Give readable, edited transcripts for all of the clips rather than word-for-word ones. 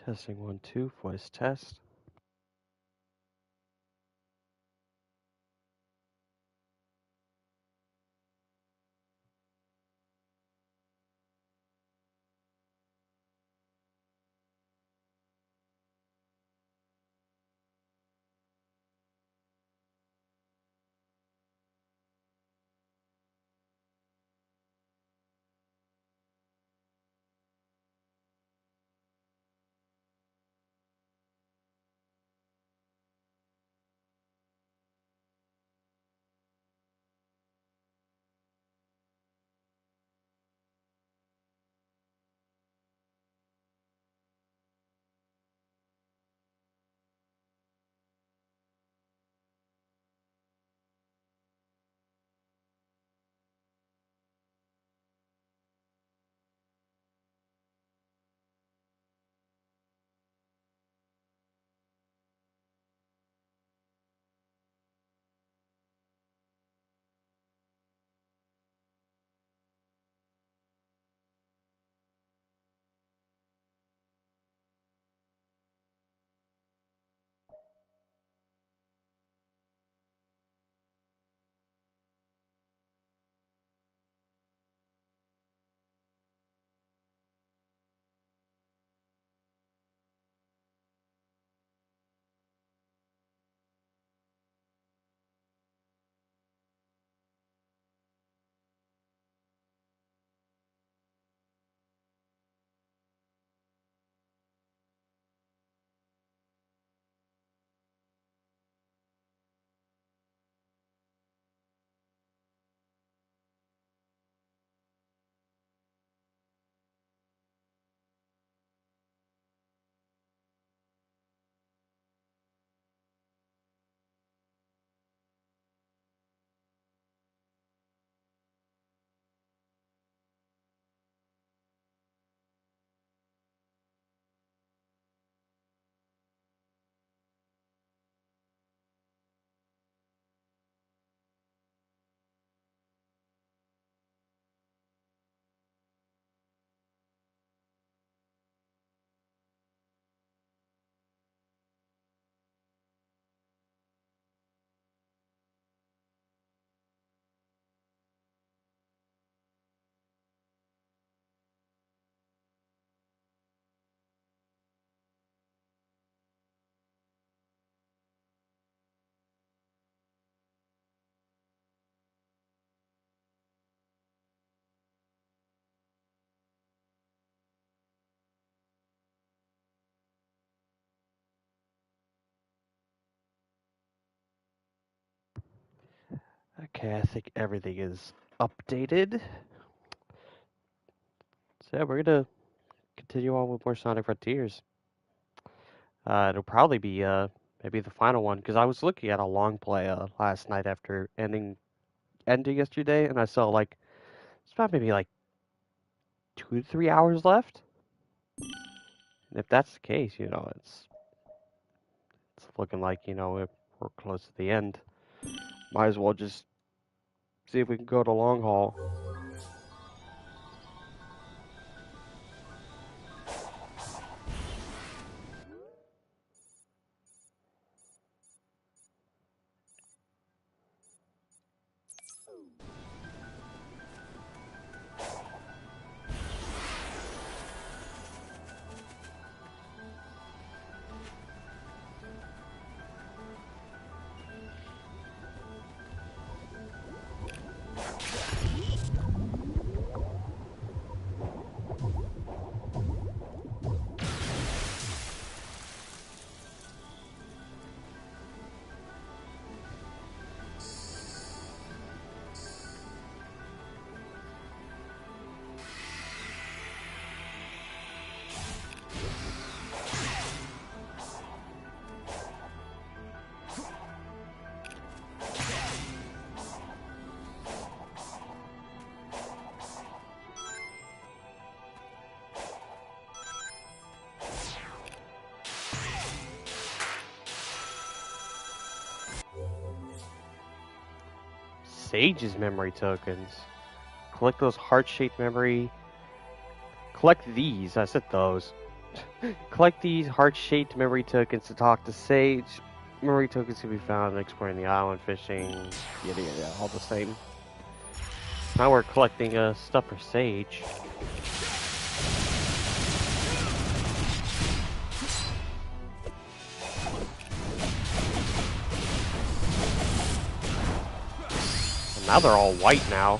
Testing 1, 2, voice test. Okay, I think everything is updated. So yeah, we're gonna continue on with more Sonic Frontiers. It'll probably be maybe the final one because I was looking at a long play last night after ending yesterday, and I saw like it's about maybe like 2 to 3 hours left. And if that's the case, it's looking like if we're close to the end. Might as well just see if we can go to long haul. Sage's memory tokens. Collect those heart-shaped memory. Collect these. I said those. Collect these heart-shaped memory tokens to talk to Sage. Memory tokens can be found exploring the island, fishing, yada yada, all the same. Now we're collecting stuff for Sage. And now they're all white now.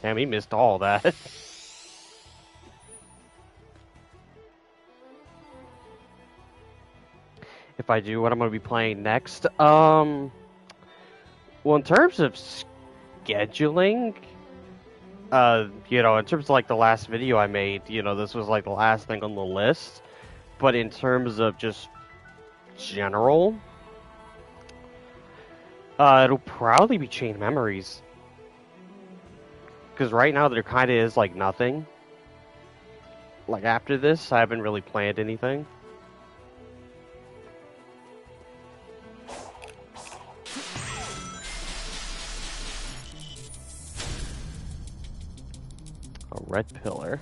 Damn, he missed all that. If I do what I'm going to be playing next, well, in terms of scheduling, you know, in terms of like the last video I made, you know, this was like the last thing on the list. But in terms of just general, it'll probably be Chain Memories. Because right now there kind of is like nothing. Like after this, I haven't really planned anything. A red pillar.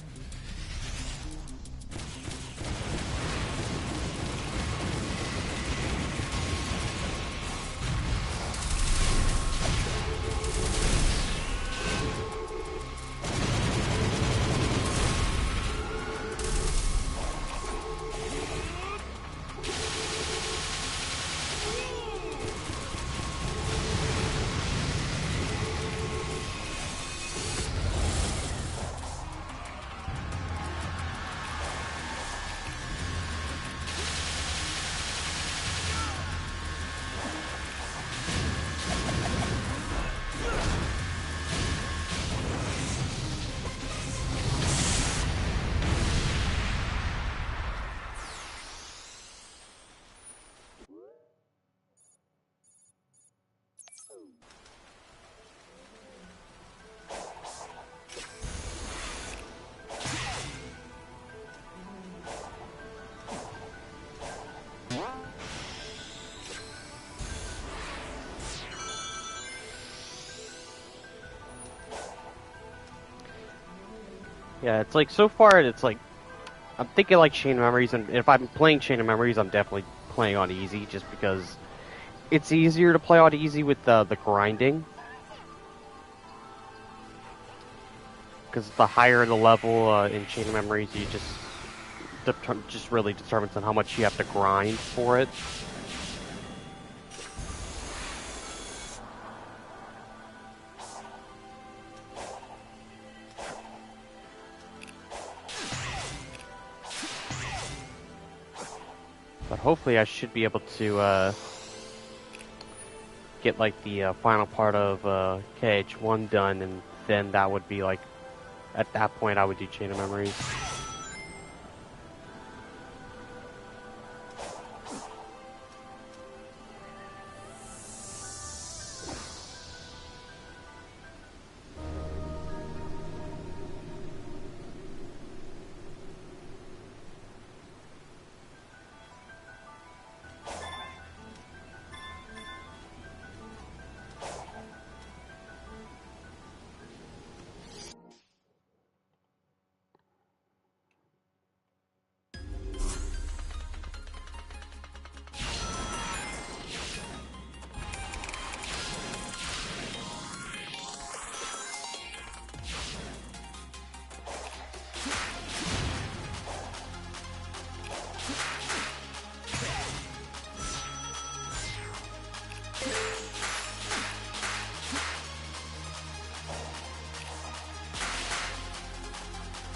Yeah, it's like so far it's like I'm thinking like Chain of Memories, and if I'm playing Chain of Memories, I'm definitely playing on easy just because it's easier to play on easy with the grinding. Because the higher the level in Chain of Memories, you just really determines on how much you have to grind for it. But hopefully I should be able to get like the final part of KH1 done, and then that would be like, at that point I would do Chain of Memories.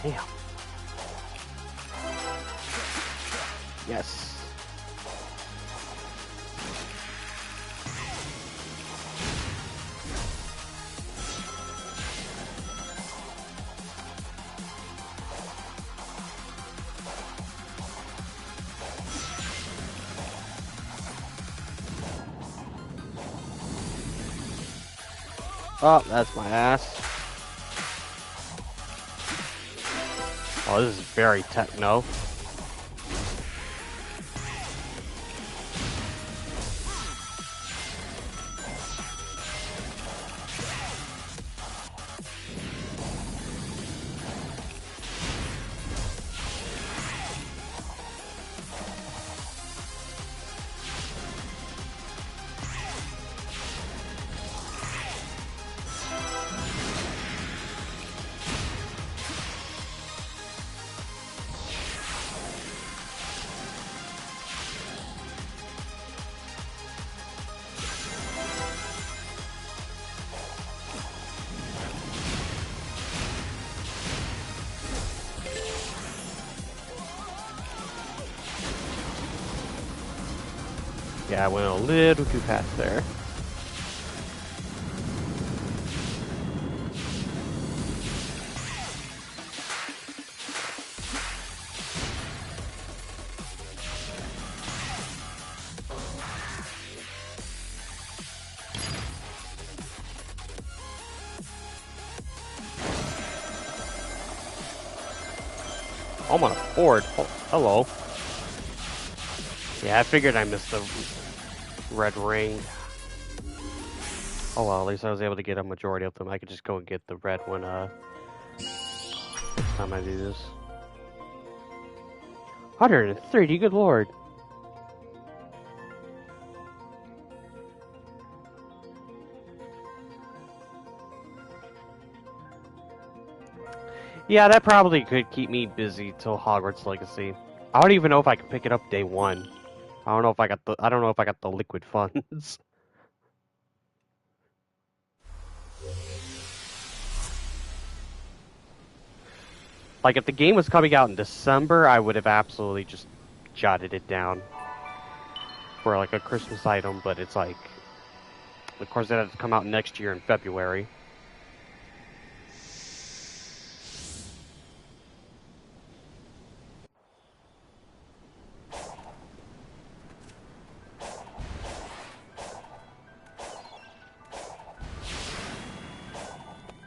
Damn. Yes. Oh, that's my ass. Oh, this is very techno. Yeah, I went a little too fast there. I'm on a board. Oh, hello. Yeah, I figured I missed the red ring. Oh well, at least I was able to get a majority of them. I could just go and get the red one next time I do this. 130, good lord. Yeah, that probably could keep me busy till Hogwarts Legacy. I don't even know if I can pick it up day one. I don't know if I got the liquid funds. Like if the game was coming out in December, I would have absolutely just jotted it down for like a Christmas item, but it's like, of course it has to come out next year in February.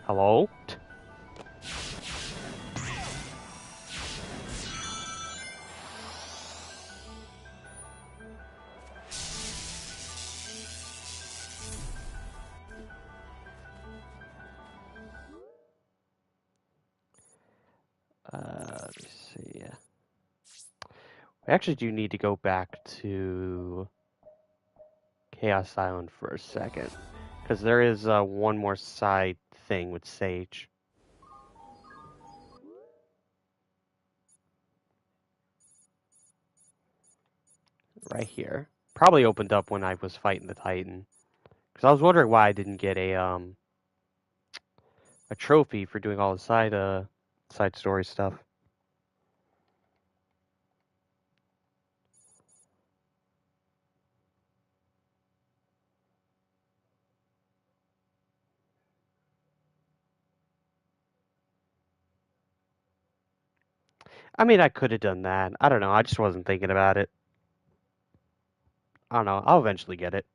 Hello? Let me see. We actually do need to go back to Chaos Island for a second, because there is one more side thing with Sage. Right here. Probably opened up when I was fighting the Titan. Because I was wondering why I didn't get a trophy for doing all the side story stuff. I mean, I could have done that. I don't know. I just wasn't thinking about it. I don't know. I'll eventually get it.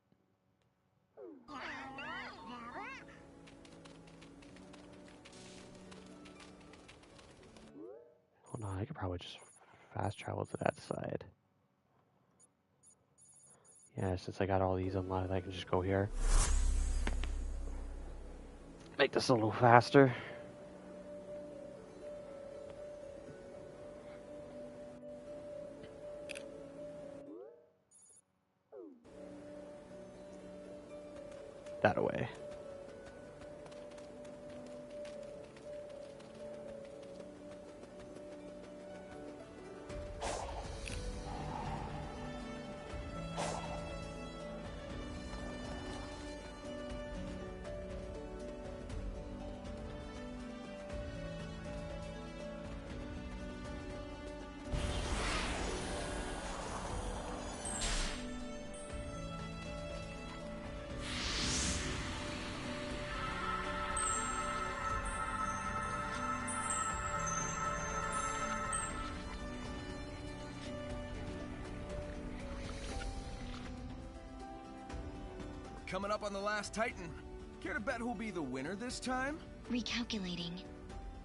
Hold on. I could probably just fast travel to that side. Yeah, since I got all these unlocked, I can just go here. Make this a little faster. That away. Coming up on the last Titan. Care to bet who'll be the winner this time? Recalculating.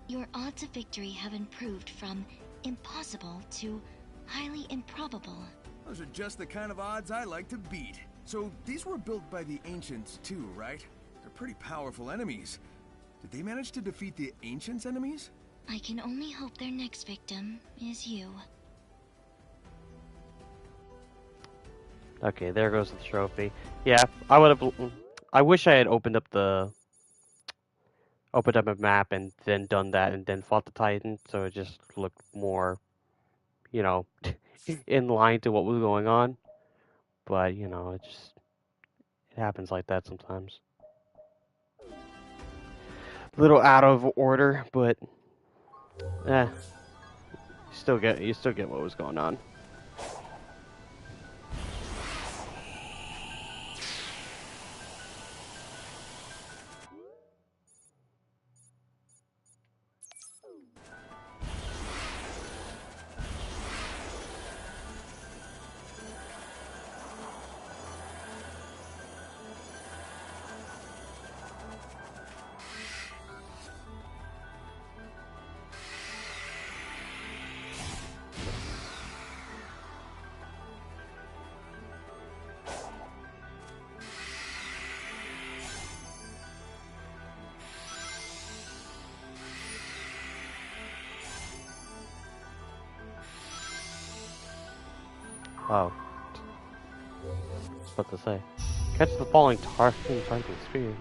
Your odds of victory have improved from impossible to highly improbable. Those are just the kind of odds I like to beat. So these were built by the Ancients too, right? They're pretty powerful enemies. Did they manage to defeat the Ancients' enemies? I can only hope their next victim is you. Okay, there goes the trophy. Yeah, I wish I had opened up a map and then done that and then fought the Titan, so it just looked more, you know, in line to what was going on. But you know, it happens like that sometimes. A little out of order, but you still get what was going on. Oh. What to say? Catch the falling Titan spears.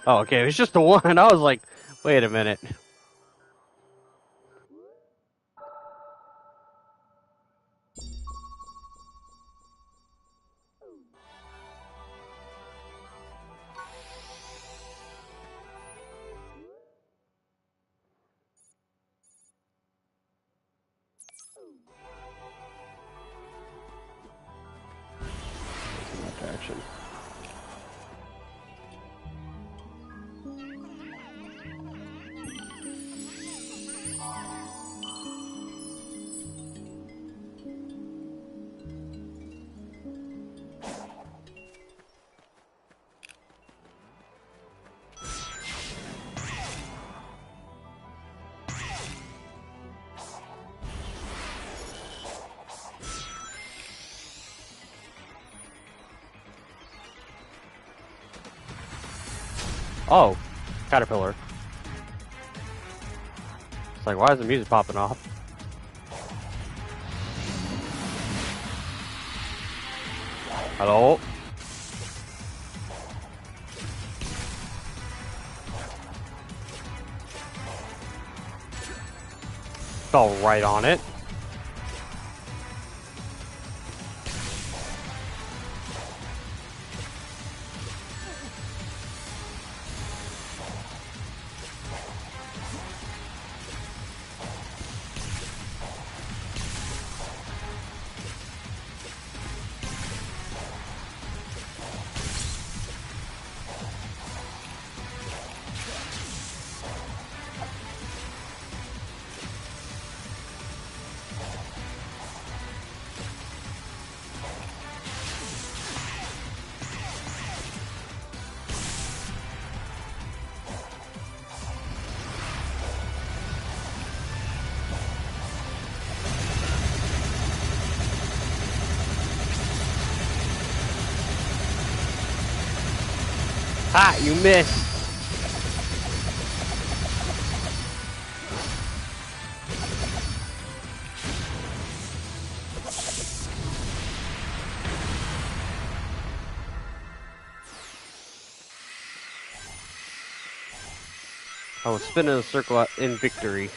Oh, okay, it was just the one. I was like, wait a minute. In that direction. Oh, caterpillar. It's like, why is the music popping off? Hello? Fell right on it. Ah, you missed. I was spinning a circle in victory.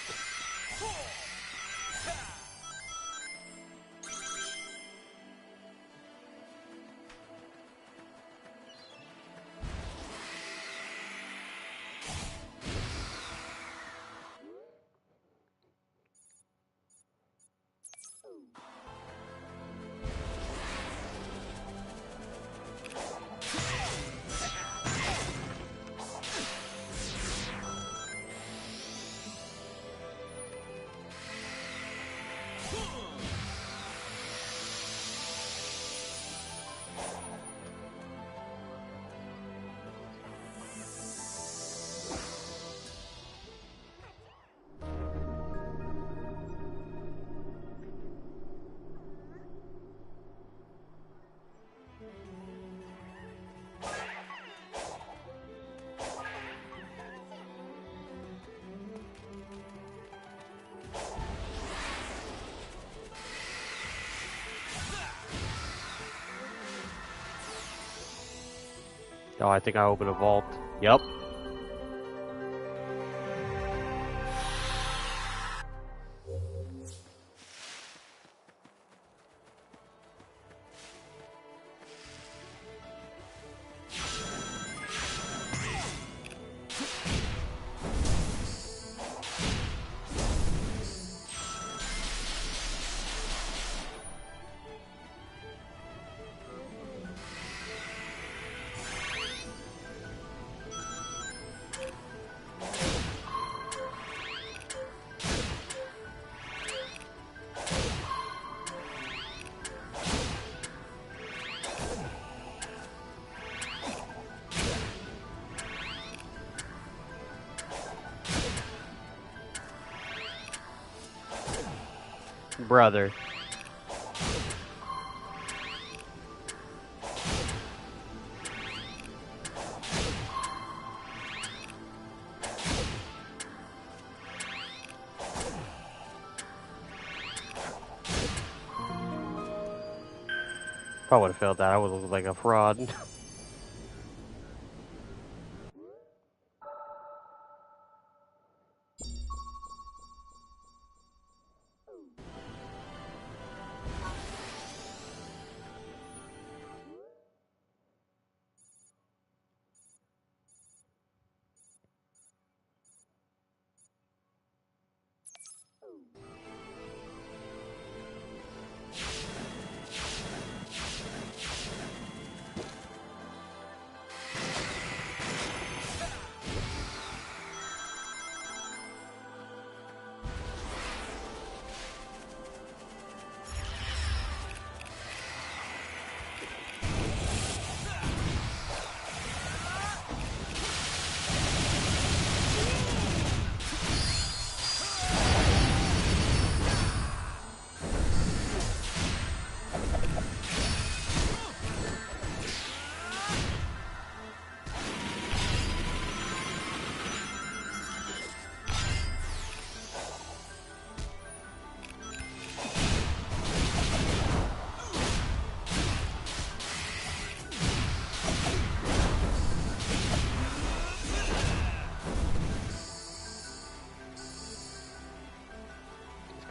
Oh, I think I opened a vault. Yep. Brother. If I would have failed that, I would look like a fraud.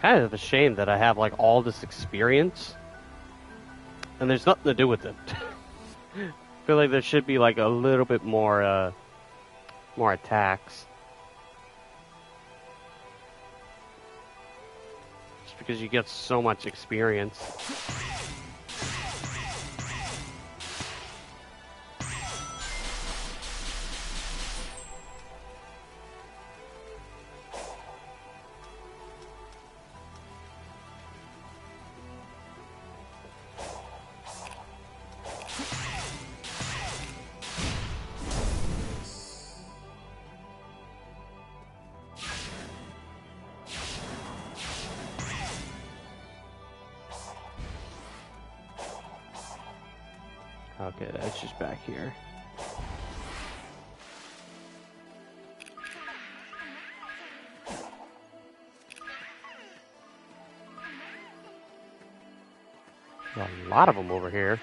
Kind of a shame that I have like all this experience and there's nothing to do with it. I feel like there should be like a little bit more more attacks. Just because you get so much experience. Okay, that's just back here. A lot of them over here.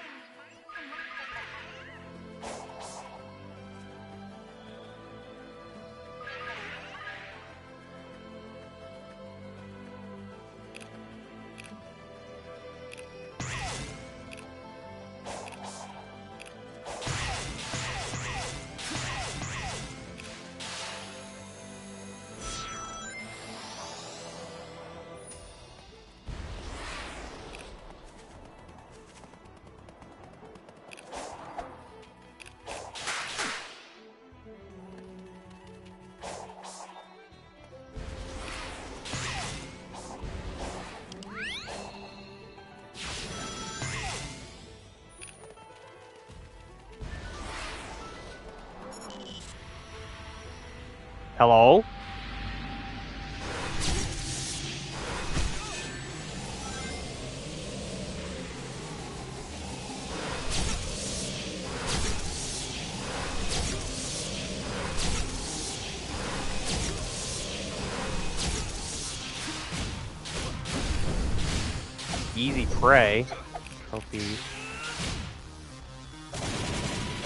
Hello? Easy prey. Trophies.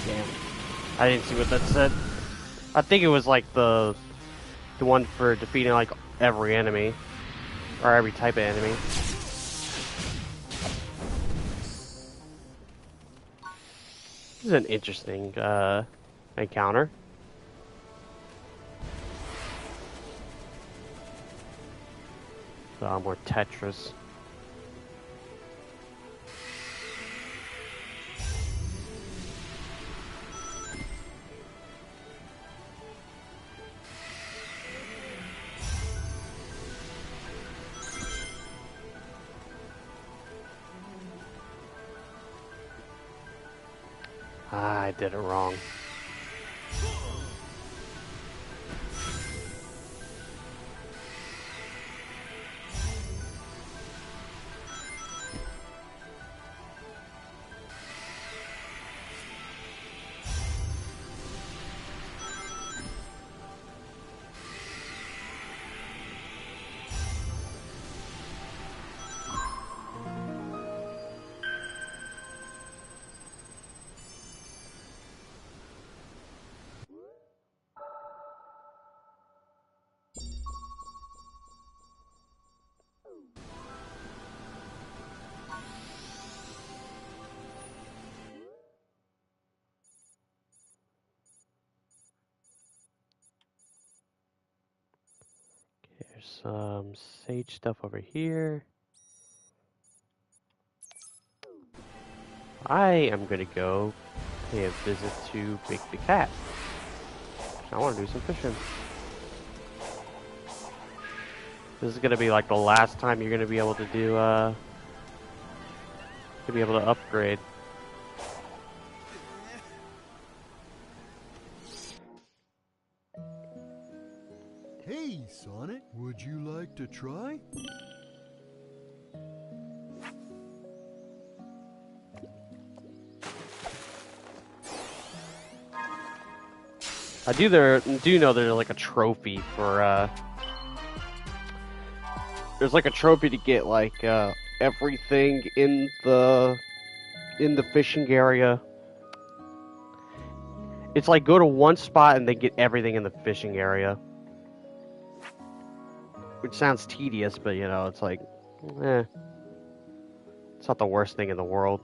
Damn. I didn't see what that said. I think it was like the one for defeating like every enemy or every type of enemy. This is an interesting encounter. More Tetris. I did it wrong. There's some sage stuff over here. I am gonna go pay a visit to Big the Cat. I want to do some fishing. This is gonna be like the last time you're gonna be able to do to be able to upgrade. Hey, Sonic, would you like to try? I do know there's like a trophy for there's like a trophy to get like everything in the fishing area. It's like go to one spot and then get everything in the fishing area. Which sounds tedious, but you know, it's like it's not the worst thing in the world.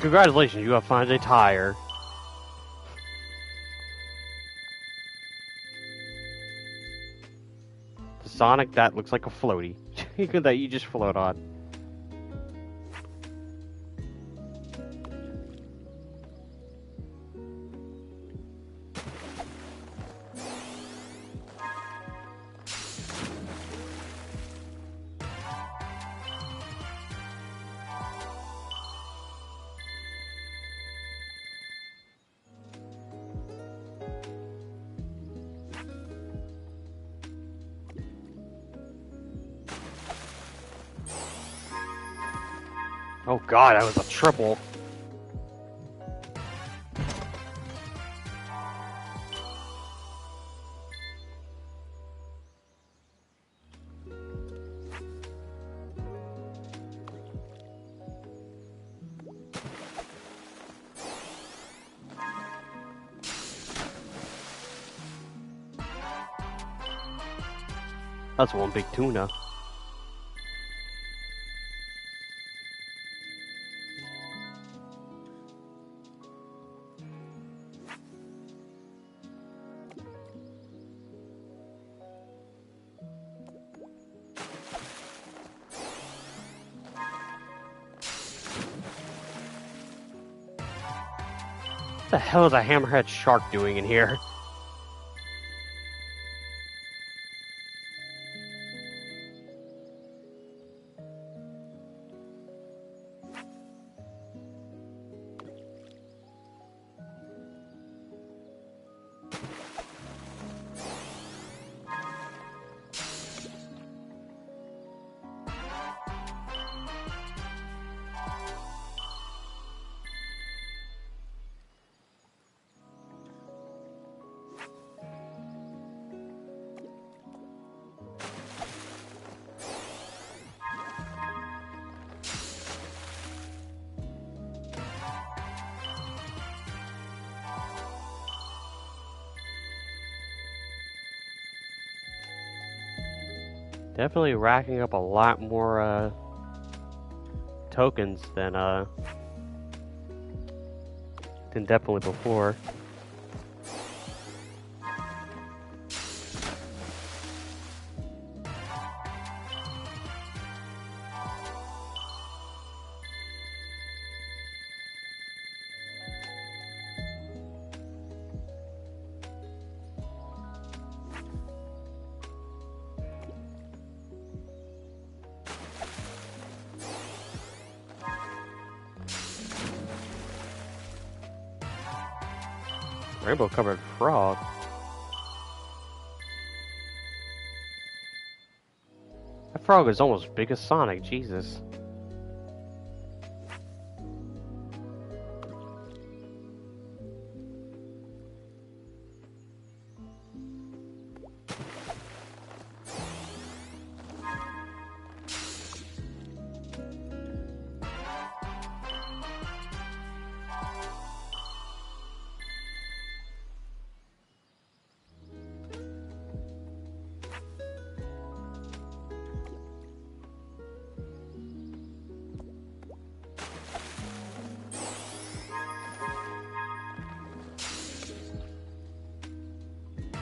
Congratulations, you have found a tire. Sonic, that looks like a floaty that you just float on. Oh god, that was a triple. That's one big tuna. What the hell is a hammerhead shark doing in here? Definitely racking up a lot more tokens than definitely before. Rainbow covered frog. That frog is almost as big as Sonic, Jesus.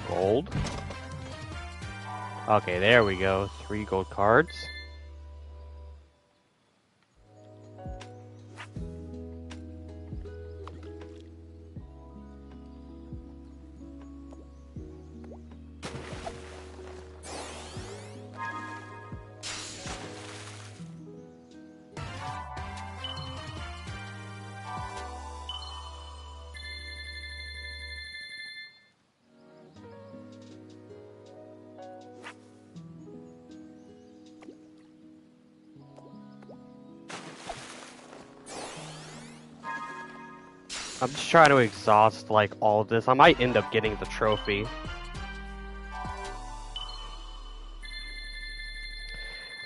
Gold. Okay, there we go. 3 gold cards. I'm just trying to exhaust like all of this. I might end up getting the trophy.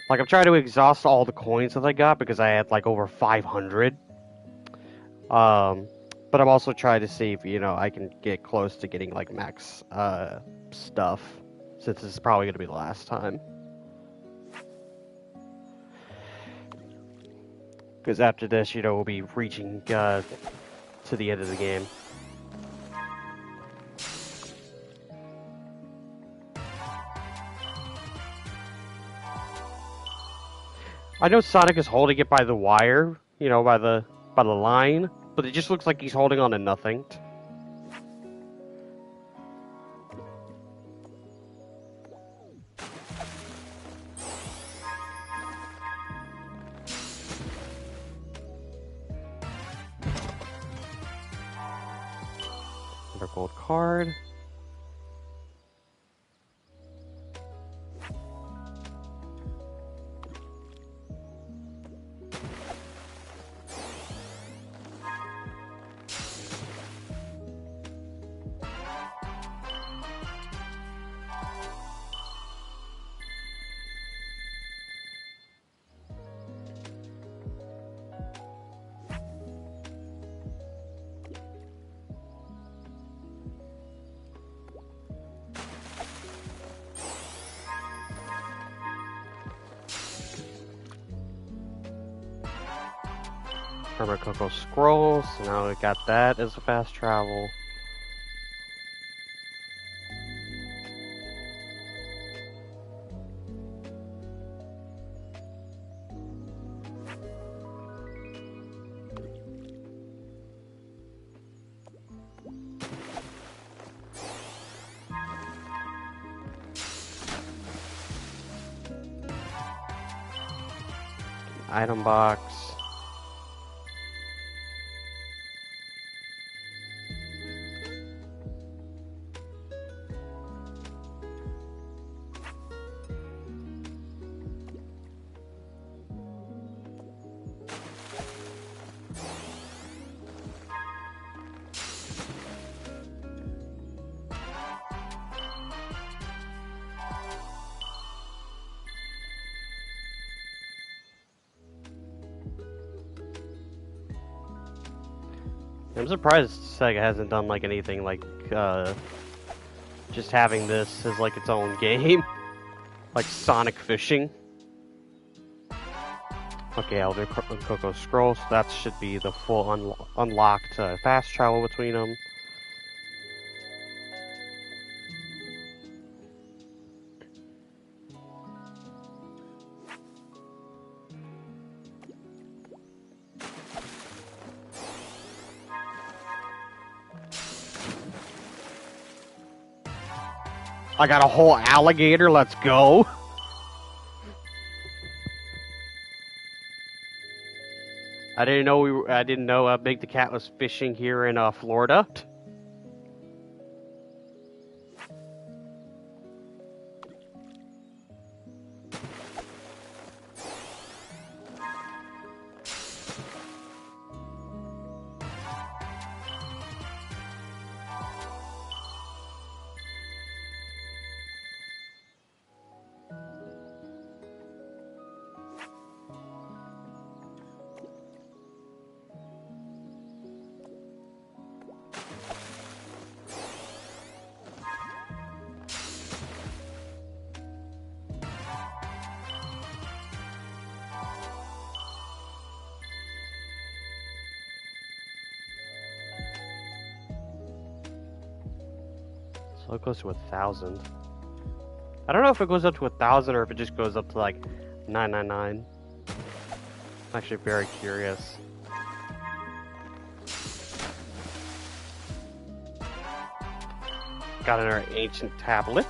Like I'm trying to exhaust all the coins that I got because I had like over 500. But I'm also trying to see if I can get close to getting like max stuff, since this is probably gonna be the last time. Because after this, we'll be reaching to the end of the game. I know Sonic is holding it by the wire, by the line, but it just looks like he's holding on to nothing. Another gold card. Remember Coco Scrolls, so now we got that as a fast travel. Item box. I'm surprised Sega hasn't done like anything like just having this as like its own game, like Sonic Fishing. Okay, Elder Coco Scrolls. That should be the full unlocked fast travel between them. I got a whole alligator. Let's go. I didn't know Big the Cat was fishing here in Florida. So it goes to 1,000. I don't know if it goes up to 1,000 or if it just goes up to like 999. I'm actually very curious. Got another ancient tablet.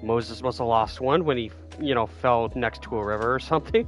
Moses must have lost one when he, fell next to a river or something.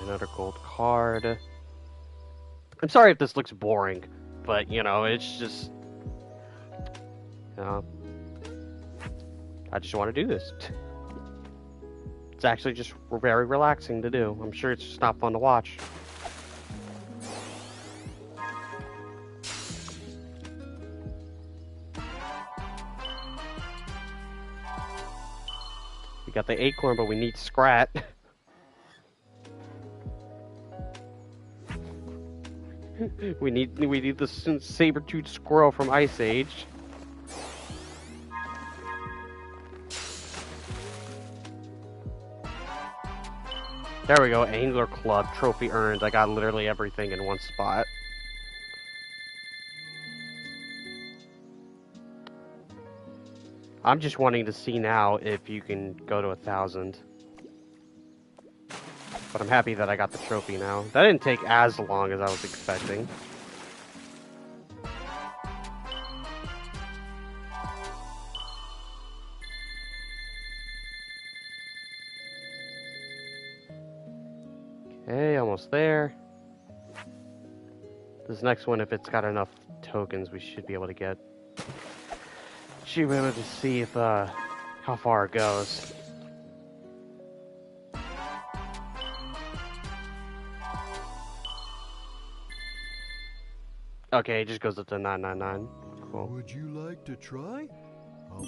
Another gold card. I'm sorry if this looks boring, but it's just, I just want to do this. It's actually just very relaxing to do. I'm sure it's just not fun to watch. We got the acorn, but we need Scrat. we need the saber-toothed squirrel from Ice Age. There we go, Angler Club, trophy earned. I got literally everything in one spot. I'm just wanting to see now if you can go to 1,000. But I'm happy that I got the trophy now. That didn't take as long as I was expecting. Okay, almost there. This next one, if it's got enough tokens, we should be able to get. should be able to see if how far it goes. Okay, it just goes up to 999. Cool. Would you like to try? I'll...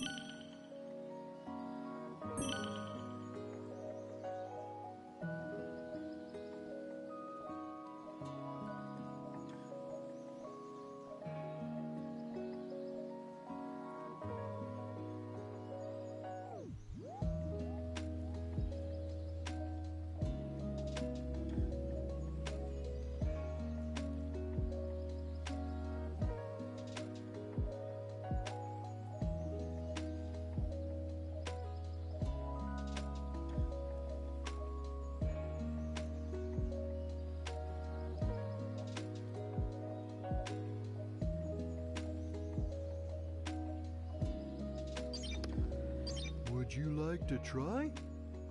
Would you like to try?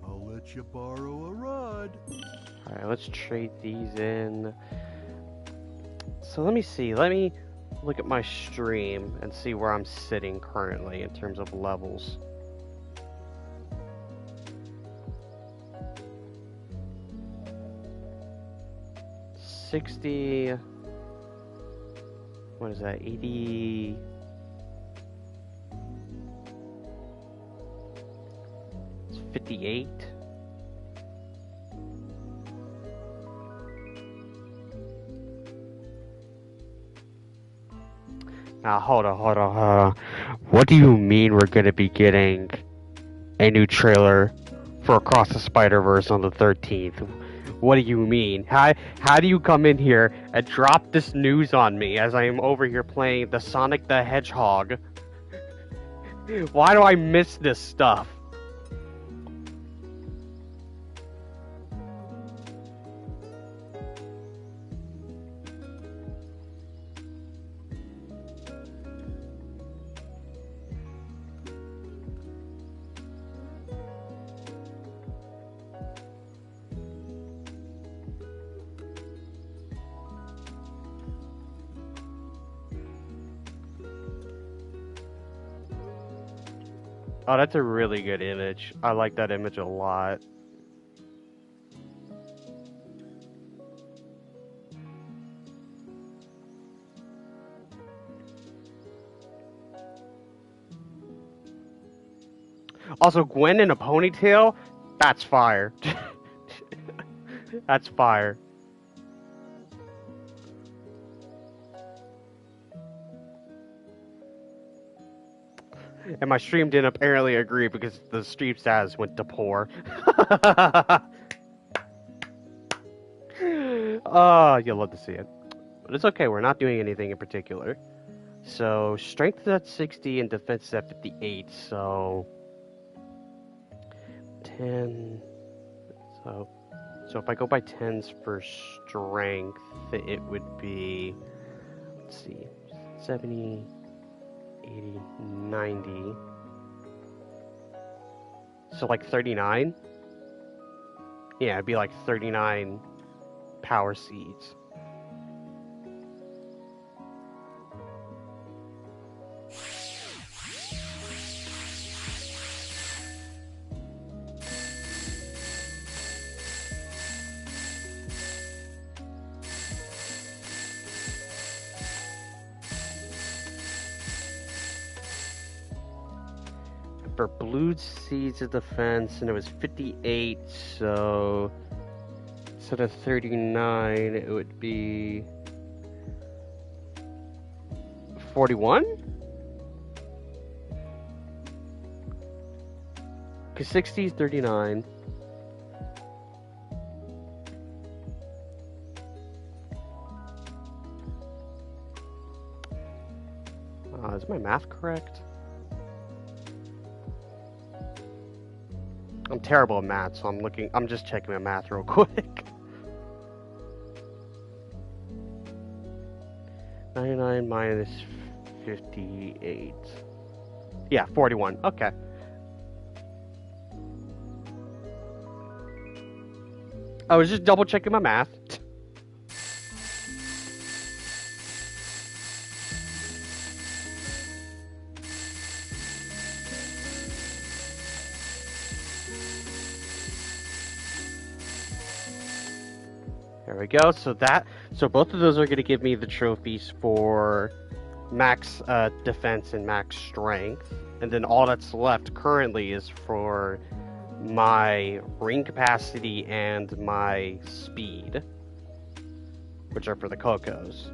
I'll let you borrow a rod. Alright, let's trade these in. So let me see. Let me look at my stream and see where I'm sitting currently in terms of levels. $60. What is that? 80. It's 58. Now, hold on. What do you mean we're gonna be getting a new trailer for Across the Spider-Verse on the 13th? What do you mean? How do you come in here and drop this news on me as I am over here playing the Sonic the Hedgehog? Why do I miss this stuff? Oh, that's a really good image. I like that image a lot. Also, Gwen in a ponytail? That's fire. That's fire. And my stream didn't apparently agree because the stream status went to poor. You'll love to see it. But it's okay, we're not doing anything in particular. So, strength is at 60 and defense is at 58, so... 10... So if I go by 10s for strength, it would be... Let's see... 70... 80, 90. So like 39? Yeah, it'd be like 39 power seeds. For blue seeds of defense, and it was 58, so instead of 39, it would be 41? Because 60 is 39. Is my math correct? I'm terrible at math, so I'm just checking my math real quick. 99 minus 58. Yeah, 41. Okay. I was just double checking my math. There we go. So both of those are going to give me the trophies for max defense and max strength, and then all that's left currently is for my ring capacity and my speed, which are for the Cocos.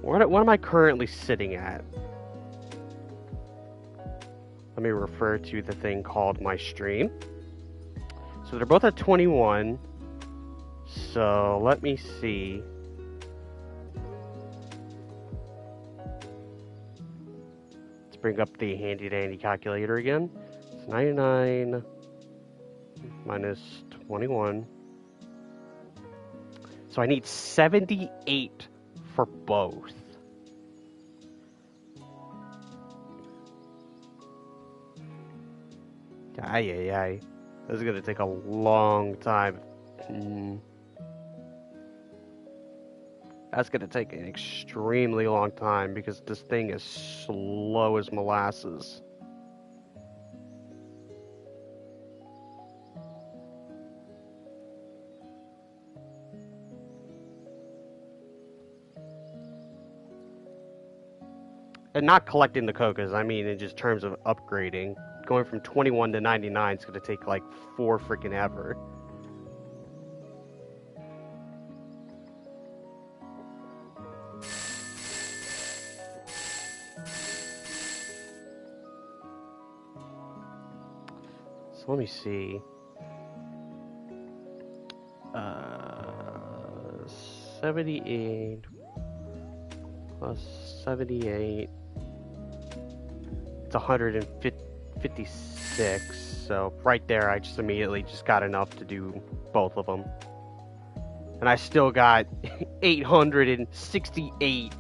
What am I currently sitting at? Let me refer to the thing called my stream. So they're both at 21. So let me see. Let's bring up the handy dandy calculator again. It's 99 minus 21. So I need 78 for both. Ay. This is gonna take a long time. That's gonna take an extremely long time because this thing is slow as molasses. And not collecting the Cocos, I mean in just terms of upgrading. Going from 21 to 99 is gonna take like 4 freaking ever. So let me see. 78 plus 78. It's 156. So right there, I just immediately just got enough to do both of them. And I still got 868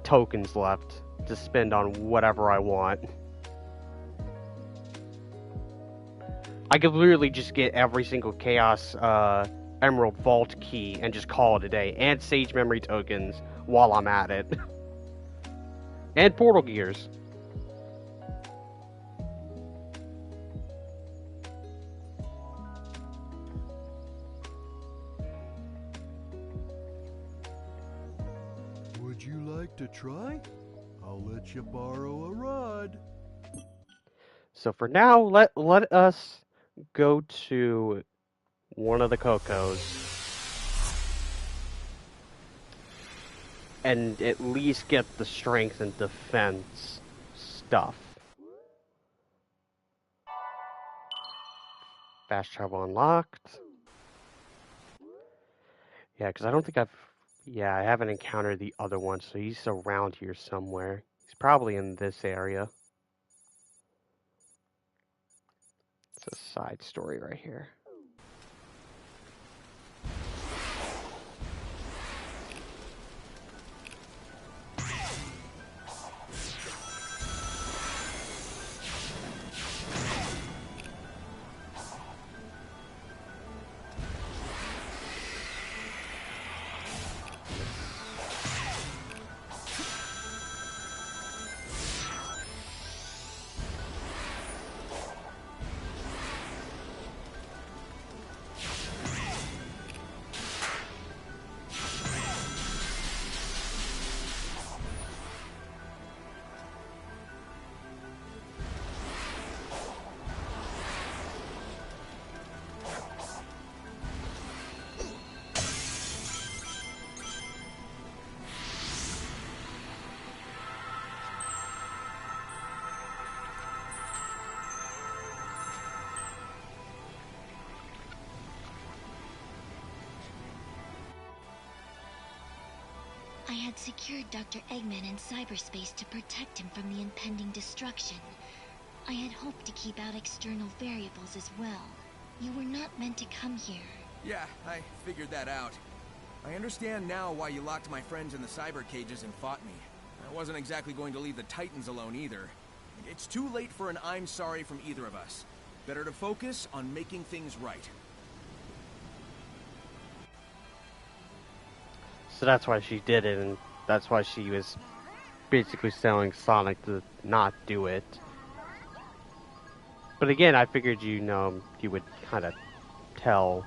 tokens left to spend on whatever I want. I could literally just get every single Chaos Emerald Vault key and just call it a day. And Sage Memory tokens while I'm at it. And Portal Gears. Would you like to try? I'll let you borrow a rod. So for now, let us go to one of the Cocos and at least get the strength and defense stuff. Fast travel unlocked. Yeah, because I don't think I haven't encountered the other one, so he's around here somewhere. He's probably in this area. It's a side story right here. I had secured Dr. Eggman in cyberspace to protect him from the impending destruction. I had hoped to keep out external variables as well. You were not meant to come here. Yeah, I figured that out. I understand now why you locked my friends in the cyber cages and fought me. I wasn't exactly going to leave the Titans alone either. It's too late for an I'm sorry from either of us. Better to focus on making things right. So that's why she did it, and that's why she was basically telling Sonic to not do it. But again, I figured you would kind of tell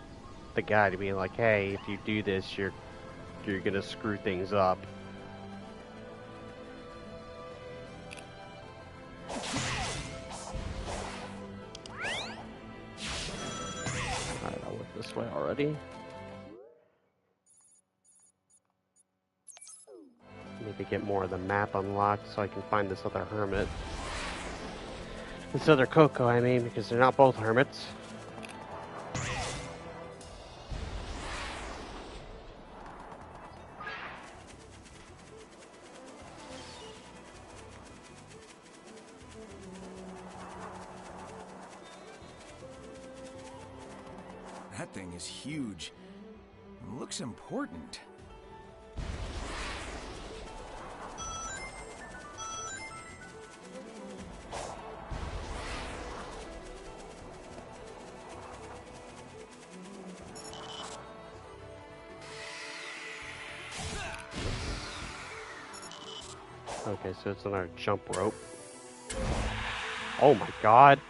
the guy to be like, hey, if you do this, you're gonna screw things up. Alright, I went this way already. Need to get more of the map unlocked so I can find this other hermit. This other Coco, I mean, because they're not both hermits. That thing is huge. It looks important. Okay, so it's another jump rope. Oh my god.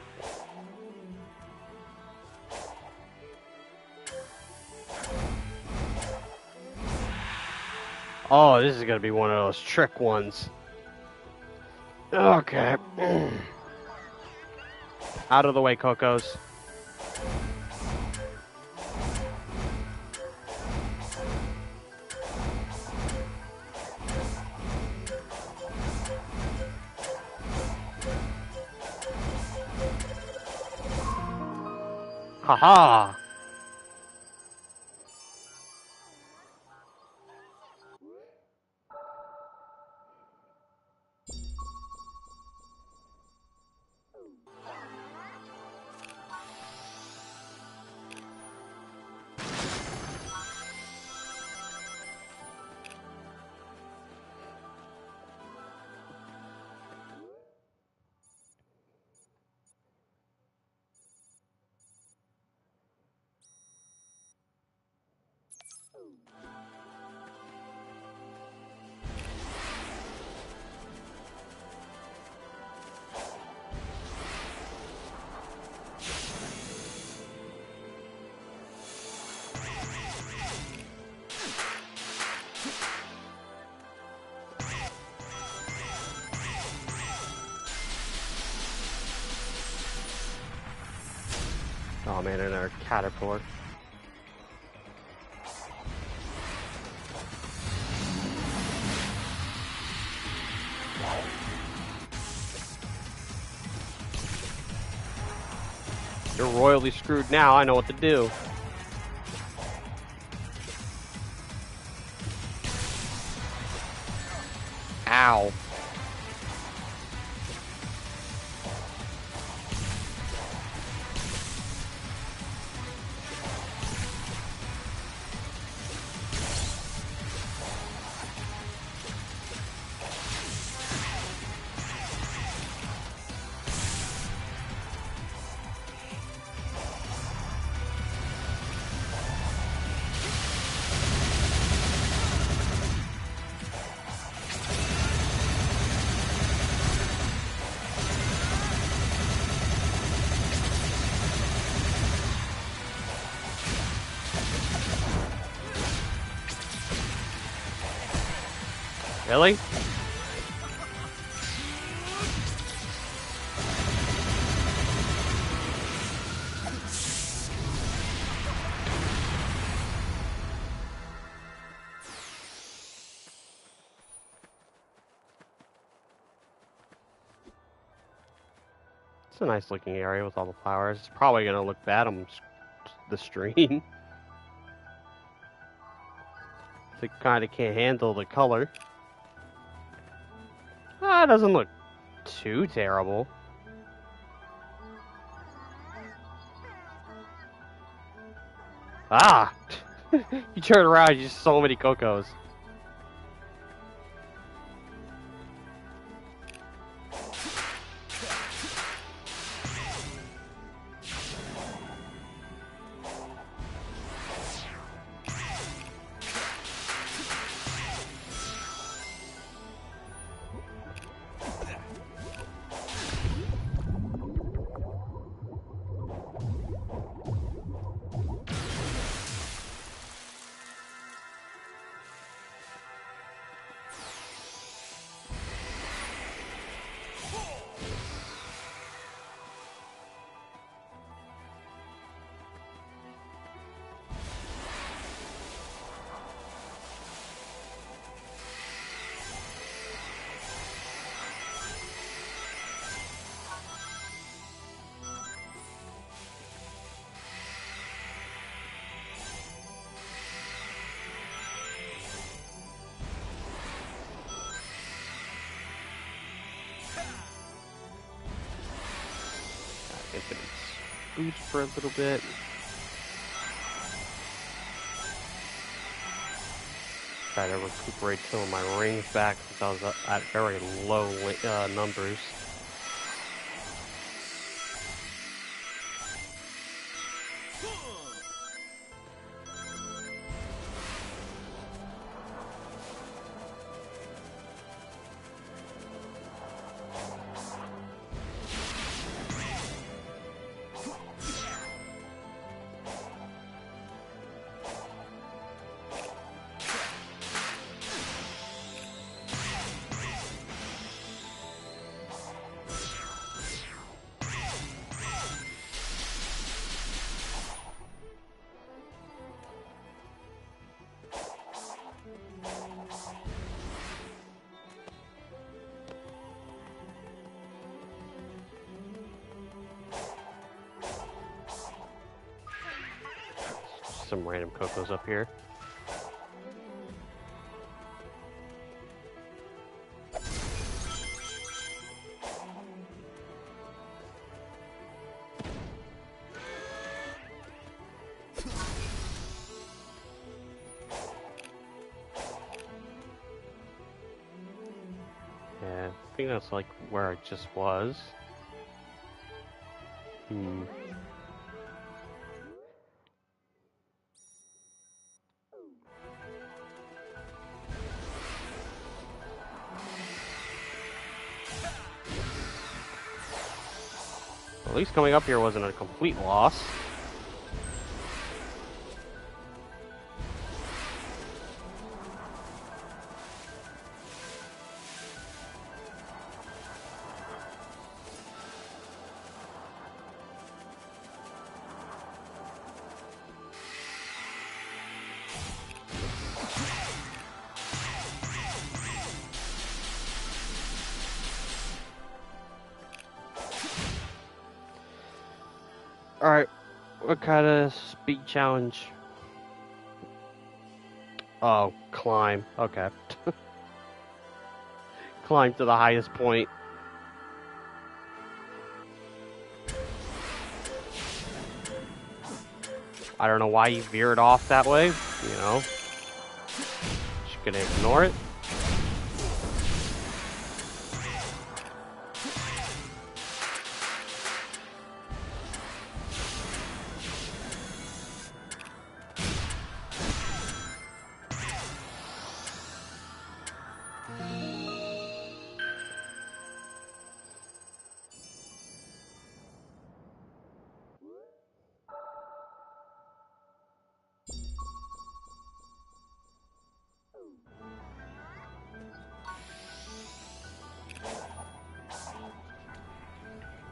Oh, this is gonna be one of those trick ones. Okay. Out of the way, Cocos. Haha! Oh man, another caterpillar. You're royally screwed now, I know what to do. Ow. Really? It's a nice looking area with all the flowers. It's probably gonna look bad on the stream. It kind of can't handle the color. Ah, it doesn't look too terrible. Ah! You turn around, you just so many Cocos. Get its boost for a little bit. Try to recuperate some of my rings back since I was at very low numbers. Some random Cocos up here. Yeah, I think that's like where I just was. At least coming up here wasn't a complete loss. Alright, what kind of speed challenge? Oh, climb. Okay. Climb to the highest point. I don't know why you veered off that way, you know. Just gonna ignore it.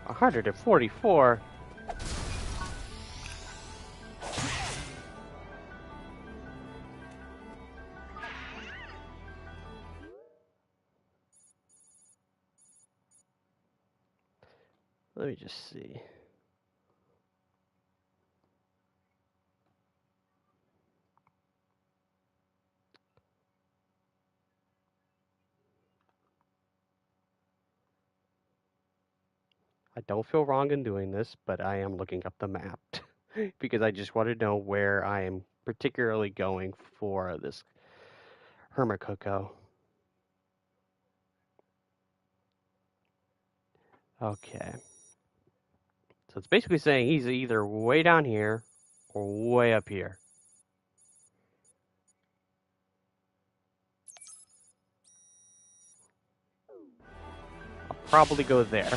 $144. Let me just see. I don't feel wrong in doing this, but I am looking up the map because I just want to know where I am particularly going for this Hermit Coco. Okay. So it's basically saying he's either way down here or way up here. I'll probably go there.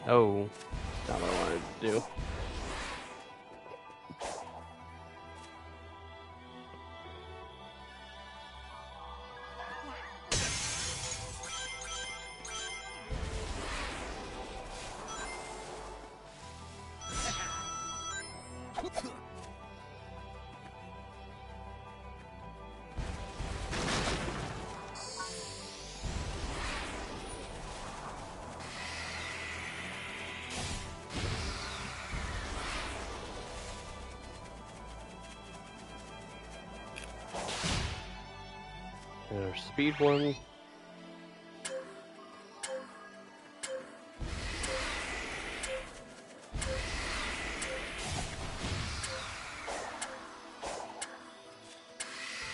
Oh, not what I wanted to do. speed one.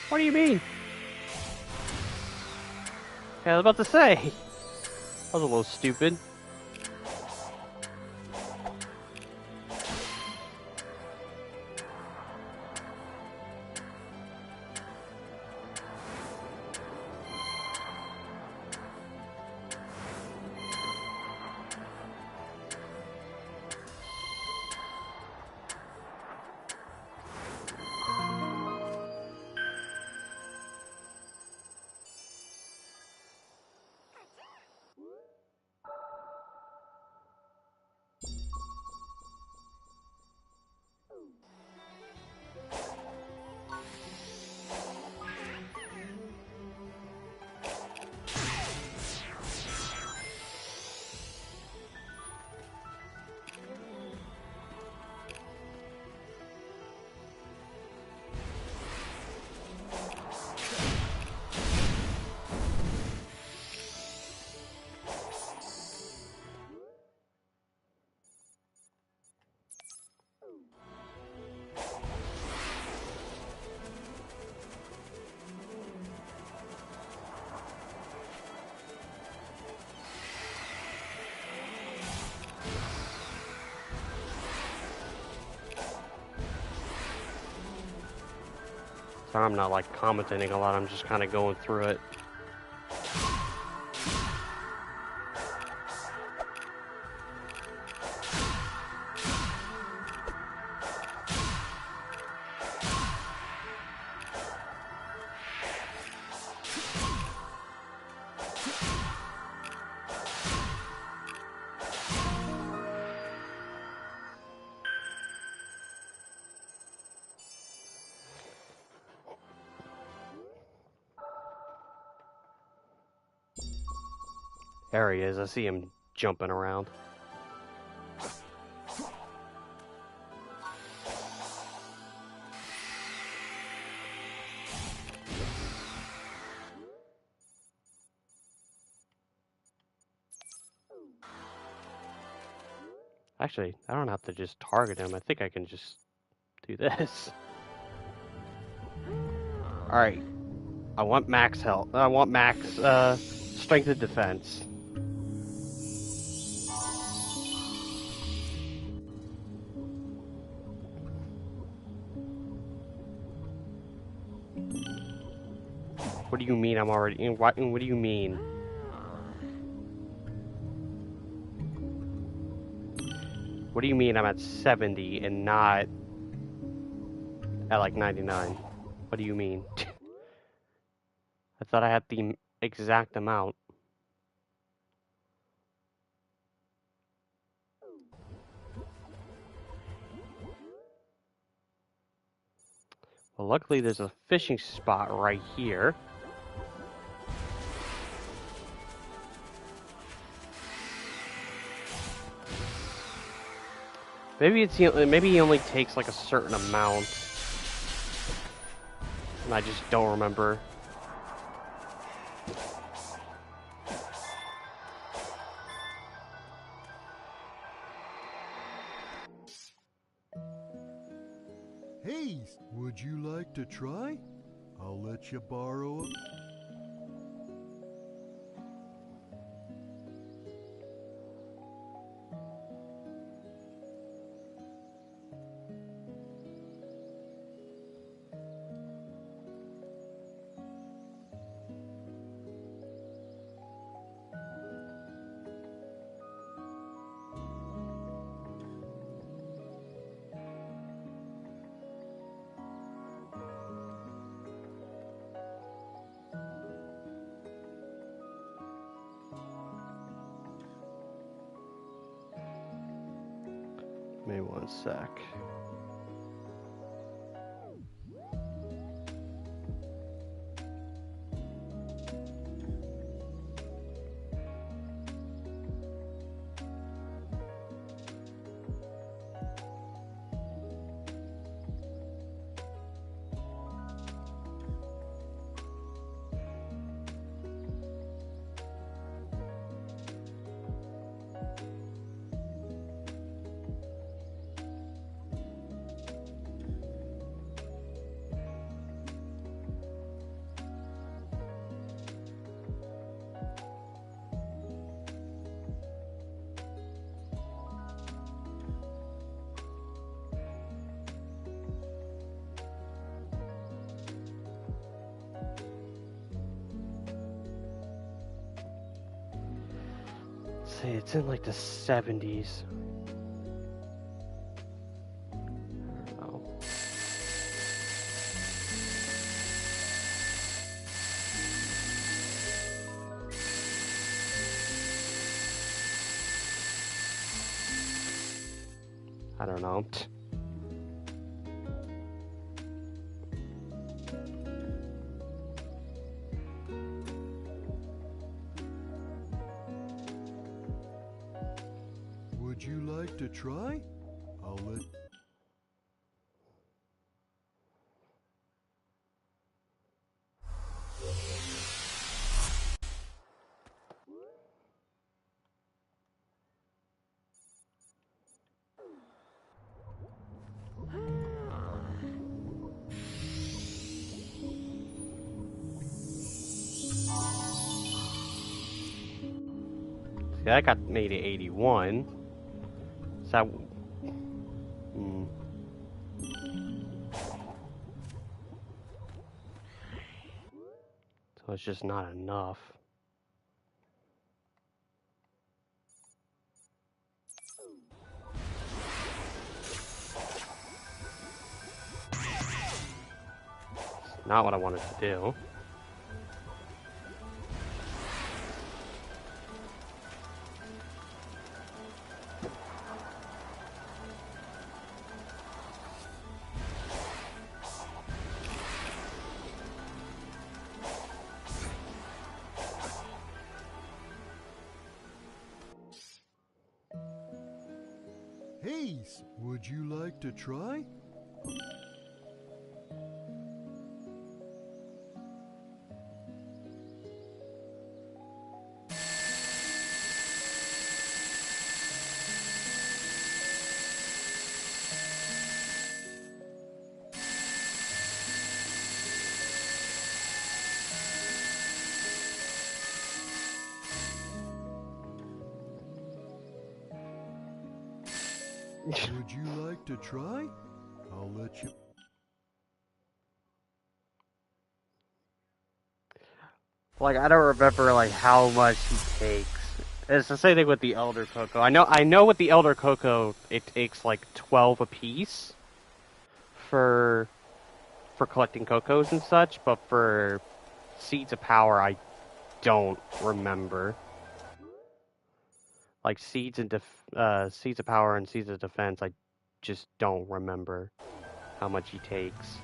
What do you mean? Yeah, I was about to say. That was a little stupid. So I'm not like commentating a lot, I'm just kind of going through it. There he is, I see him jumping around. Actually, I don't have to just target him, I think I can just do this. Alright, I want max health, I want max strength and defense. What do you mean I'm already in? What do you mean? What do you mean I'm at 70 and not at like 99? What do you mean? I thought I had the exact amount. Well, luckily there's a fishing spot right here. Maybe maybe he only takes like a certain amount, and I just don't remember. Hey, would you like to try? I'll let you borrow it. Maybe one sec. see, it's in like the 70s. Oh. I don't know. Would you like to try? I'll let... See, I got made at 81. Is that... So it's just not enough. It's not what I wanted to do. Hey, would you like to try? Would you like to try? I'll let you... Like, I don't remember, like, how much he takes. It's the same thing with the Elder Cocoa. I know with the Elder Cocoa, it takes, like, 12 apiece for collecting cocos and such, but for Seeds of Power, I don't remember. Like, Seeds of Power and Seeds of Defense, I just don't remember how much he takes.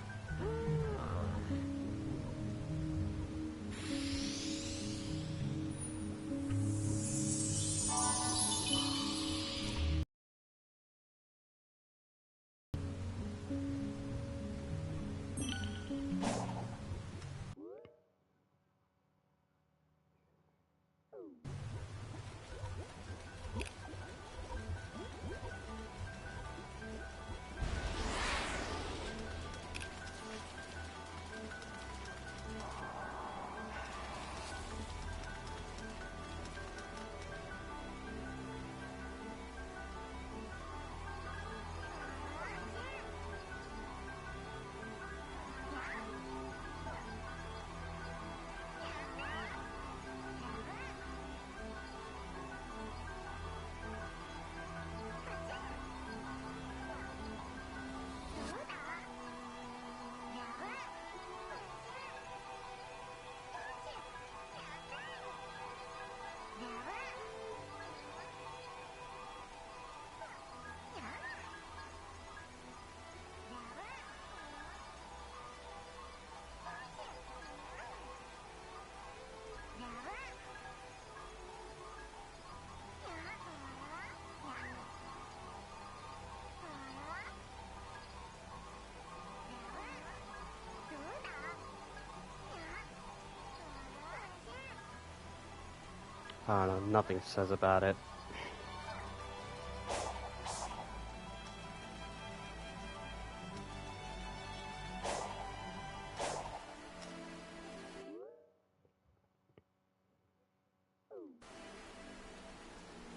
I don't know, nothing says about it.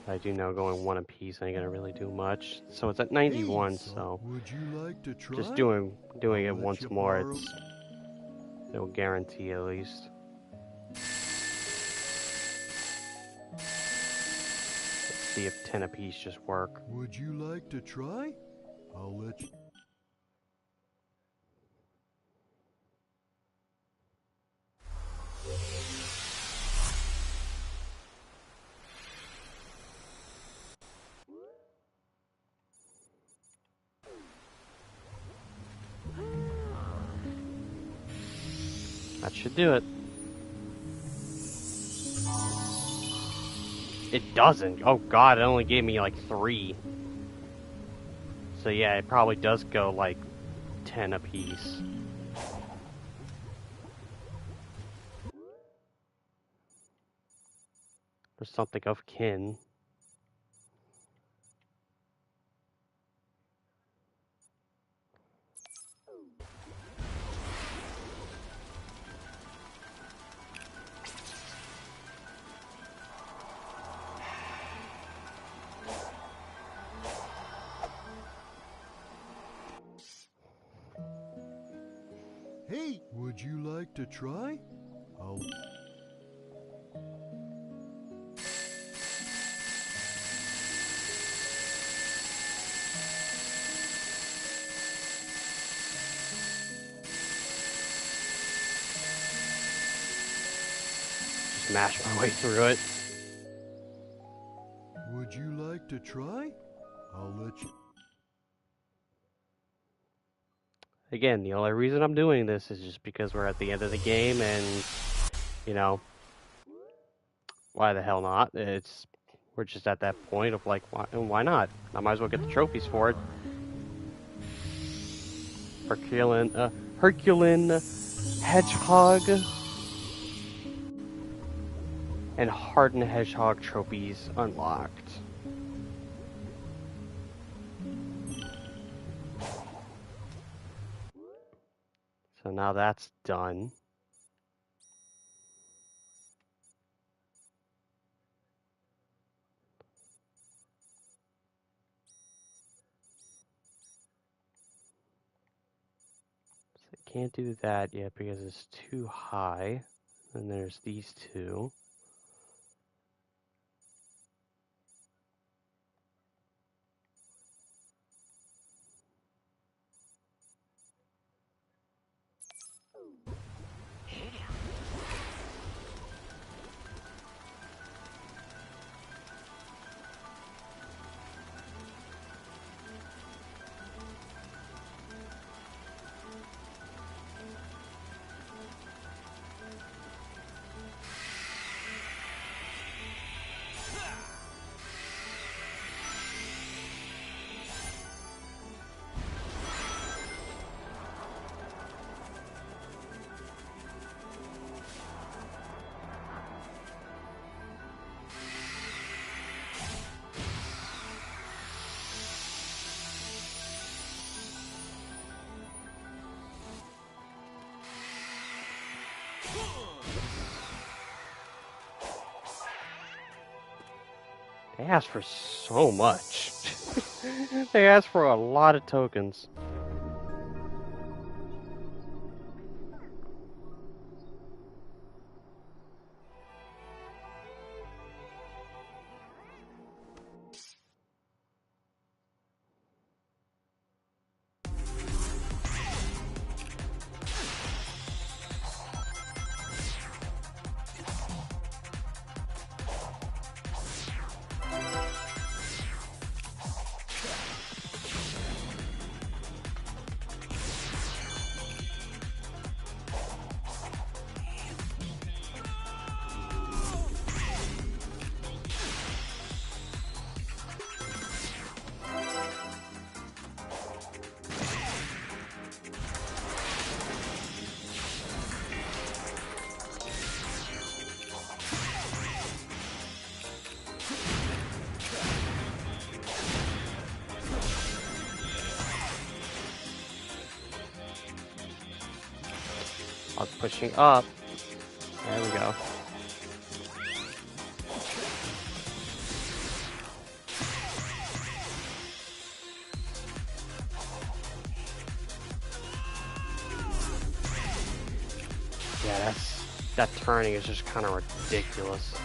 I do know going one apiece ain't gonna really do much. So it's at 91, Hey, so would you like to try? just doing I'll it let once you more, borrow... it'll guarantee at least. see if 10 apiece just work. Would you like to try? I'll let you. That should do it. It doesn't. Oh god, it only gave me like 3. So yeah, it probably does go like 10 apiece. Or something of kin. Hey, would you like to try? I'll. Just mash my way through it. Would you like to try? I'll let you. Again, the only reason I'm doing this is just because we're at the end of the game and, you know, why the hell not? We're just at that point of like, why not? I might as well get the trophies for it. Herculean Hedgehog and Hardened Hedgehog trophies unlocked. So now that's done. So I can't do that yet because it's too high. And there's these two. They asked for so much. They asked for a lot of tokens. I was pushing up. There we go. Yeah, that turning is just kind of ridiculous.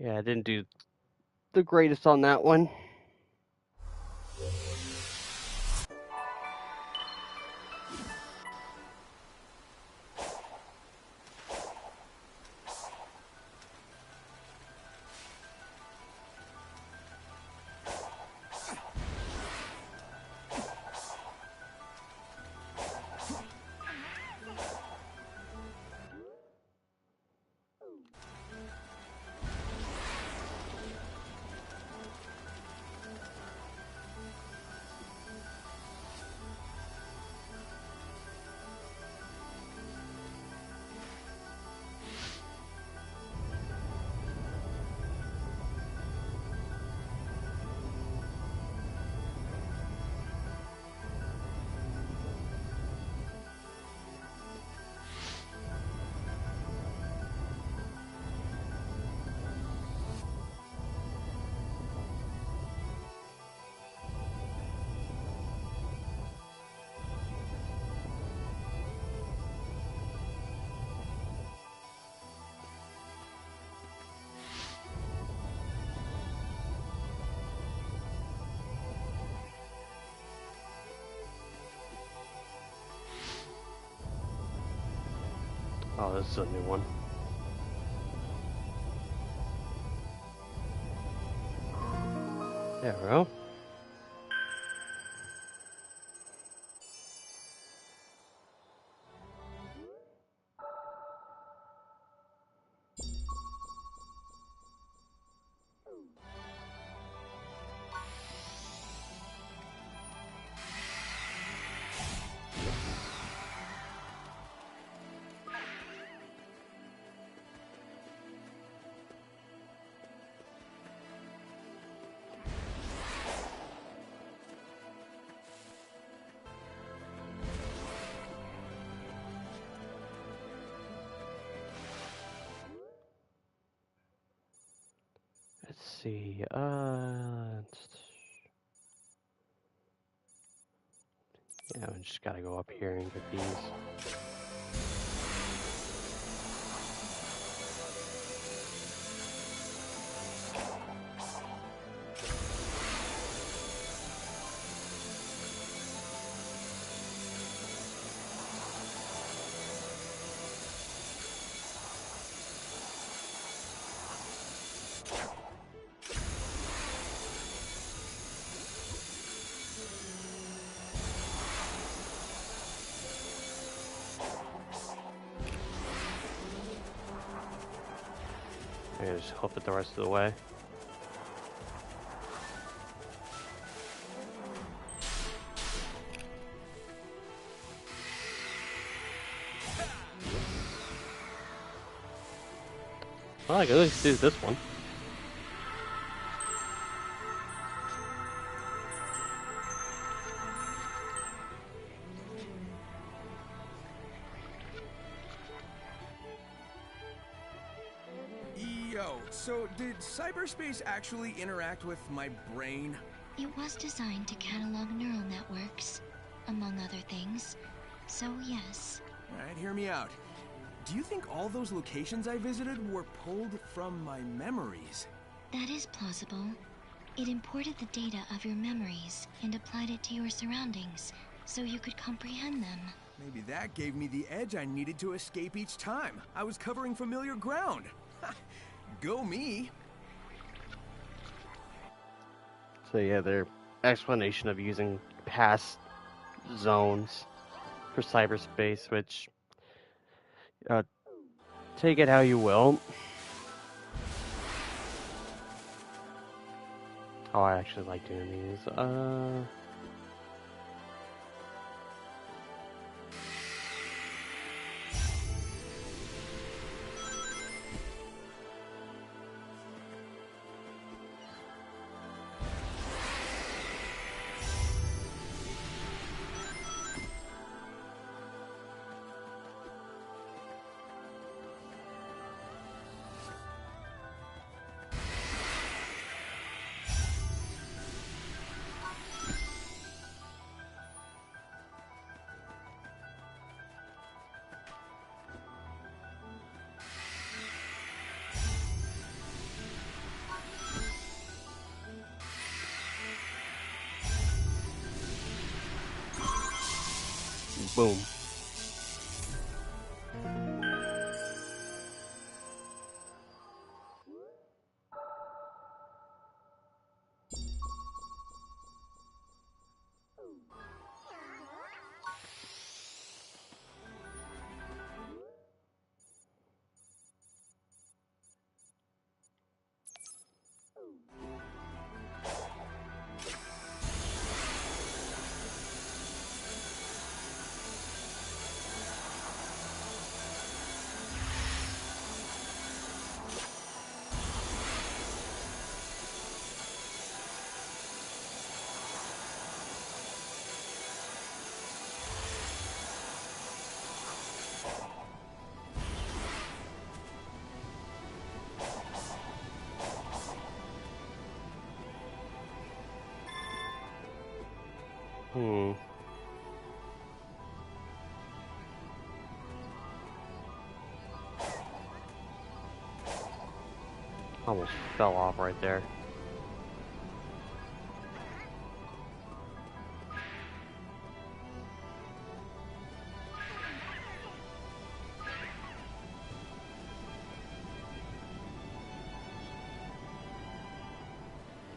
Yeah, I didn't do the greatest on that one. Oh, this is a new one. There we go. Let's see. Yeah, we just gotta go up here and get these. I just hope it the rest of the way. Well, I can at least do this one. Yo, so did cyberspace actually interact with my brain? It was designed to catalog neural networks, among other things. So yes. Alright, hear me out. Do you think all those locations I visited were pulled from my memories? That is plausible. It imported the data of your memories and applied it to your surroundings, so you could comprehend them. Maybe that gave me the edge I needed to escape each time. I was covering familiar ground. Go me. So yeah, their explanation of using past zones for cyberspace, which take it how you will. Oh, I actually like doing these. Boom. Hmm. Almost fell off right there.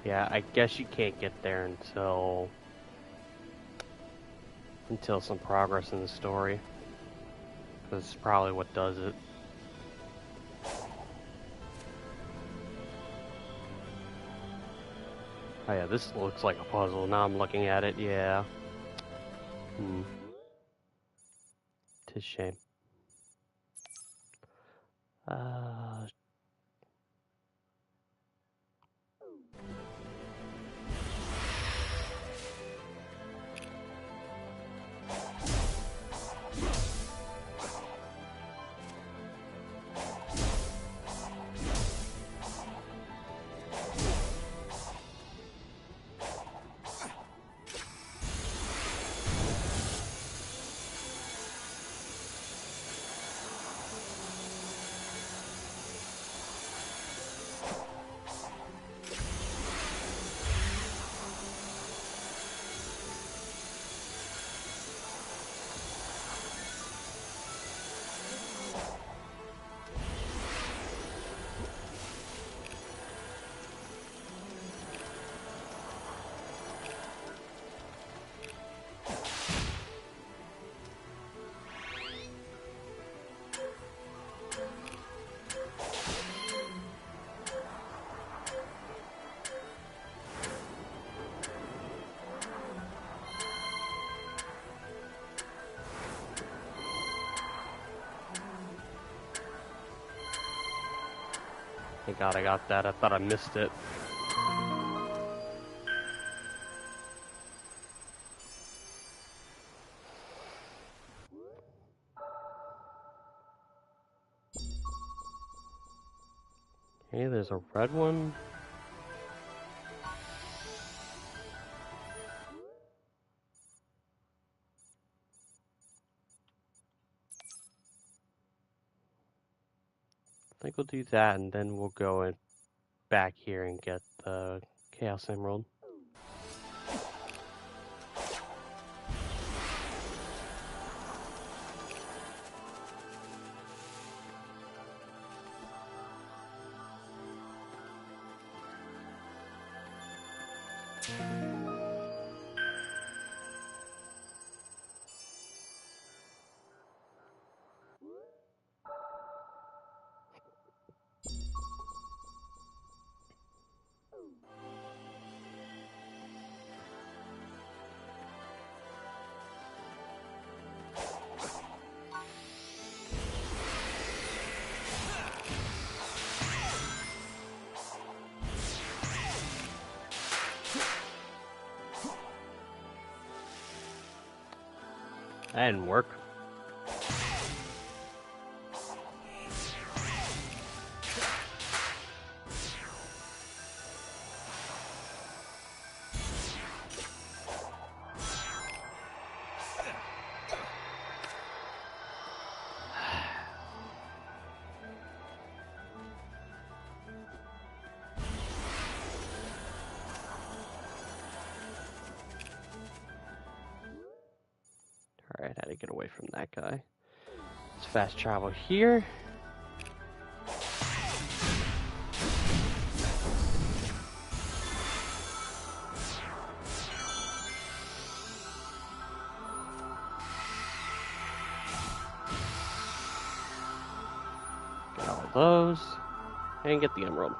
Yeah, I guess you can't get there until some progress in the story. That's probably what does it. Oh yeah, this looks like a puzzle. Now I'm looking at it, yeah. Tis shame. Uh, Thank God I got that. I thought I missed it. Okay, there's a red one. I think we'll do that, and then we'll go back here and get the Chaos Emerald. That didn't work. Alright. Alright, how to get away from that guy. Let's fast travel here. Get all those. And get the emerald.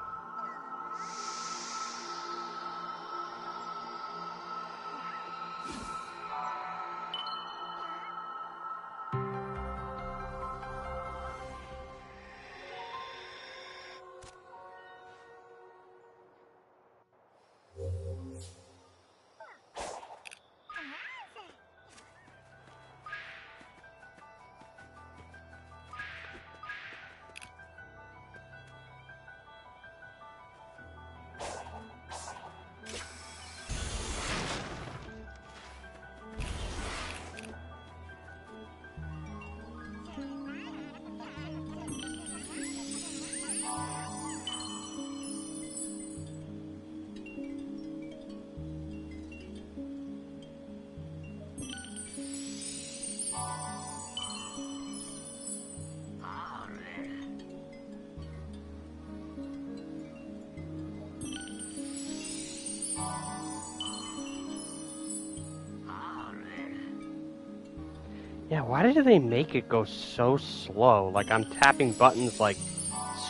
Yeah, why did they make it go so slow? Like, I'm tapping buttons, like,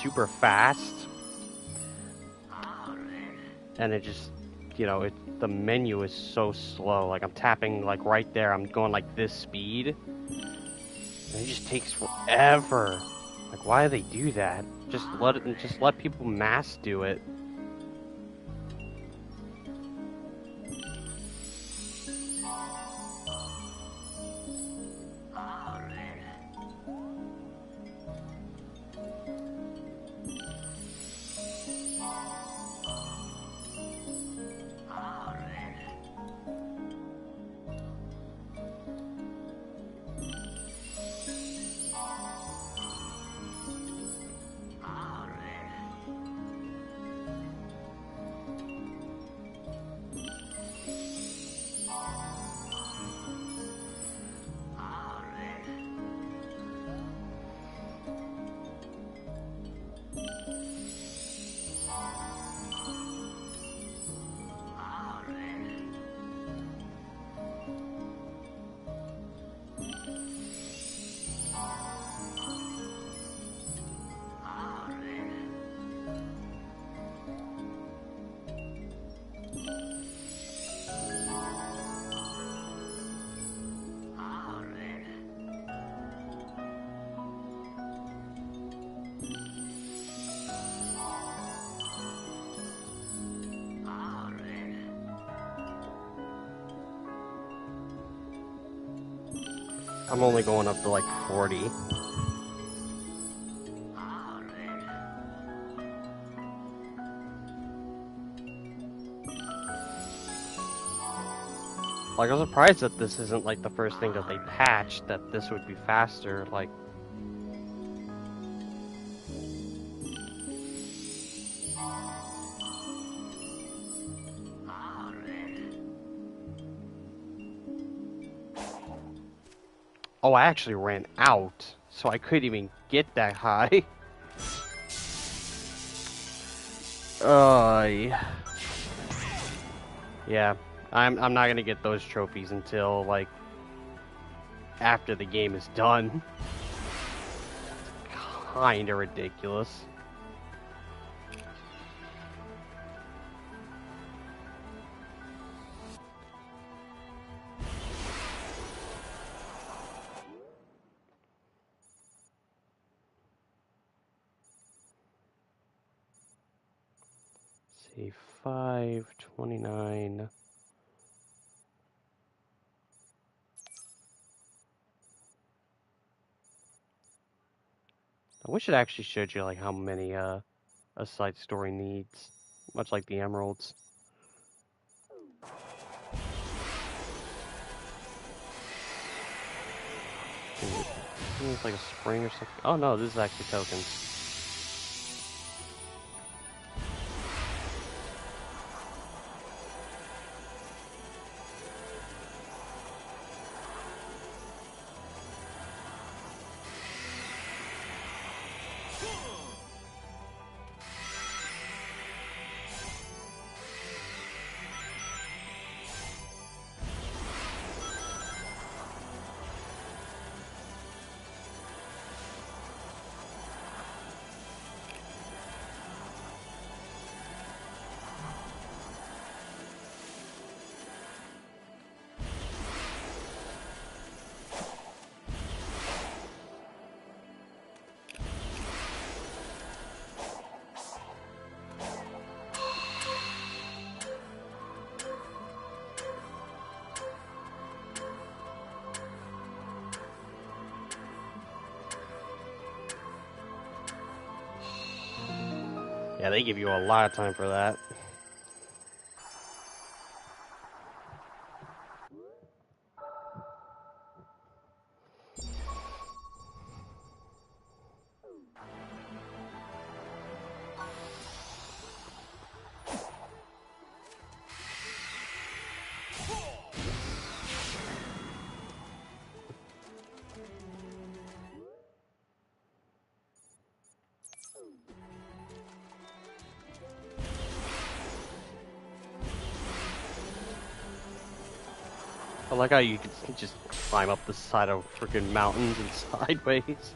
super fast. And it just, you know, the menu is so slow. Like, I'm tapping, like, right there. I'm going, like, this speed. And it just takes forever. Like, why do they do that? Just let people mass do it. I'm only going up to, like, 40. Like, I'm surprised that this isn't, like, the first thing that they patched, that this would be faster, like... Oh, I actually ran out, so I couldn't even get that high. Yeah, I'm not gonna get those trophies until, like, after the game is done. Kinda ridiculous. See, 529. I wish it actually showed you, like, how many a side story needs, much like the emeralds. It's like a spring or something. Oh no, this is actually tokens. Yeah, they give you a lot of time for that. I like how you can just climb up the side of freaking mountains and sideways.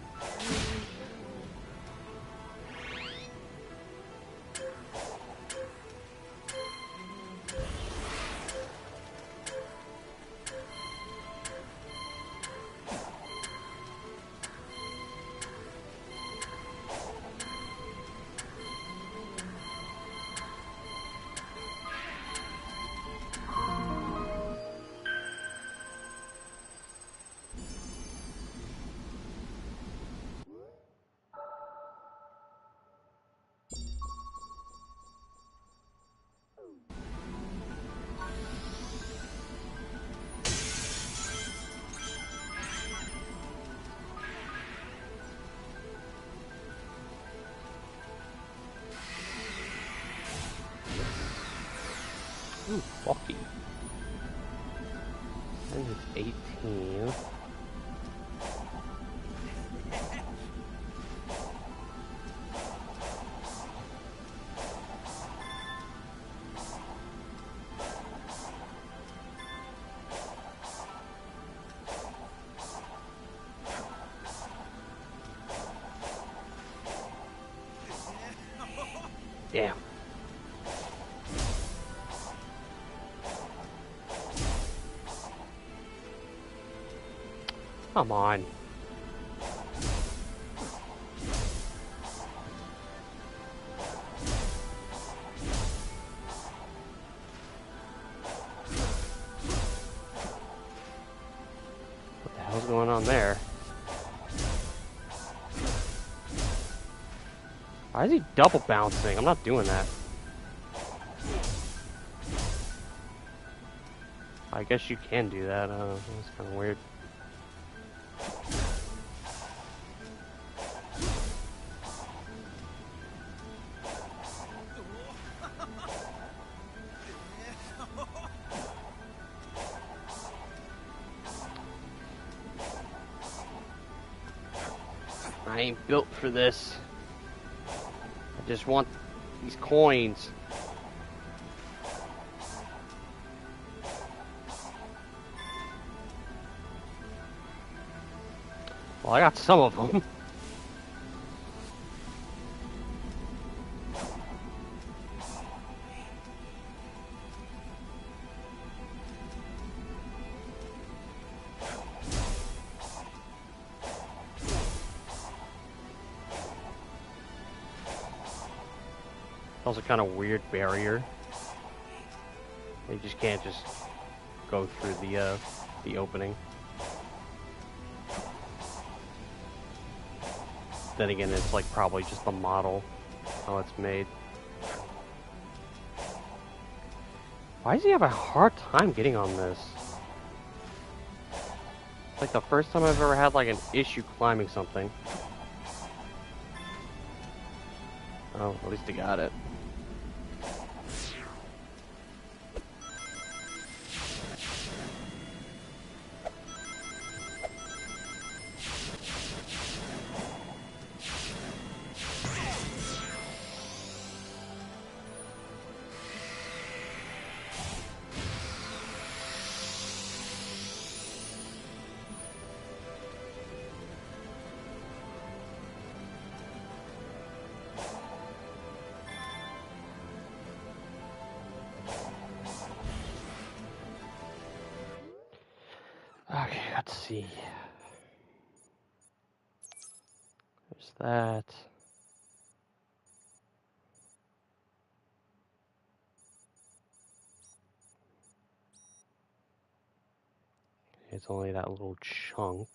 Ooh, lucky. And it's 18. Damn. Come on. What the hell's going on there? Why is he double bouncing? I'm not doing that. I guess you can do that. That's kind of weird. I ain't built for this. I just want these coins. Well, I got some of them. Also kind of weird barrier. You just can't just go through the opening. Then again, it's like probably just the model, how it's made. Why does he have a hard time getting on this? It's like the first time I've ever had like an issue climbing something. Oh, at least he got it. Okay, let's see. There's that. It's only that little chunk.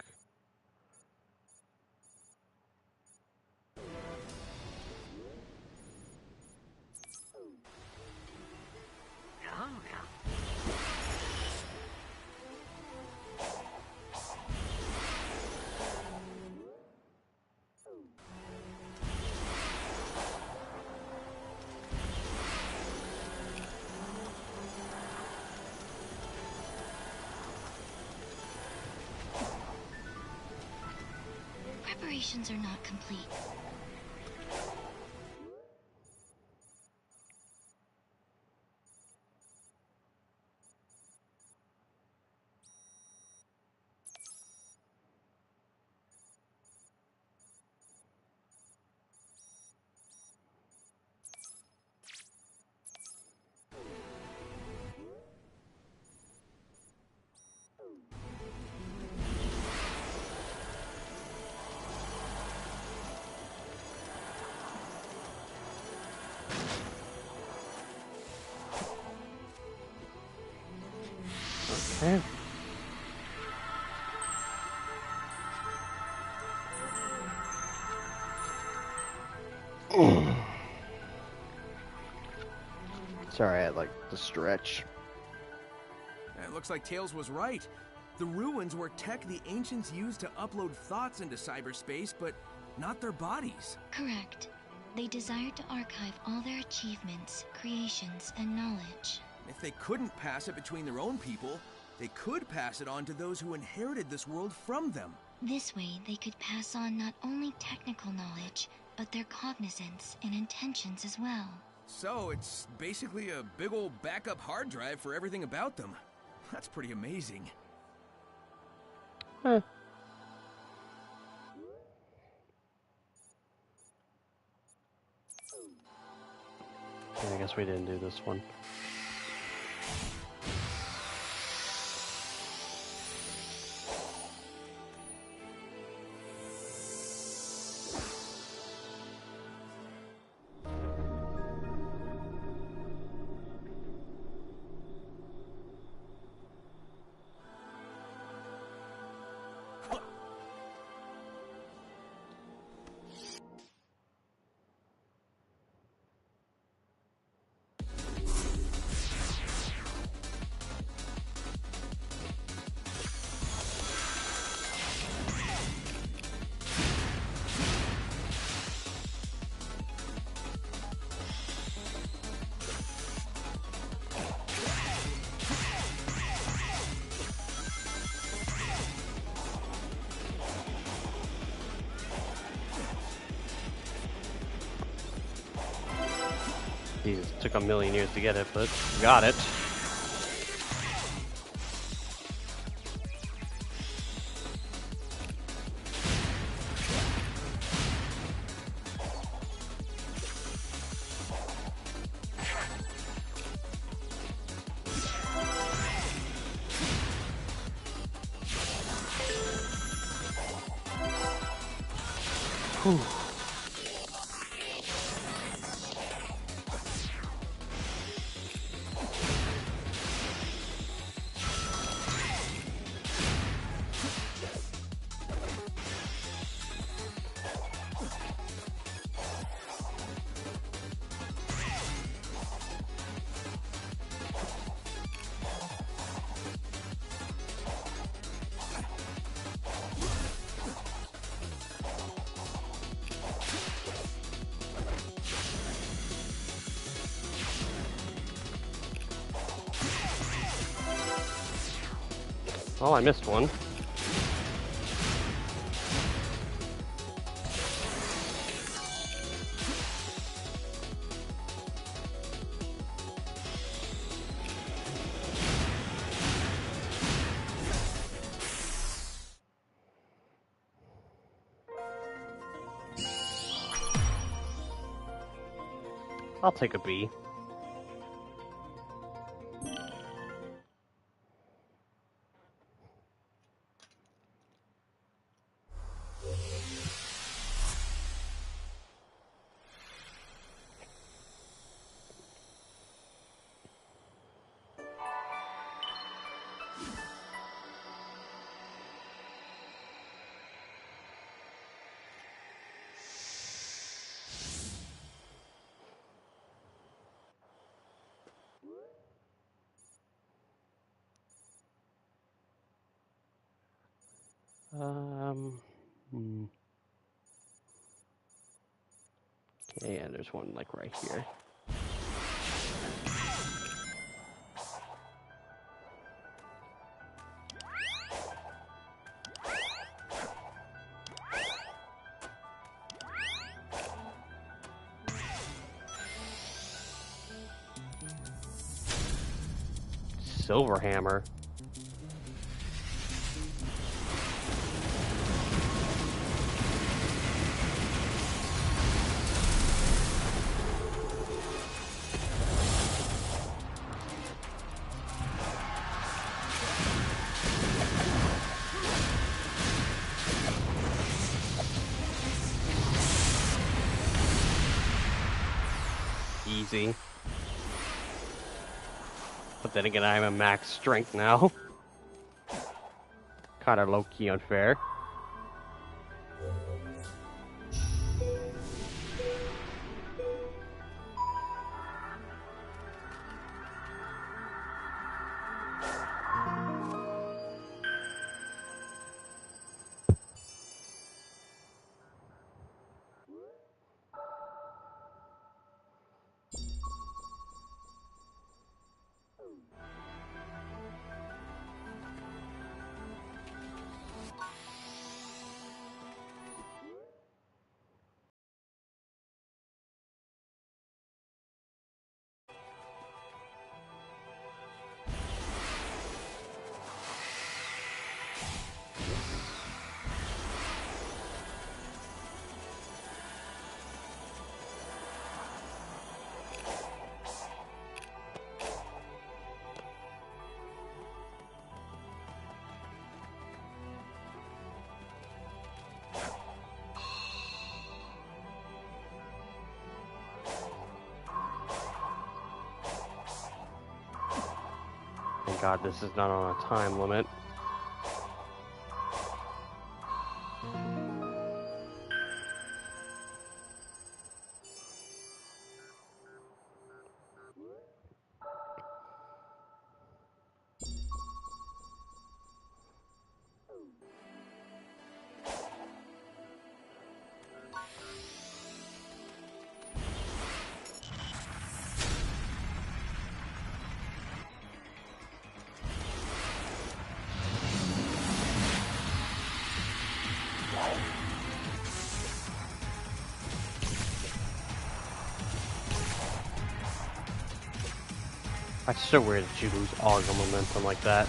Preparations are not complete. Okay. Sorry, I had like the stretch. It looks like Tails was right. The ruins were tech the ancients used to upload thoughts into cyberspace, but not their bodies. Correct. They desired to archive all their achievements, creations, and knowledge. If they couldn't pass it between their own people, they could pass it on to those who inherited this world from them. This way, they could pass on not only technical knowledge, but their cognizance and intentions as well. So it's basically a big old backup hard drive for everything about them. That's pretty amazing. Huh. Yeah, I guess we didn't do this one. Jesus, took a million years to get it, but got it. Whew. Oh, I missed one. I'll take a B. Hmm. Okay, and there's one like right here. silver hammer. Easy. But then again, I'm a max strength now. Kind of low-key unfair. Thank God this is not on a time limit. That's so weird that you lose all your momentum like that.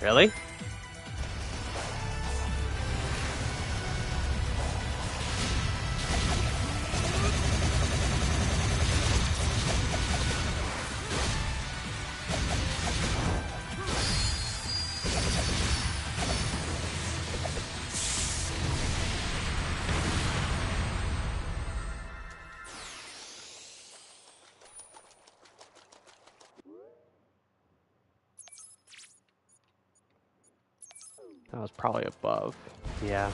Really? That was probably above. Yeah.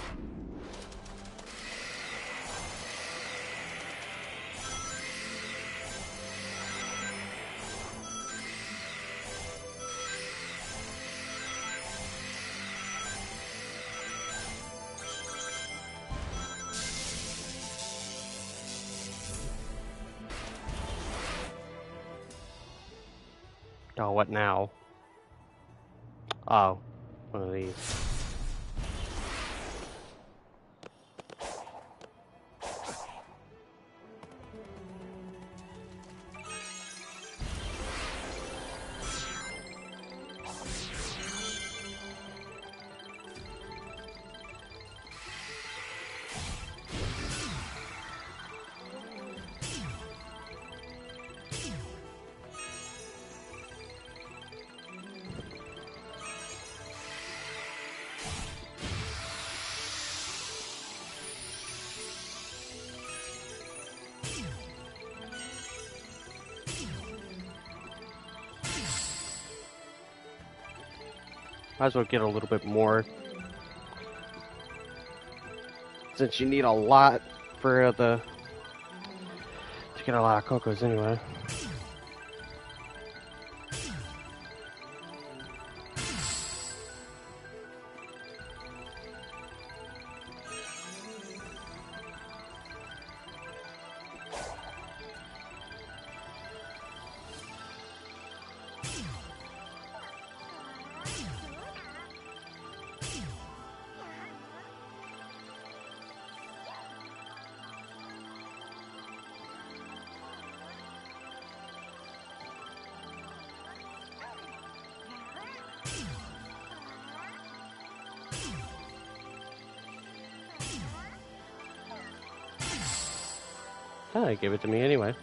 Oh, what now? Oh, one of these. Might as well get a little bit more, since you need a lot for to get a lot of cocos anyway. Oh, give it to me anyway.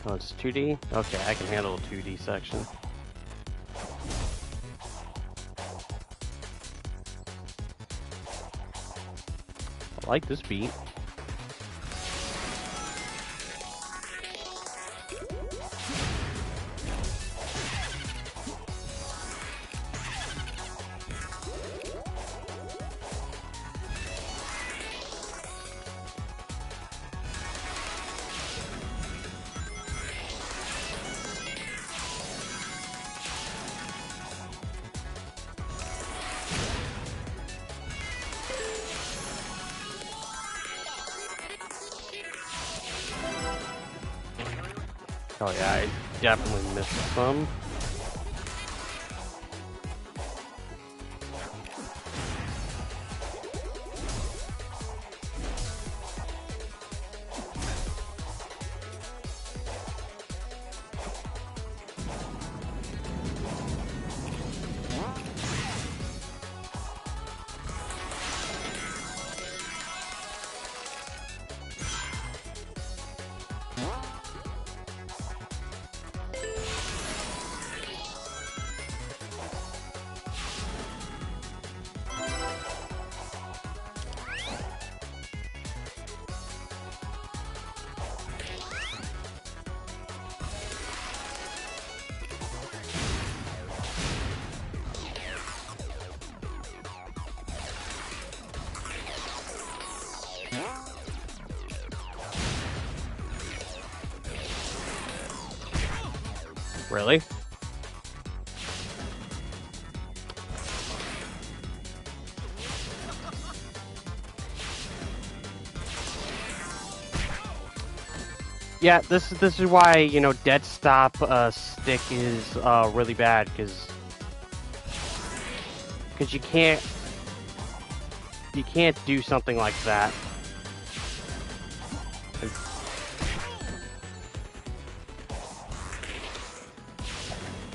Oh, it's 2D? Okay, I can handle a 2D section. I like this beat. Oh yeah, I definitely missed some. Really? Yeah, this is why, you know, dead stop stick is really bad, because you can't do something like that.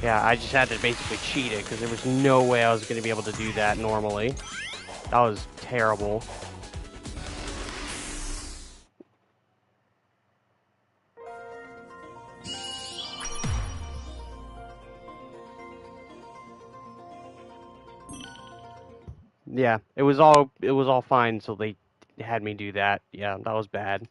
Yeah, I just had to basically cheat it, because there was no way I was going to be able to do that normally. That was terrible. Yeah, it was all fine, so they had me do that. Yeah, that was bad.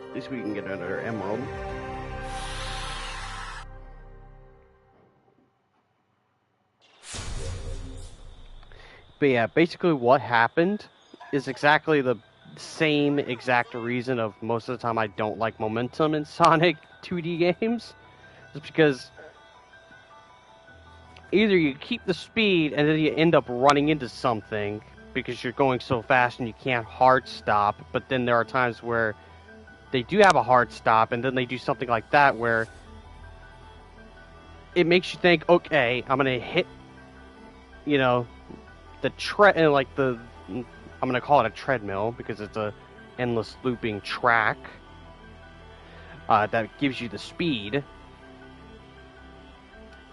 At least we can get another emerald. But yeah, basically what happened is exactly the same exact reason of most of the time I don't like momentum in Sonic 2D games. It's because either you keep the speed and then you end up running into something because you're going so fast and you can't hard stop, but then there are times where they do have a hard stop and then they do something like that where it makes you think, okay, I'm gonna hit, you know, the I'm gonna call it a treadmill because it's a endless looping track that gives you the speed.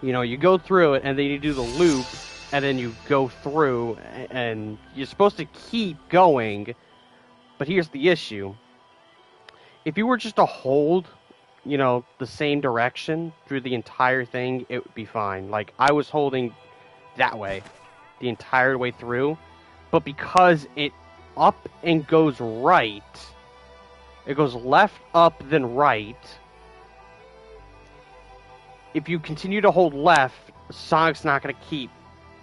You know, you go through it and then you do the loop, and then you go through, and you're supposed to keep going. But here's the issue: if you were just to hold, the same direction through the entire thing, it would be fine. Like, I was holding that way the entire way through, but because it up and goes right, it goes left, up, then right. If you continue to hold left, Sonic's not going to keep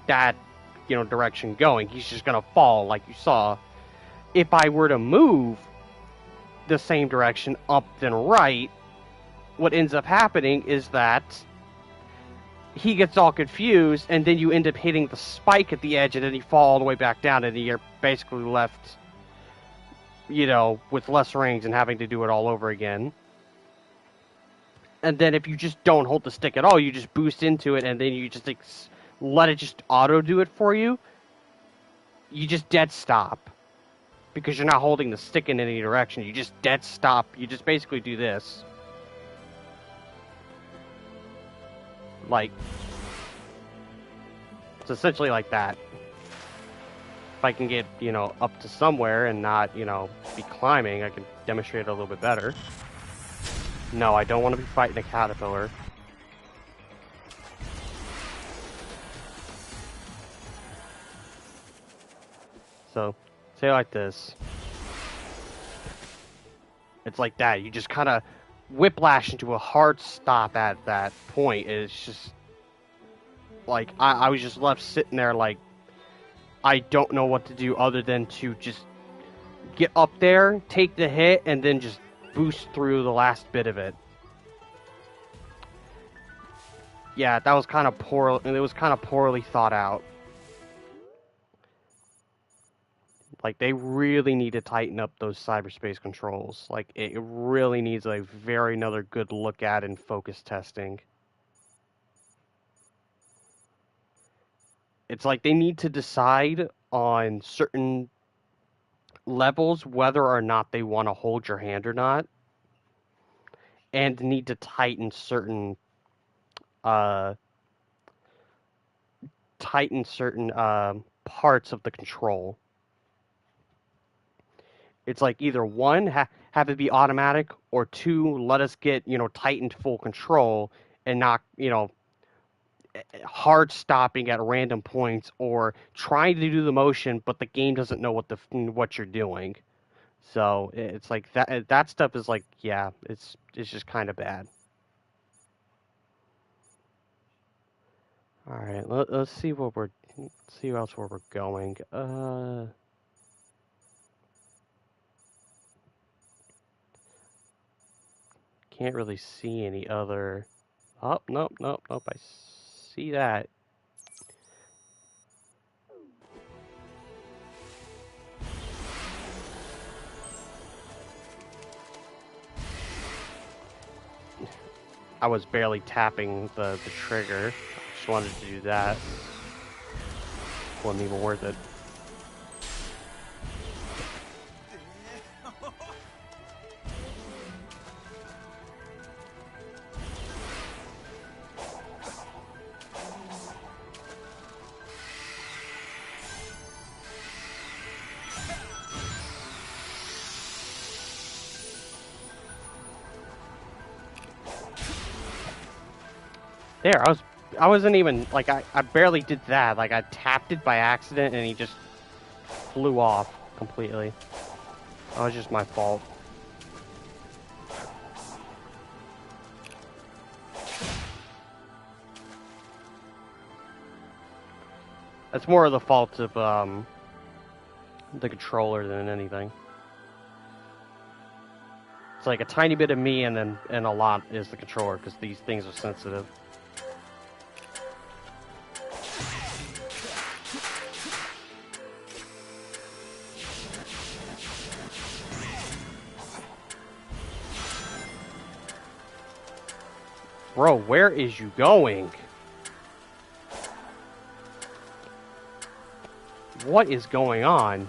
that, direction going. He's just going to fall, like you saw. If I were to move the same direction, up, then right, what ends up happening is that he gets all confused, and then you end up hitting the spike at the edge, and then you fall all the way back down, and you're basically left, with less rings and having to do it all over again. And then if you just don't hold the stick at all, you just boost into it, and then you just let it just auto do it for you, you just dead stop. Because you're not holding the stick in any direction, you just dead stop. You just basically do this. Like, it's essentially like that. If I can get, up to somewhere and not, be climbing, I can demonstrate it a little bit better. No, I don't want to be fighting a caterpillar. So, say it like this. It's like that. You just kind of whiplash into a hard stop at that point. It's just like I was just left sitting there like I don't know what to do other than to just get up there, take the hit, and then just boost through the last bit of it. Yeah, that was kind of poor. It was kind of poorly thought out. Like, they really need to tighten up those cyberspace controls. Like, it really needs a very another good look at and focus testing. It's like they need to decide on certain levels whether or not they want to hold your hand or not, and need to tighten certain parts of the control. It's like either one, have it be automatic, or two, let us get, tightened full control and not, hard stopping at random points or trying to do the motion, but the game doesn't know what you're doing. So it's like that stuff is like, yeah, it's just kind of bad. All right, let's see see else where we're going. Can't really see any other. Oh, nope. I see that. I was barely tapping the trigger. Just wanted to do that. Wasn't even worth it. There, I wasn't even, like, I barely did that. Like, I tapped it by accident, and he just flew off completely. That was just my fault. That's more of the fault of, the controller than anything. It's like a tiny bit of me, and a lot is the controller, because these things are sensitive. Bro, where is you going? What is going on?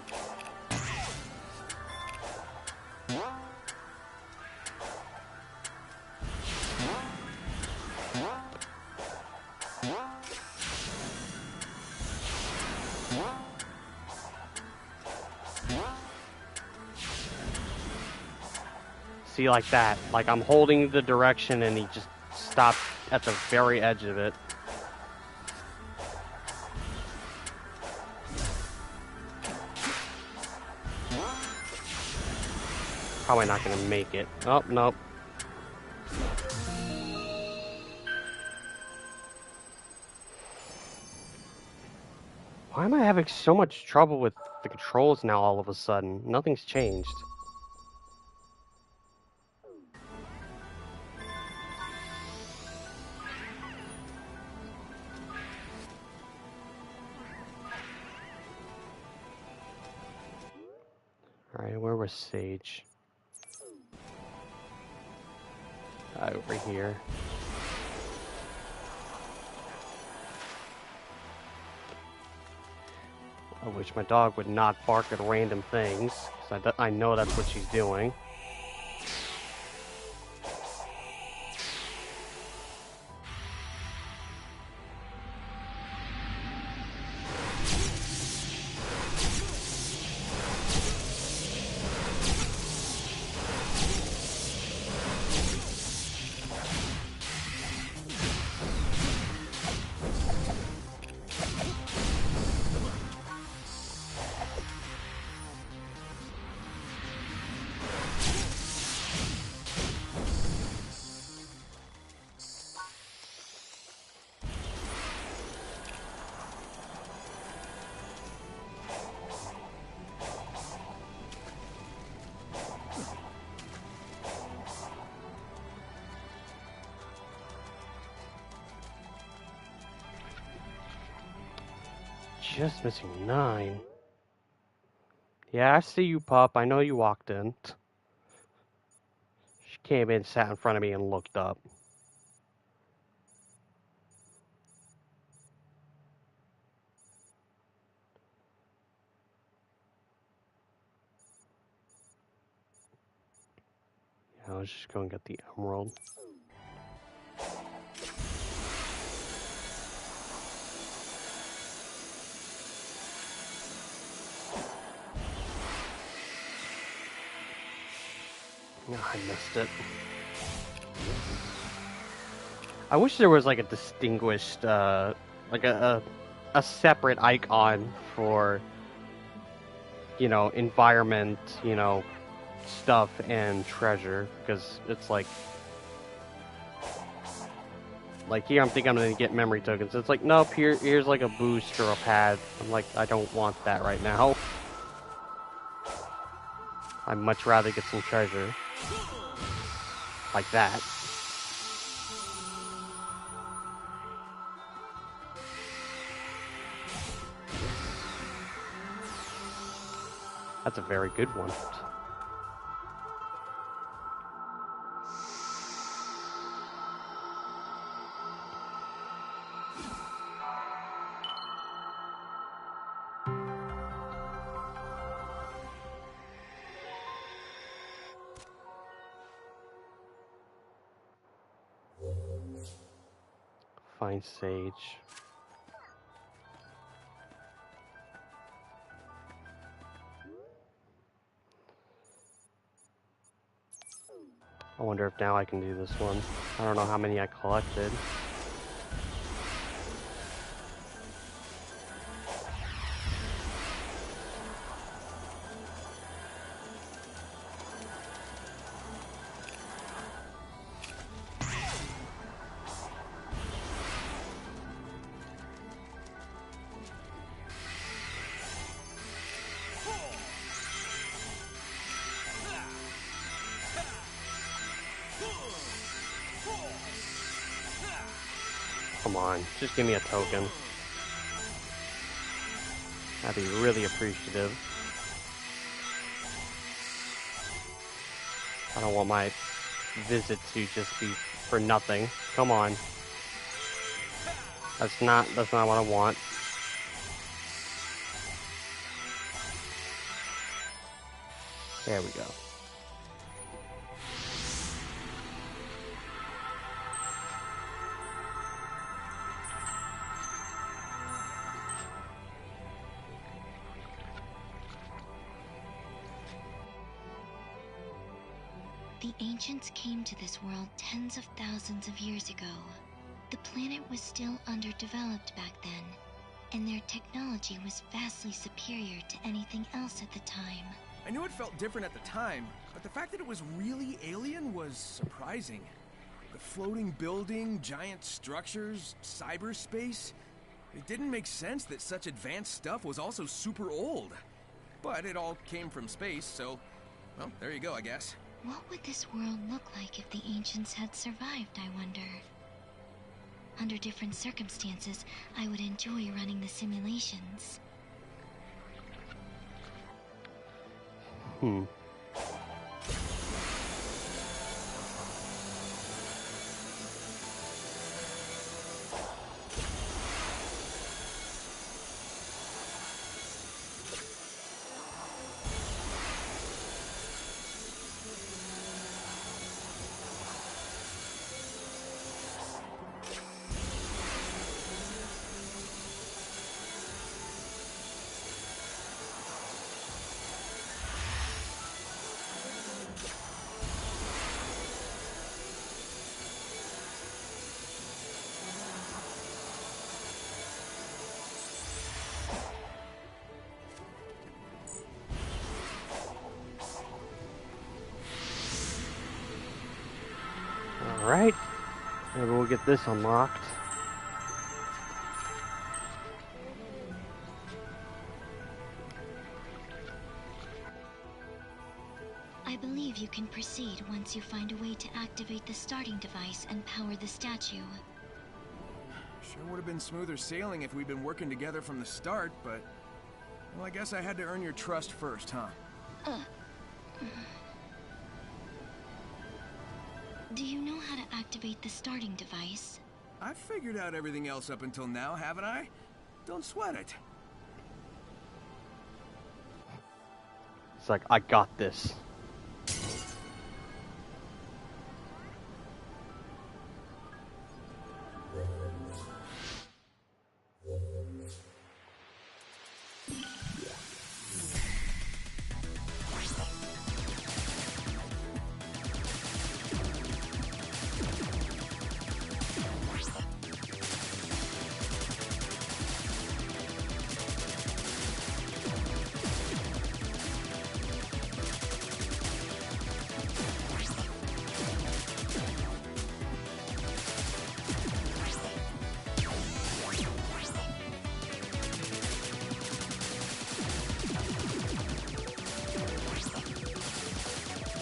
See, like that. Like, I'm holding the direction and he just stopped at the very edge of it. Probably not gonna make it. Oh, nope. Why am I having so much trouble with the controls now all of a sudden? Nothing's changed. Alright, where was Sage? Over here. I wish my dog would not bark at random things, because I know that's what she's doing. Just missing 9. Yeah, I see you, pup. I know you walked in. She came in, sat in front of me, and looked up. Yeah, let's just go and get the emerald. Oh, I missed it. I wish there was like a distinguished, like a separate icon for, you know, environment, you know, stuff and treasure, because it's like here I'm thinking I'm gonna get memory tokens. It's like, nope, here's like a boost or a pad. I'm like, I don't want that right now. I'd much rather get some treasure. Like that. That's a very good one. Find Sage. I wonder if now I can do this one. I don't know how many I collected. Come on, just give me a token. I'd be really appreciative. I don't want my visit to just be for nothing. Come on. That's not what I want. There we go. The ancients came to this world tens of thousands of years ago. The planet was still underdeveloped back then, and their technology was vastly superior to anything else at the time. I knew it felt different at the time, but the fact that it was really alien was surprising. The floating building, giant structures, cyberspace. It didn't make sense that such advanced stuff was also super old. But it all came from space, so, well, there you go, I guess. What would this world look like if the ancients had survived, I wonder? Under different circumstances, I would enjoy running the simulations. Alright, maybe we'll get this unlocked. I believe you can proceed once you find a way to activate the starting device and power the statue. Sure would have been smoother sailing if we'd been working together from the start, but... well, I guess I had to earn your trust first, huh? Do you know how to activate the starting device? I've figured out everything else up until now, haven't I? Don't sweat it. It's like, I got this.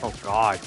Oh god.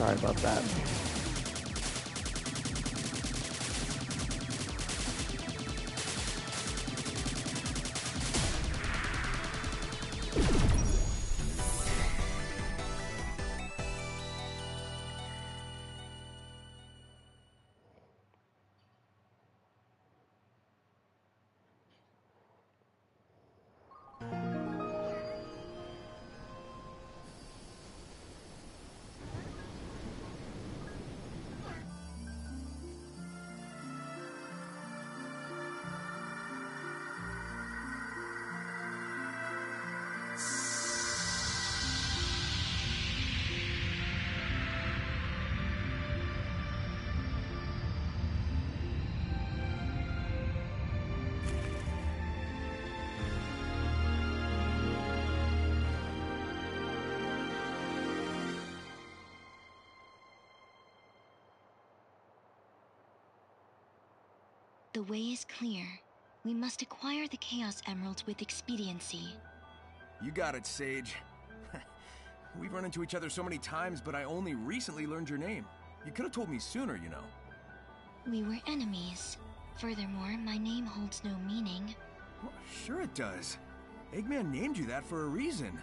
Sorry about that. The way is clear. We must acquire the Chaos Emeralds with expediency. You got it, Sage. We've run into each other so many times, but I only recently learned your name. You could have told me sooner, you know. We were enemies. Furthermore, my name holds no meaning. Well, sure it does. Eggman named you that for a reason.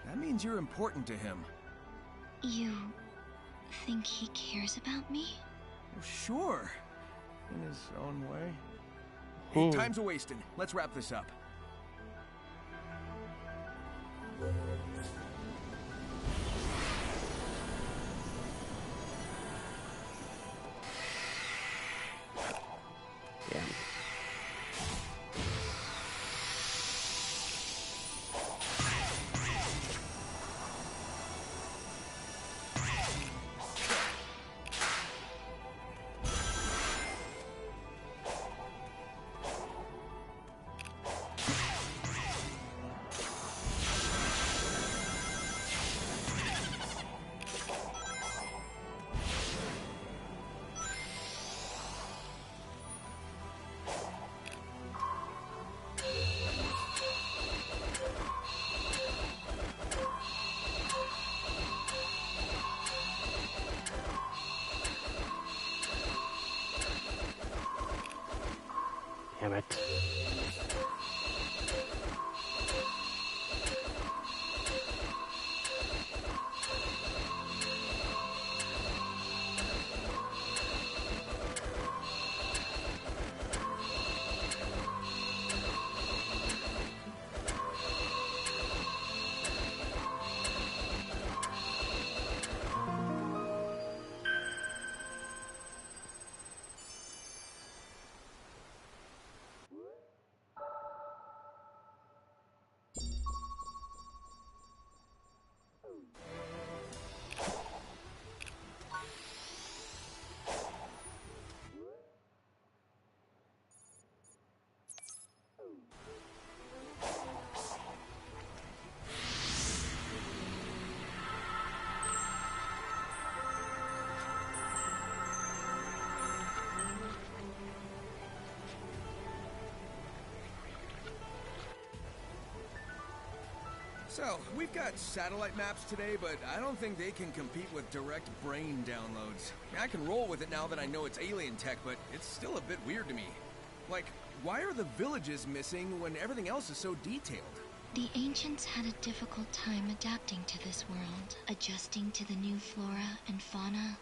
That means you're important to him. You think he cares about me? Well, sure. In his own way. Hey, time's a-wasting. Let's wrap this up. Yeah. Damn it. So, we've got satellite maps today, but I don't think they can compete with direct brain downloads. I can roll with it now that I know it's alien tech, but it's still a bit weird to me. Like, why are the villages missing when everything else is so detailed? The ancients had a difficult time adapting to this world, adjusting to the new flora and fauna,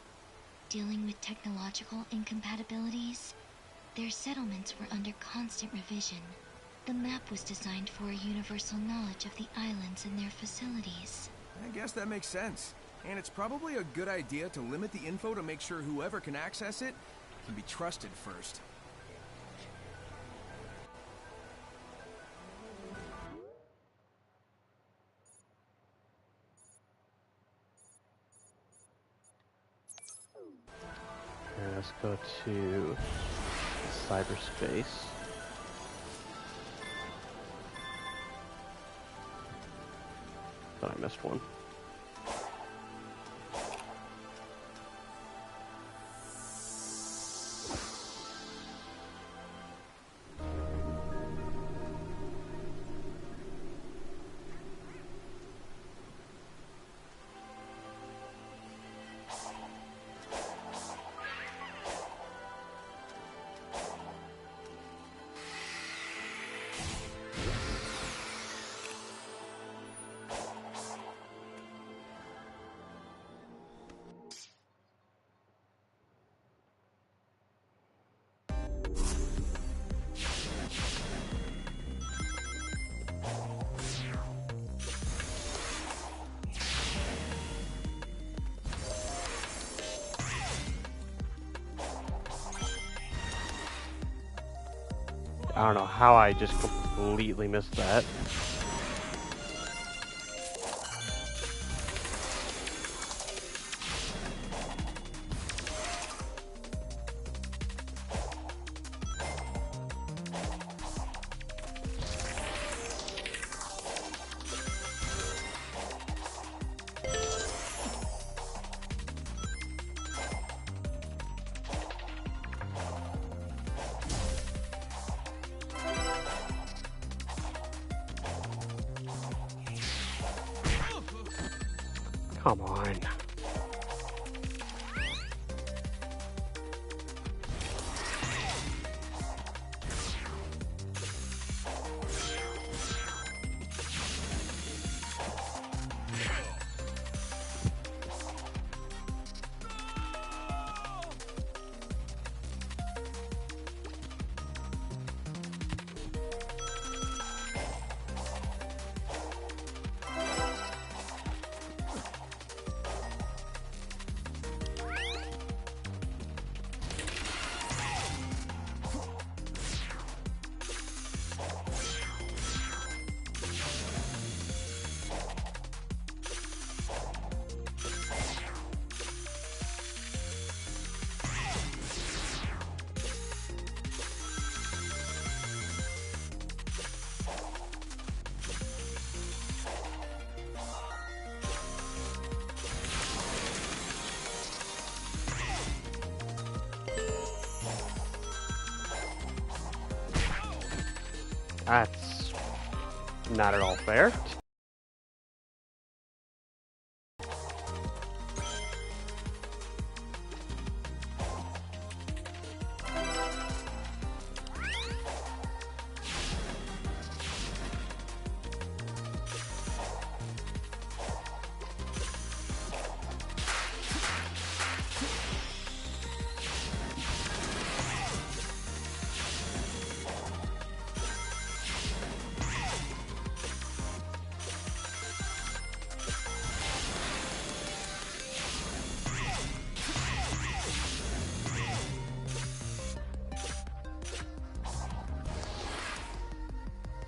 dealing with technological incompatibilities. Their settlements were under constant revision. The map was designed for a universal knowledge of the islands and their facilities. I guess that makes sense. And it's probably a good idea to limit the info to make sure whoever can access it can be trusted first. And let's go to cyberspace. Thought I missed one. I don't know how I just completely missed that. Come on. That's not at all fair.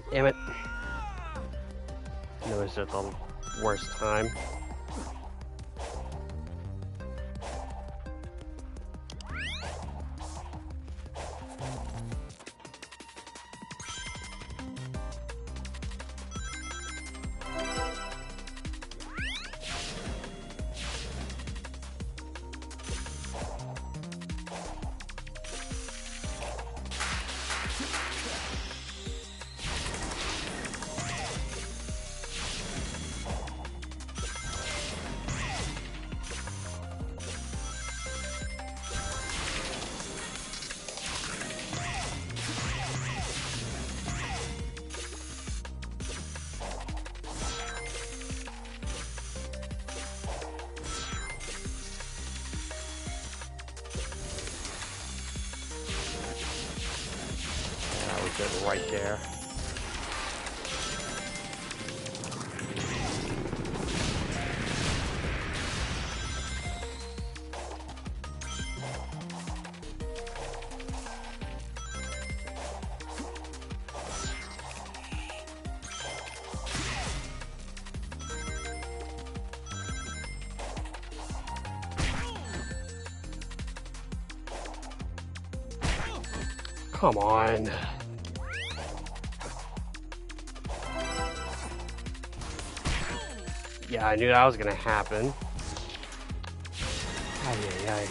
Damn it. It was at the worst time. That was it right there. Come on. Yeah, I knew that was gonna happen. Ay, ay, ay.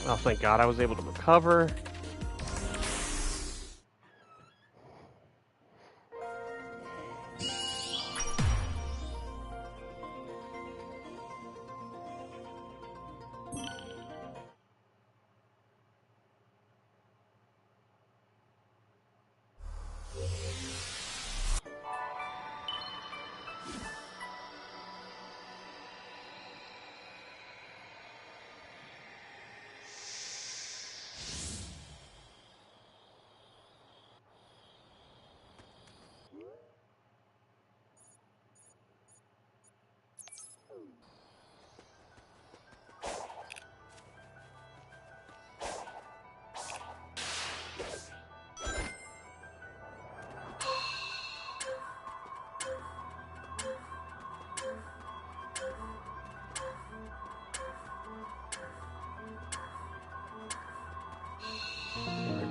Oh, thank God I was able to recover.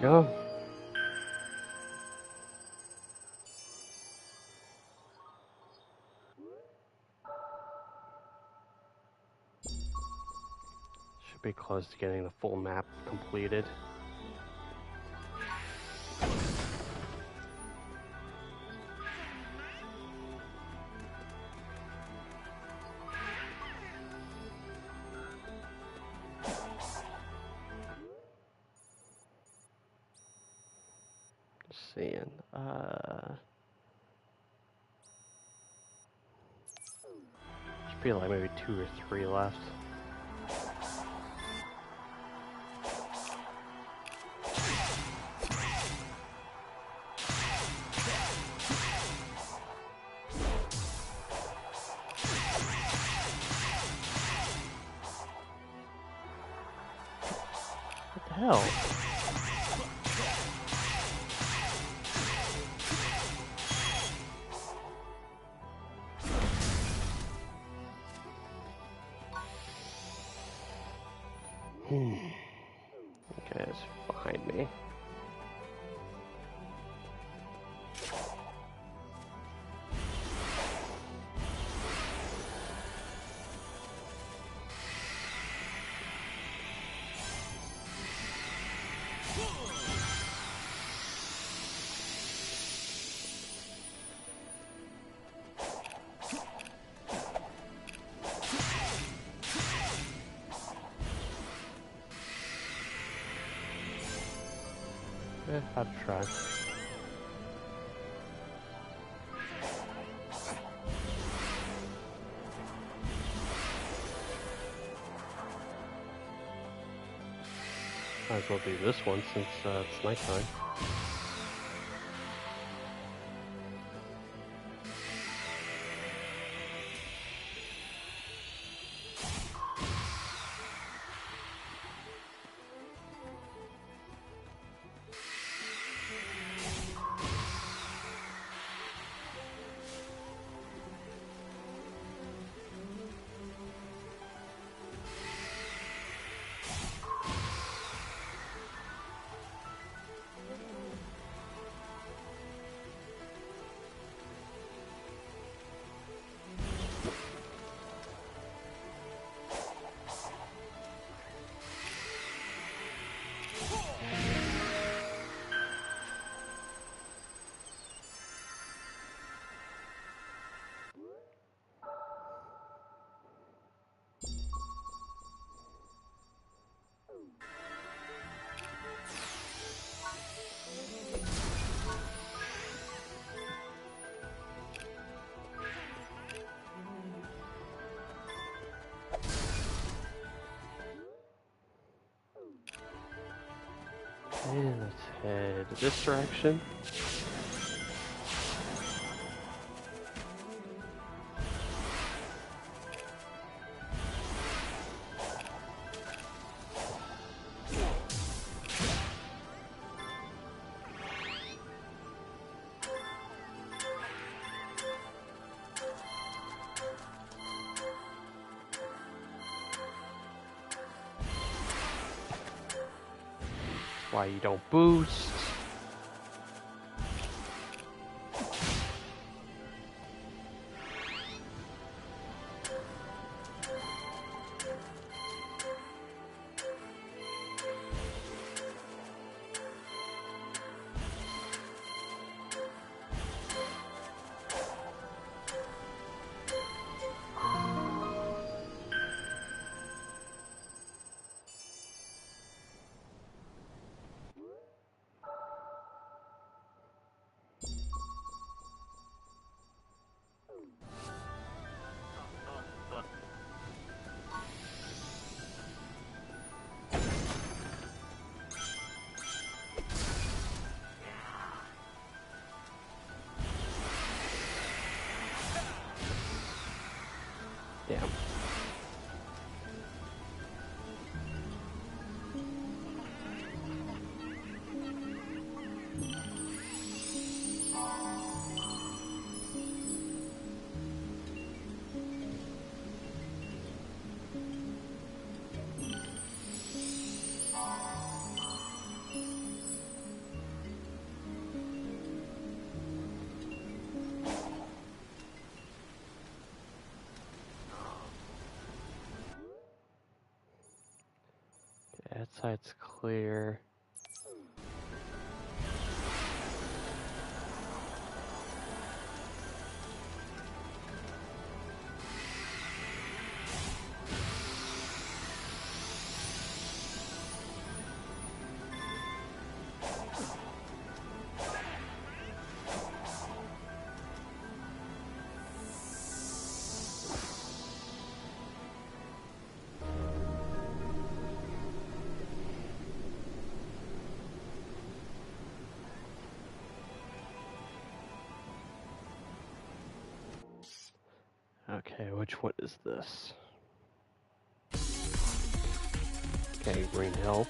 go. Should be close to getting the full map completed. Just seeing. Should be like maybe 2 or 3 left. What the hell? Okay, it's behind me. I'd try. Might as well do this one since it's nighttime. And let's head this direction. Why you don't boost? Side's clear. Okay, which one is this? Okay, Green Hill.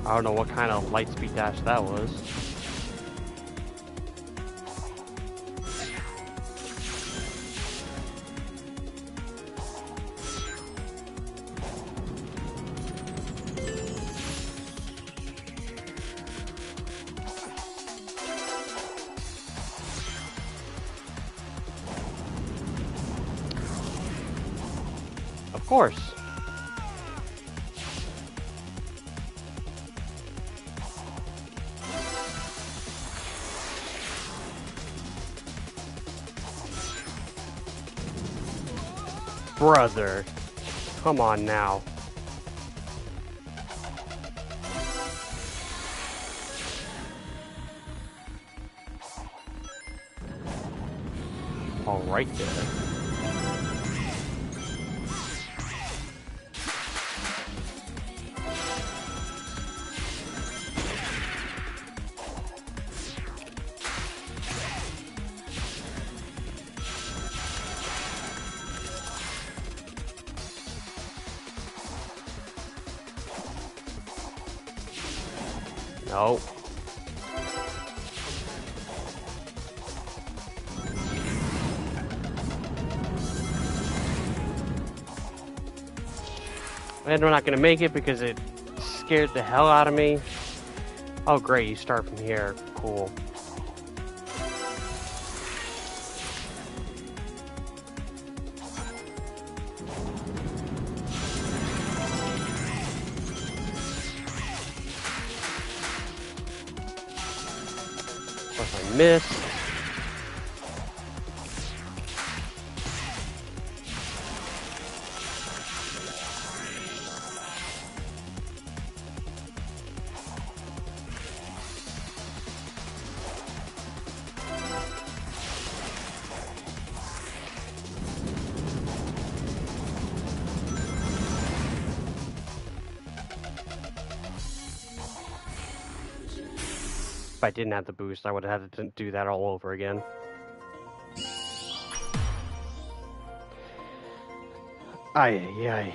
I don't know what kind of light speed dash that was. Of course. Brother, come on now. All right there. No. And we're not gonna make it because it scared the hell out of me. Oh great, you start from here. Cool. Of course I missed. If I didn't have the boost, I would have had to do that all over again. Ay, ay, ay.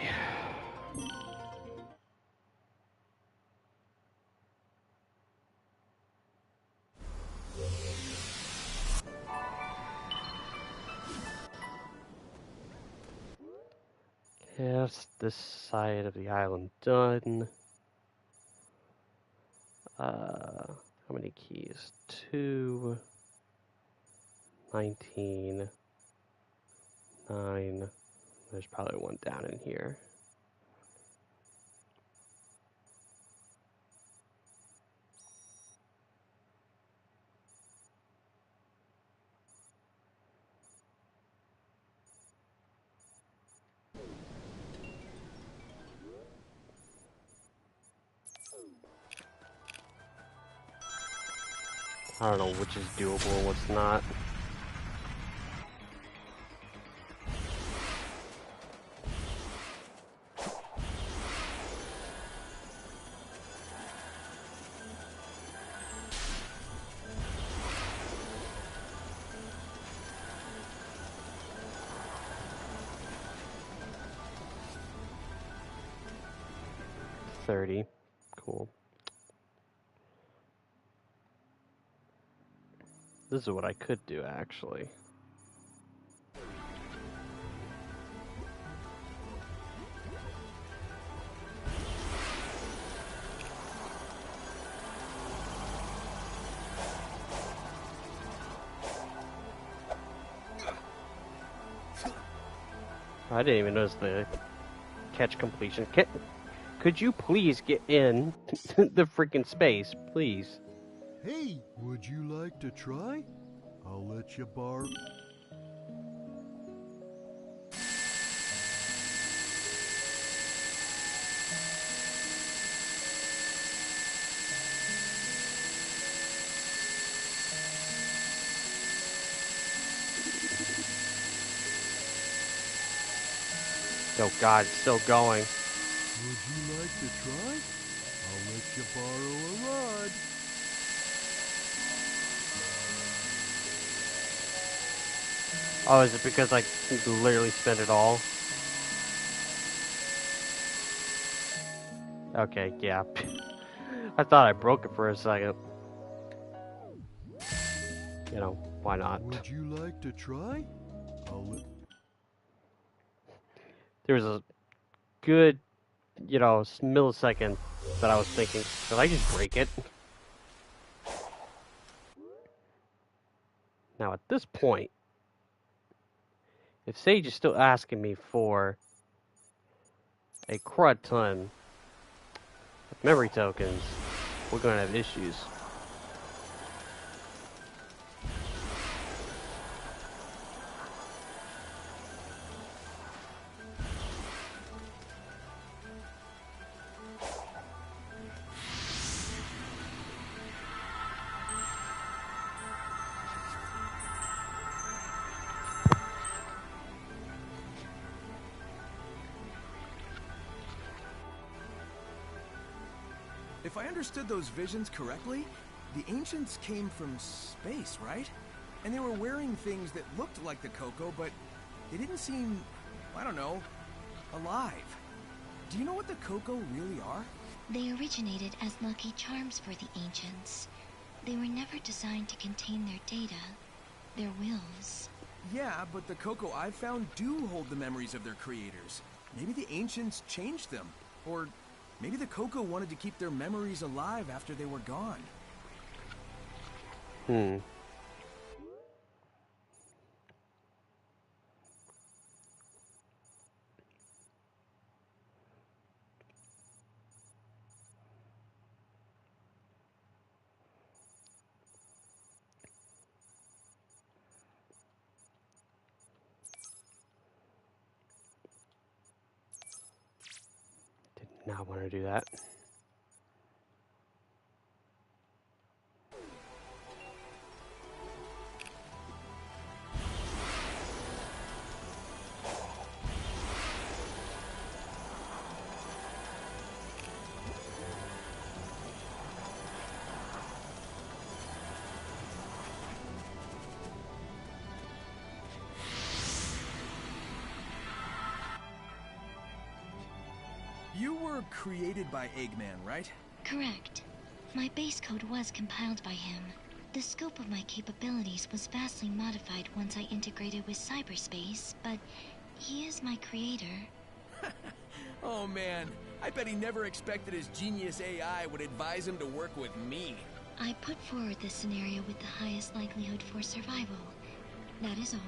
Yes, this side of the island done. How many keys? 2, 19, 9. There's probably one down in here. I don't know which is doable and what's not. 30. Cool. This is what I could do, actually. I didn't even notice the catch completion. Could you please get in the freaking space, please? Hey, would you like to try? I'll let you borrow. Oh God, it's still going. Would you like to try? I'll let you borrow a rod. Oh, is it because I literally spent it all? Okay, yeah. I thought I broke it for a second. You know, why not? Would you like to try? I'll let... There was a good, millisecond that I was thinking, did I just break it? Now at this point, if Sage is still asking me for a crud ton of memory tokens, we're gonna have issues. If I understood those visions correctly, the ancients came from space, right? And they were wearing things that looked like the Coco, but they didn't seem, I don't know, alive. Do you know what the Coco really are? They originated as lucky charms for the ancients. They were never designed to contain their data, their wills. Yeah, but the Coco I've found do hold the memories of their creators. Maybe the ancients changed them, or maybe the Coco wanted to keep their memories alive after they were gone. Did not want to do that. You were created by Eggman, right? Correct. My base code was compiled by him. The scope of my capabilities was vastly modified once I integrated with cyberspace, but he is my creator. Oh man, I bet he never expected his genius AI would advise him to work with me. I put forward the scenario with the highest likelihood for survival. That is all.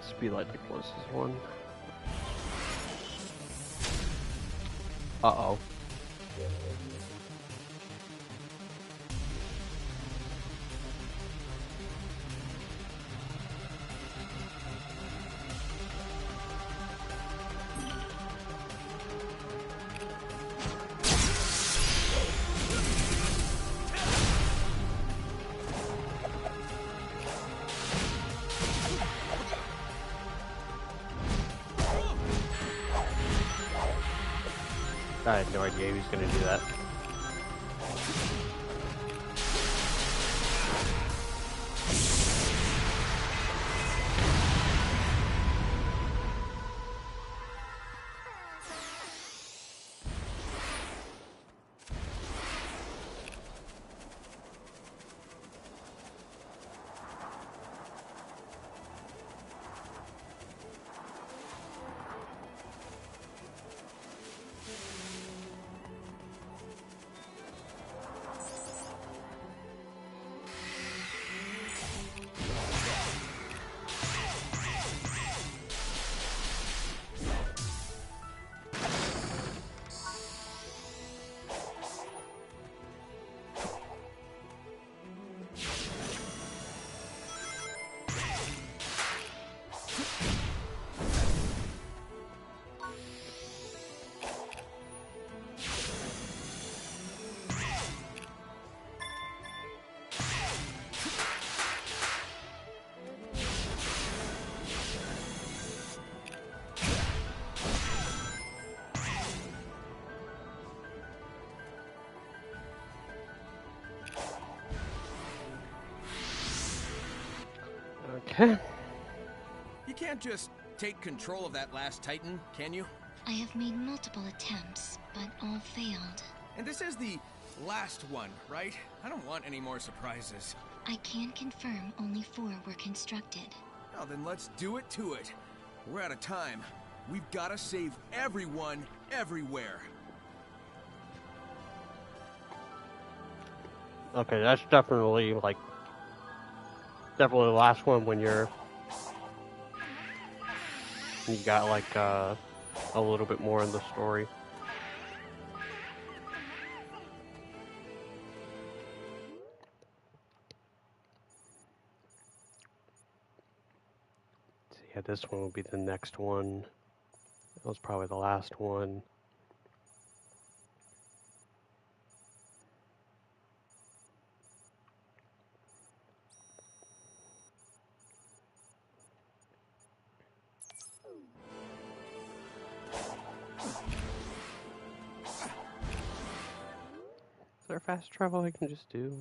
Speed light the closest one. Uh-oh. I had no idea he was going to do that. Okay. You can't just take control of that last Titan, can you? I have made multiple attempts, but all failed. And this is the last one, right? I don't want any more surprises. I can confirm only 4 were constructed. Well, then let's do it to it. We're out of time. We've got to save everyone, everywhere. Okay, that's definitely, like, definitely the last one when you got, like, a little bit more in the story. So yeah, this one will be the next one. That was probably the last one. Is there fast travel I can just do?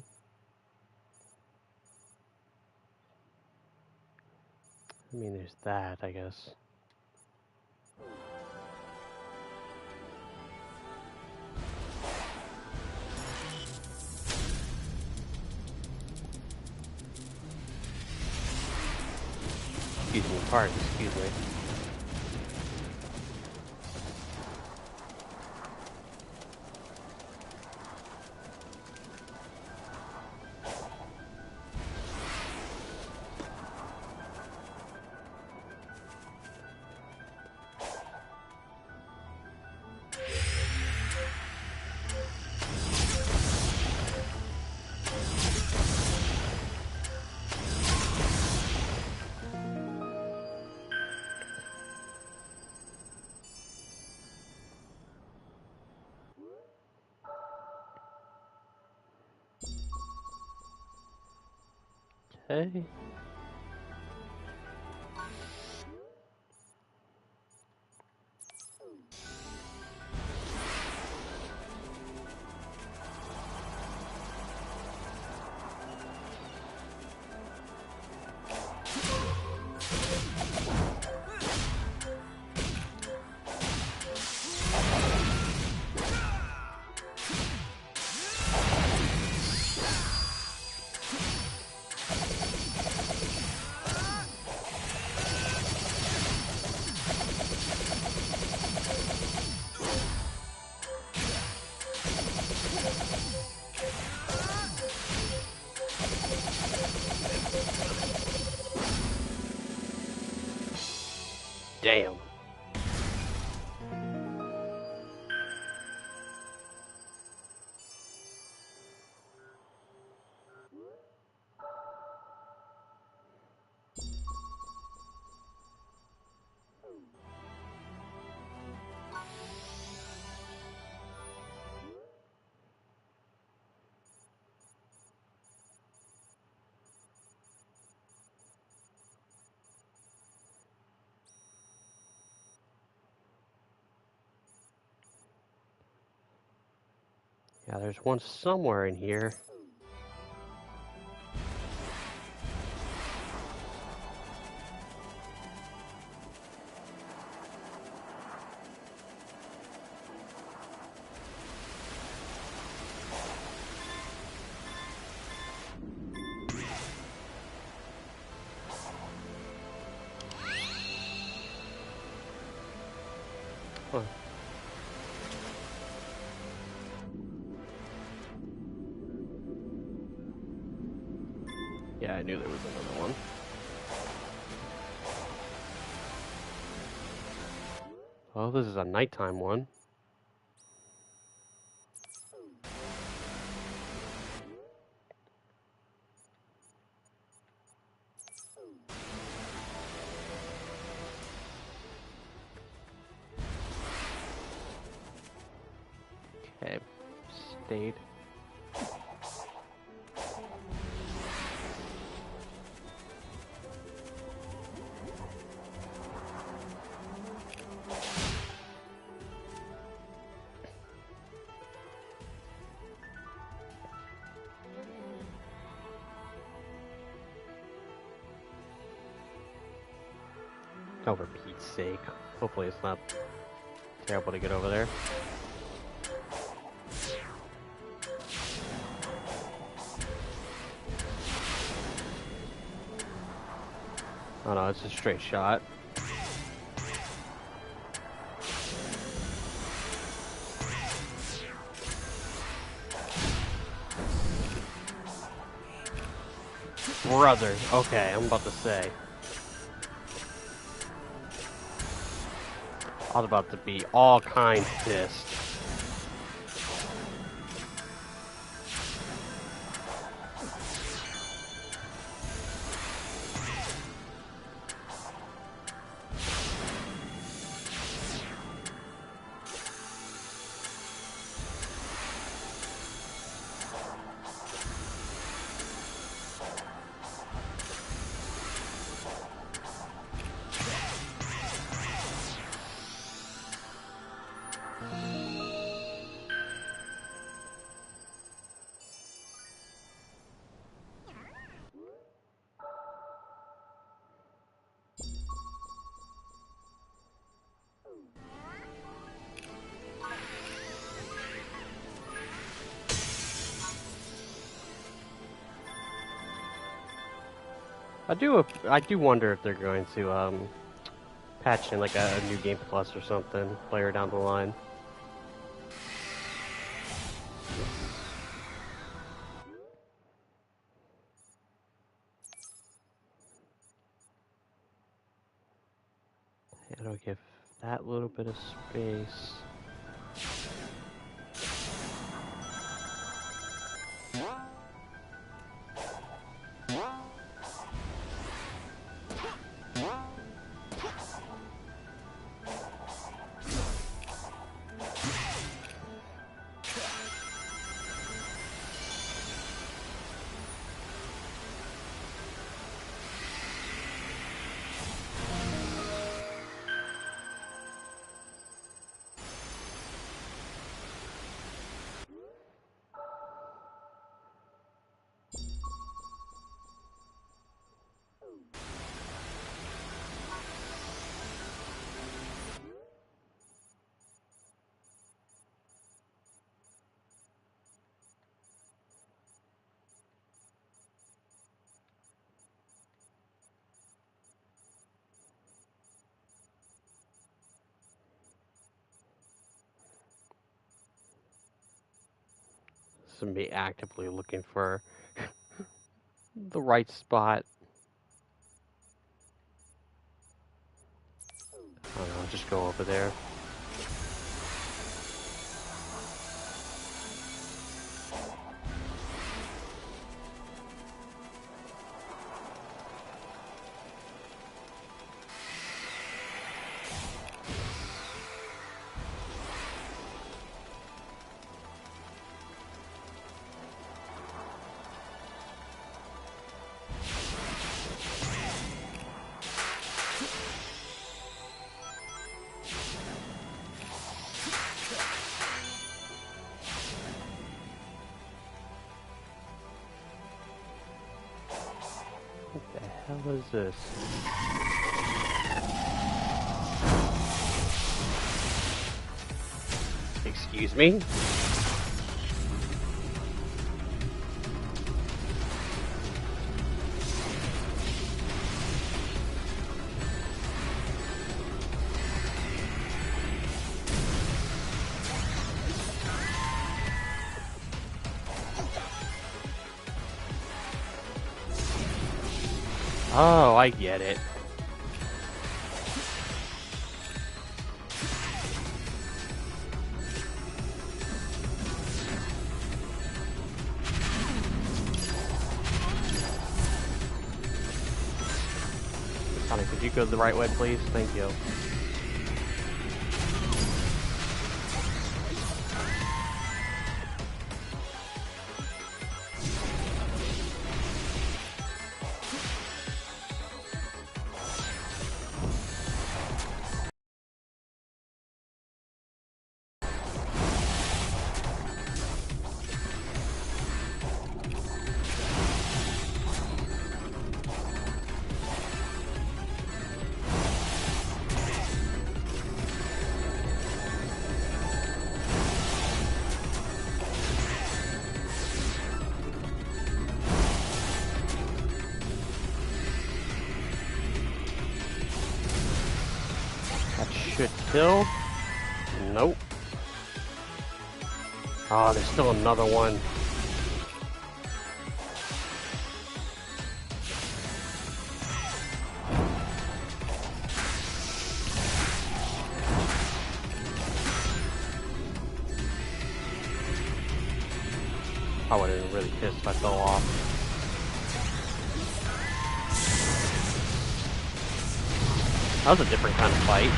I mean, there's that, I guess. Excuse me, pardon, excuse me. Okay. Damn. Yeah, there's one somewhere in here. Huh. Yeah, I knew there was another one. Oh, this is a nighttime one. Okay, stayed. Oh, for Pete's sake. Hopefully it's not terrible to get over there. Oh no, it's a straight shot. Brother. Okay, I'm about to say. I was about to be all kinds pissed. I do wonder if they're going to patch in like a new game plus or something later down the line. It'll give that little bit of space. This is me actively looking for the right spot. I don't know, just go over there. hell is this? Excuse me? Oh, I get it. Sonic, could you go the right way, please? Thank you. Should kill. Nope. Oh, there's still another one. I would have been really pissed if I fell off. That was a different kind of fight.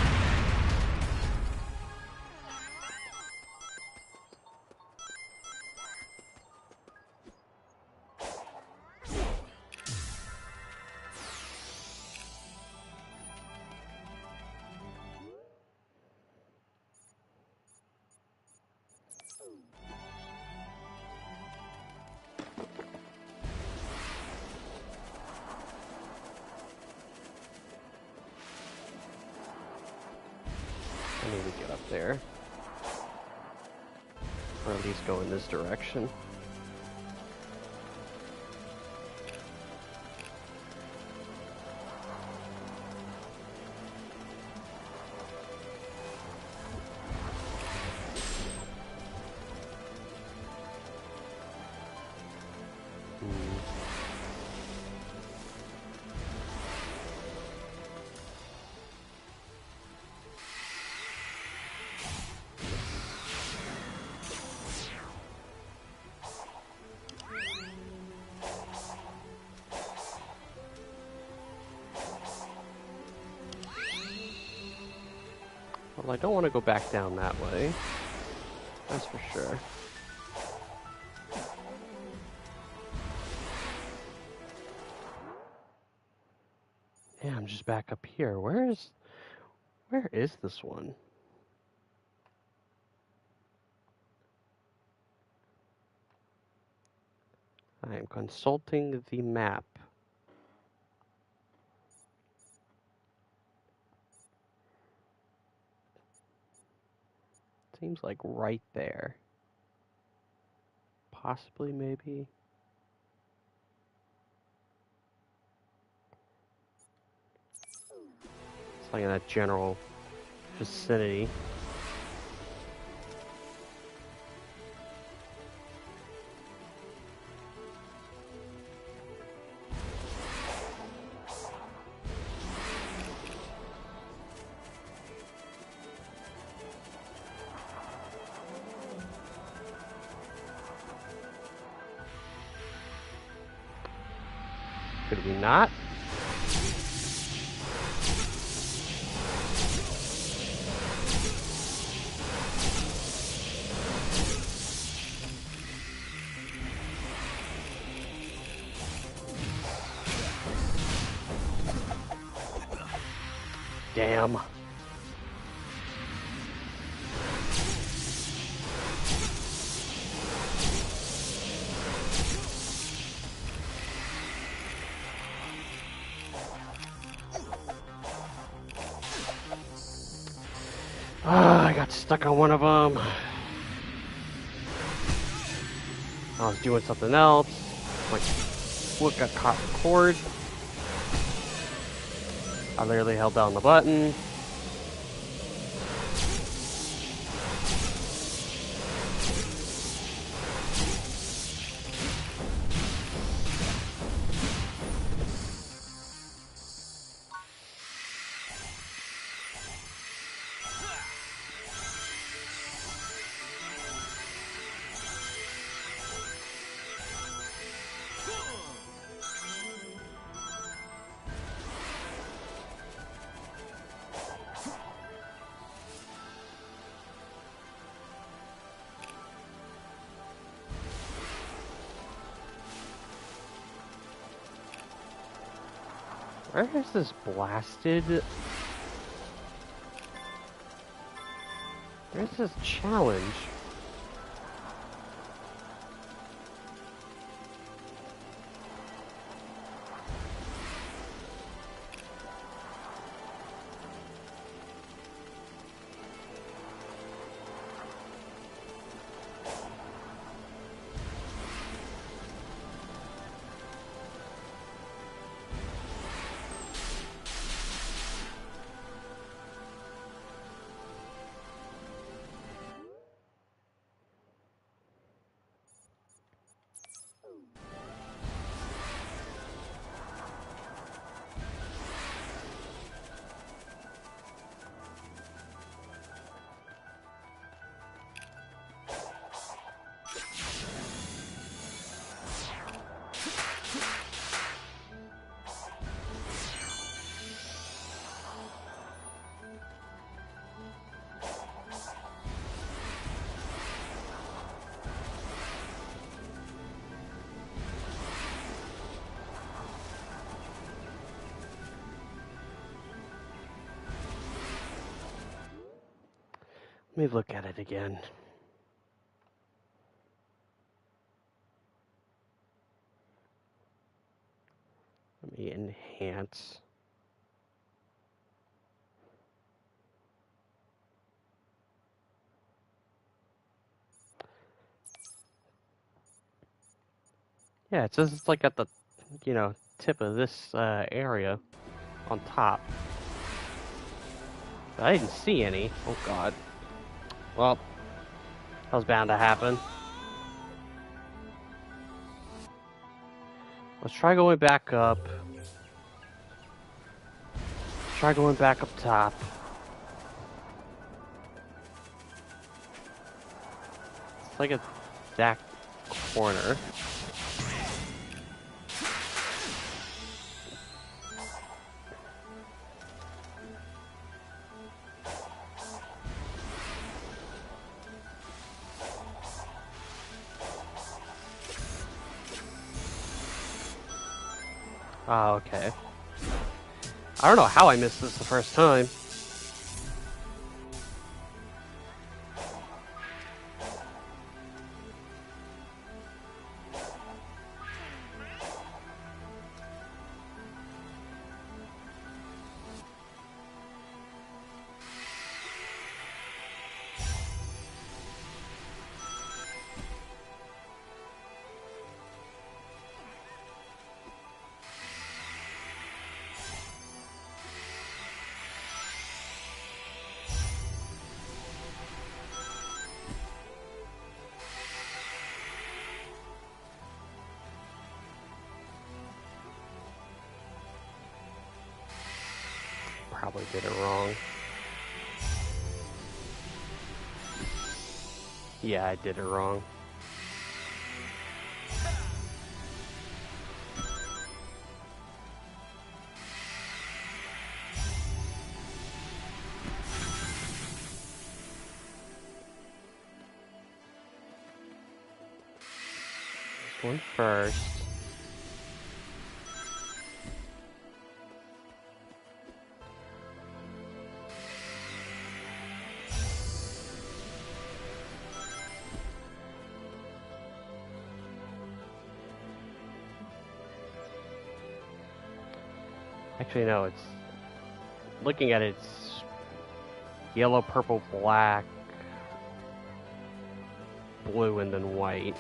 I need to get up there. Or at least go in this direction. Well, I don't want to go back down that way. That's for sure. Yeah, I'm just back up here. Where is this one? I am consulting the map. Seems like right there. Possibly, maybe. It's like in that general vicinity. Could we not? Damn. stuck on one of them. I was doing something else. My foot got caught in the cord. I literally held down the button. Where is this blasted? Where's this challenge? Let me look at it again. Let me enhance. Yeah, it says it's like at the, tip of this area on top. But I didn't see any. Oh god. Well, that was bound to happen. Let's try going back up. Try going back up top. It's like a that corner. Oh, okay. I don't know how I missed this the first time. Probably did it wrong. Yeah, I did it wrong. This one first. Actually, no, it's... Looking at it, it's yellow, purple, black. blue and then white.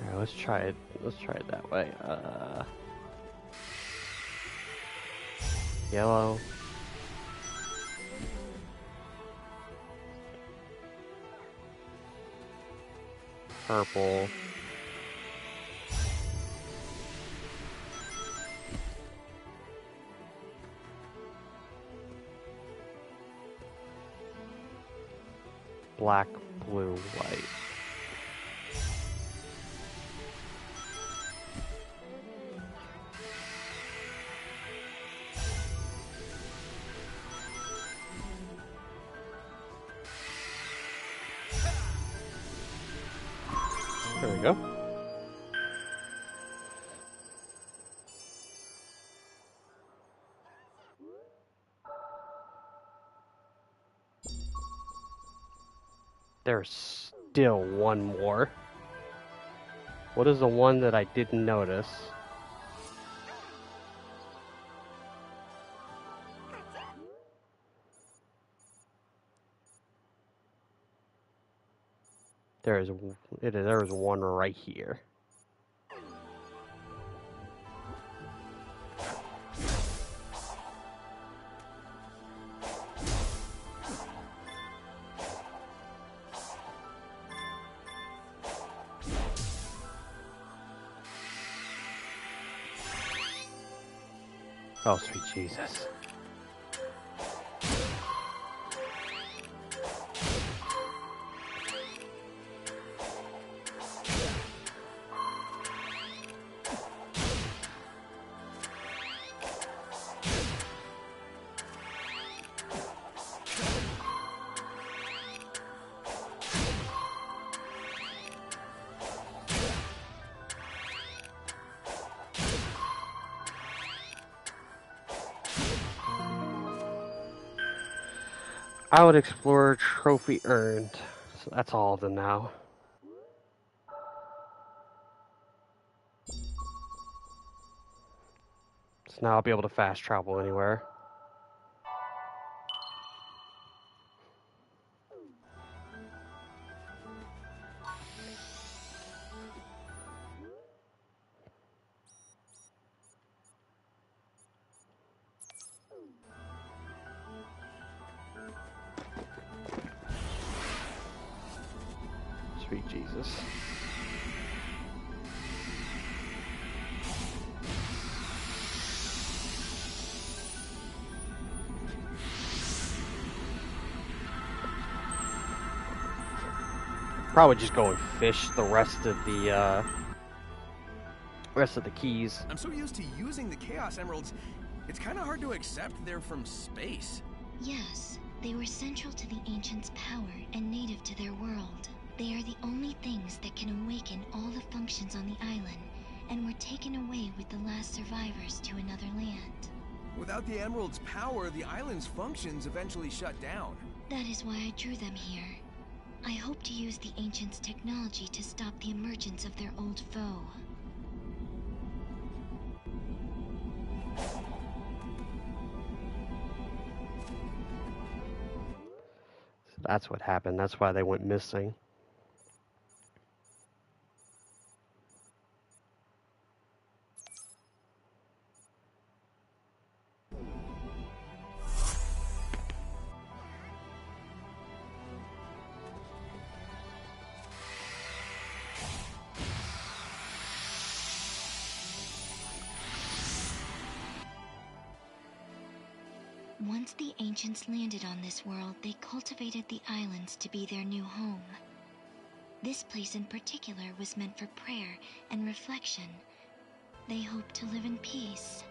Alright, let's try it. Let's try it that way. Yellow. Purple. Black, blue, white. There we go. There's still one more. What is the one that I didn't notice? There's one right here. Oh, sweet Jesus. I would explore trophy earned. So that's all of them now. So now I'll be able to fast travel anywhere. Sweet Jesus. Probably just go and fish the rest of the keys. I'm so used to using the Chaos Emeralds, it's kind of hard to accept they're from space. Yes, they were central to the Ancients' power and native to their world. They are the only things that can awaken all the functions on the island, and were taken away with the last survivors to another land. Without the Emerald's power, the island's functions eventually shut down. That is why I drew them here. I hope to use the Ancients' technology to stop the emergence of their old foe. So that's what happened. That's why they went missing. Once the Ancients landed on this world, they cultivated the islands to be their new home. This place in particular was meant for prayer and reflection. They hoped to live in peace.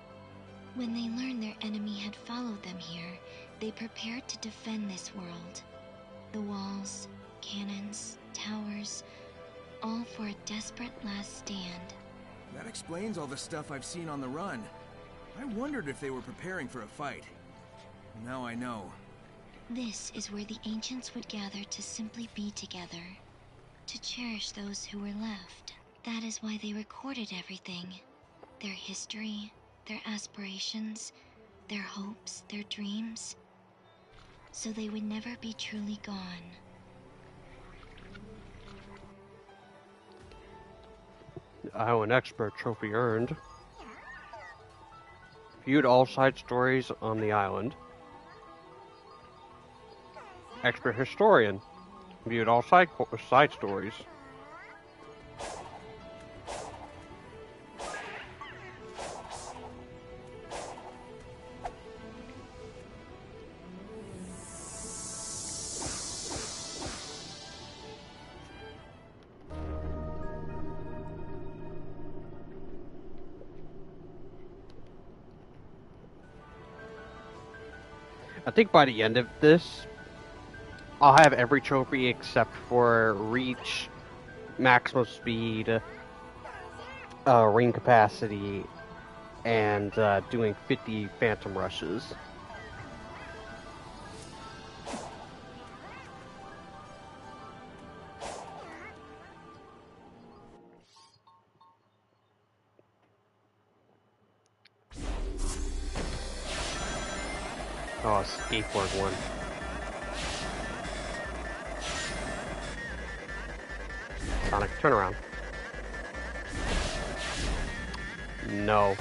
When they learned their enemy had followed them here, they prepared to defend this world. The walls, cannons, towers, all for a desperate last stand. That explains all the stuff I've seen on the run. I wondered if they were preparing for a fight. Now I know. This is where the ancients would gather to simply be together, to cherish those who were left. That is why they recorded everything. Their history, their aspirations, their hopes, their dreams, so they would never be truly gone. Island Expert trophy earned. Viewed all side stories on the island. Expert historian. Viewed all side stories. I think by the end of this, I'll have every trophy except for reach, maximum speed, ring capacity, and doing 50 phantom rushes. Oh, skateboard one. Sonic, turn around. No.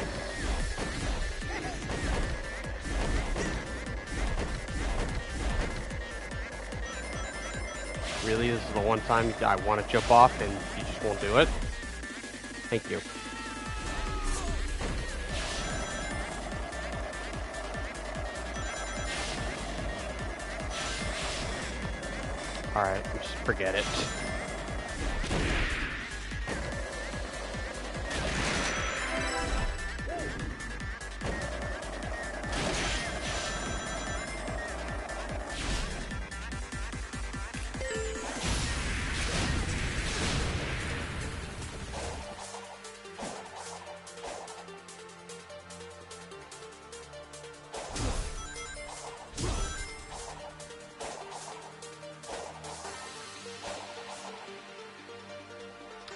Really, this is the one time I want to jump off and you just won't do it? Thank you. Alright, just forget it.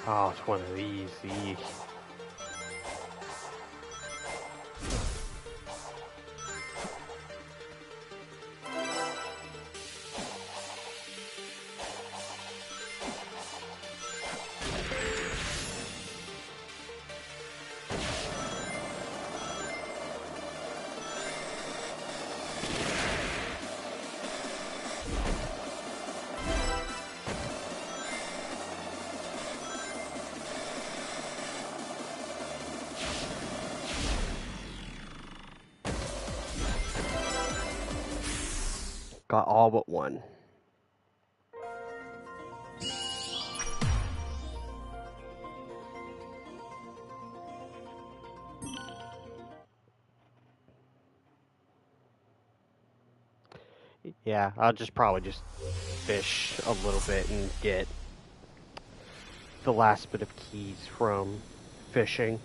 Oh, it's one of these. Eek. Got all but one. Yeah, I'll probably just fish a little bit and get the last bit of keys from fishing.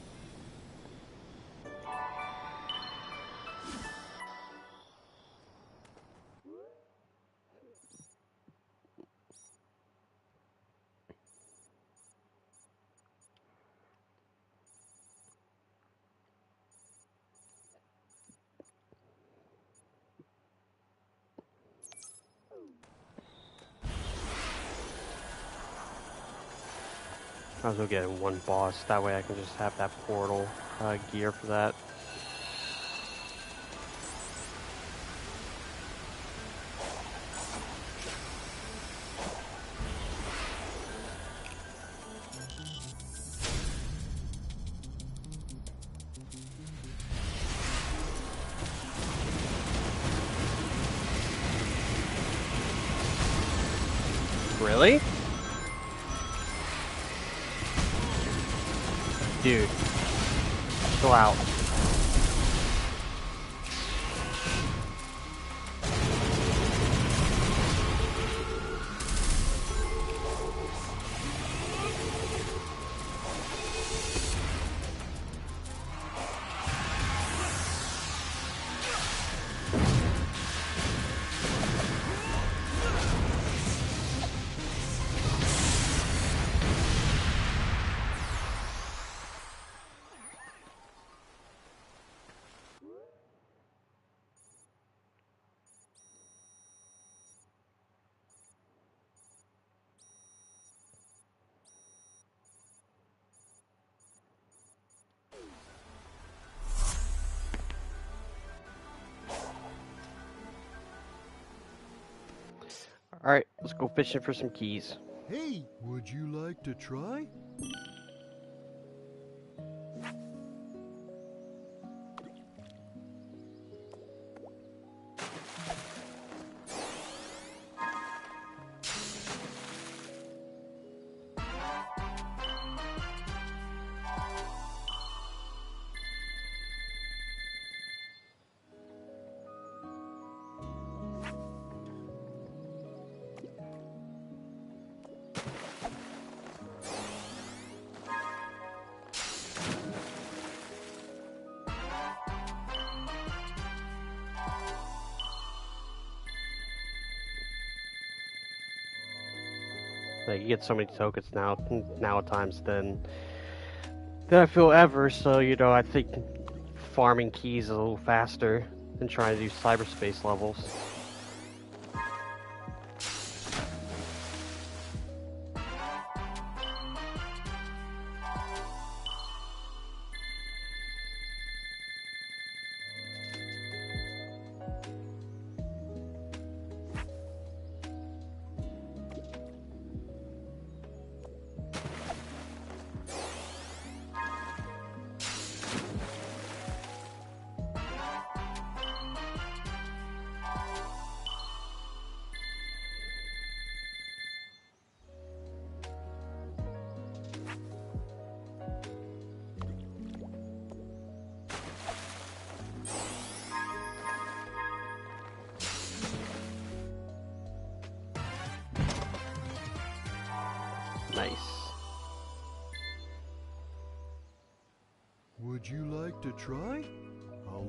I was gonna get one boss, that way I can just have that portal gear for that. Really? Dude, chill out. Alright, let's go fishing for some keys. Hey, would you like to try? Like, you get so many tokens now at times than I feel ever, so, I think farming keys is a little faster than trying to do cyberspace levels. Nice. Would you like to try? I'll...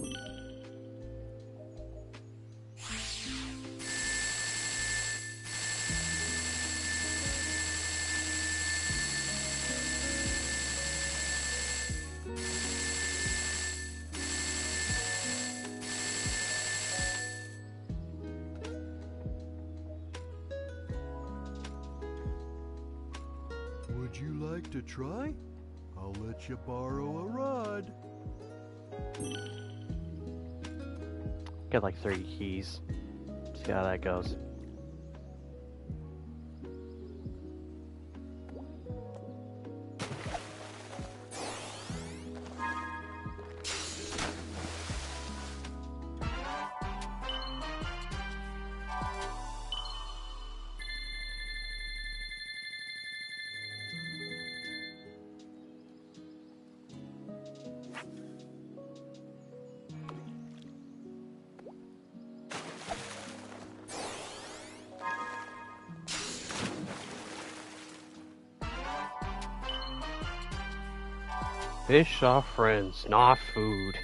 Would you like to try? I'll let you borrow a rod. Get like 30 keys. See how that goes. Fish are friends, not food.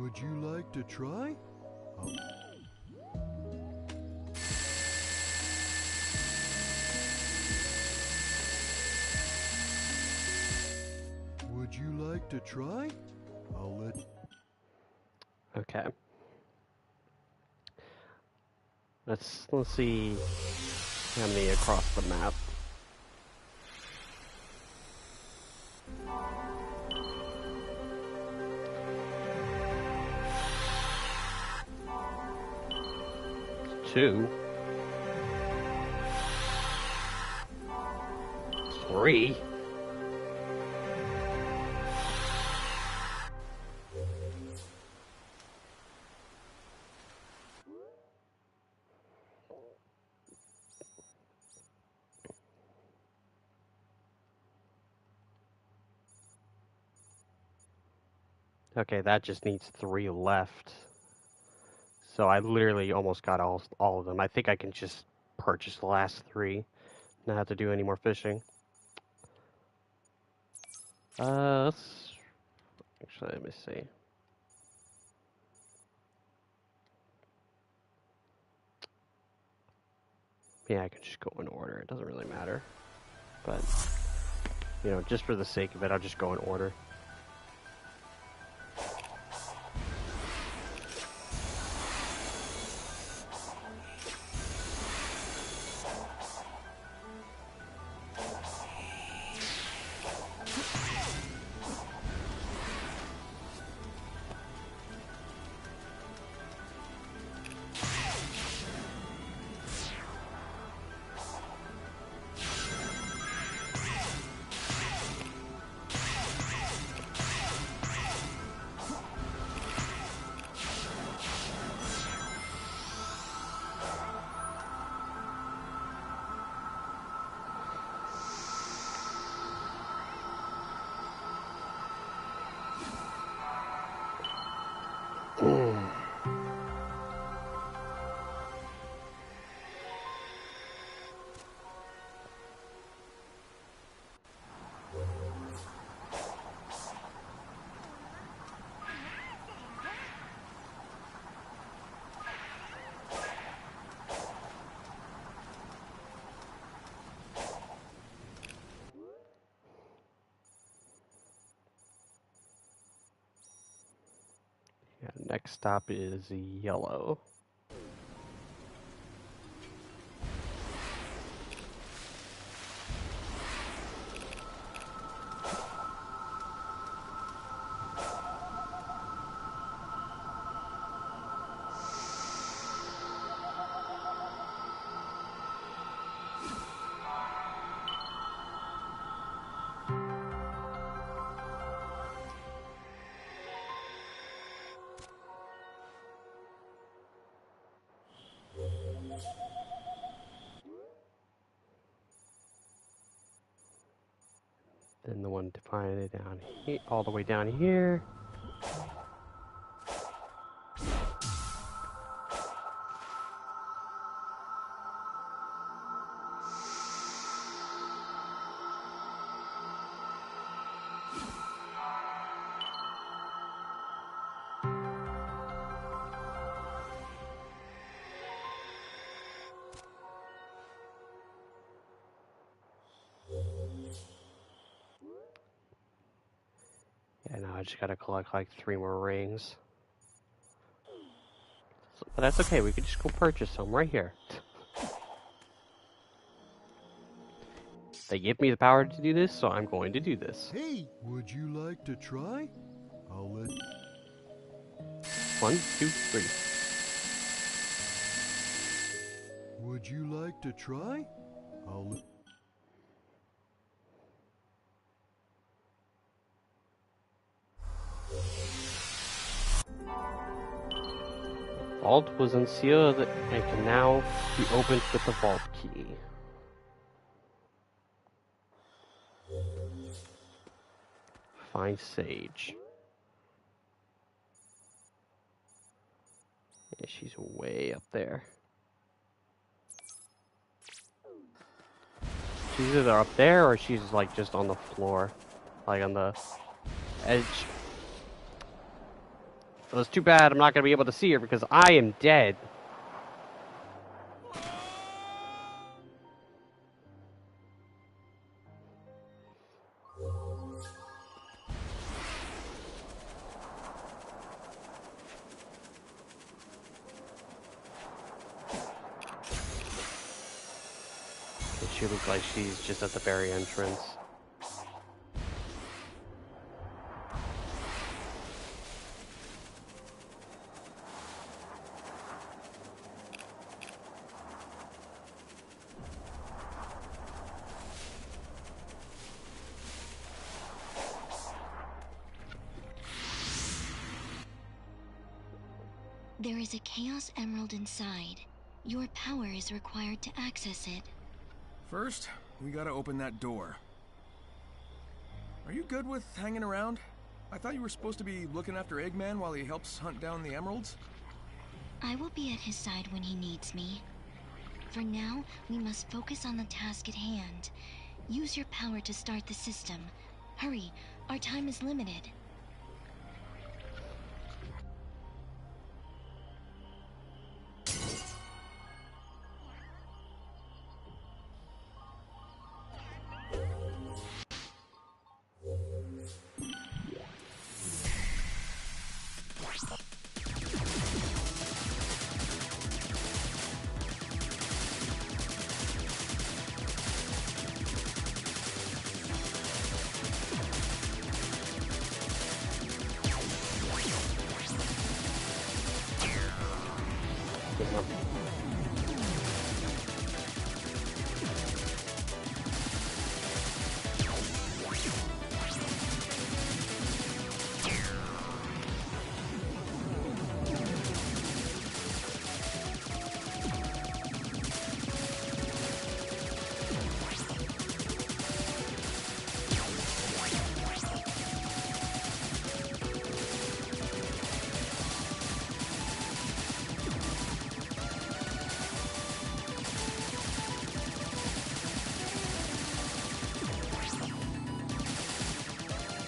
Would you like to try? I'll... Would you like to try? I'll let... Okay. Let's see how many across the map. Two. 3. Okay, that just needs 3 left. So I literally almost got all of them. I think I can just purchase the last 3. Not have to do any more fishing. Let's actually let me see. Yeah, I can just go in order. It doesn't really matter. But you know, just for the sake of it, I'll just go in order. Yeah, next stop is yellow. Then the one to find it down here, all the way down here. Yeah, now I just gotta collect like 3 more rings. So, but that's okay, we could just go purchase some right here. They give me the power to do this, so I'm going to do this. Hey, would you like to try? I'll let... 1, 2, 3. Would you like to try? I'll let... Vault was unsealed and can now be opened with the vault key. Find Sage. Yeah, she's way up there. She's either up there or she's like just on the floor. Like on the edge. Well, it's too bad I'm not going to be able to see her because I am dead. She looks like she's just at the very entrance. There is a Chaos Emerald inside. Your power is required to access it. First, we gotta open that door. Are you good with hanging around? I thought you were supposed to be looking after Eggman while he helps hunt down the emeralds. I will be at his side when he needs me. For now, we must focus on the task at hand. Use your power to start the system. Hurry, our time is limited.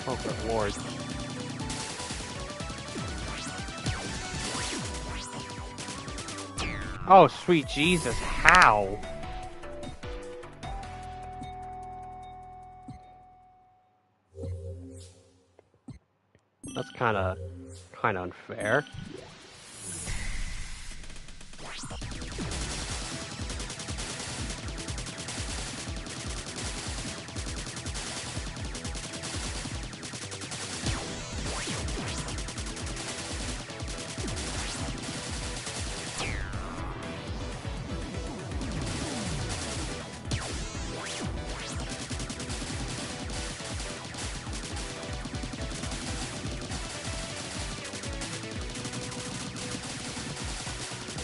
Oh, good lord. Oh, sweet Jesus, how? That's kinda unfair.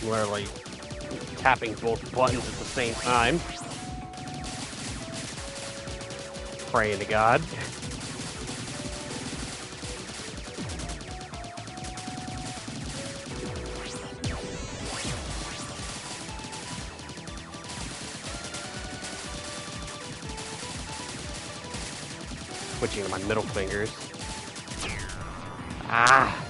Literally tapping both buttons at the same time. Praying to God. Switching to my middle fingers. Ah!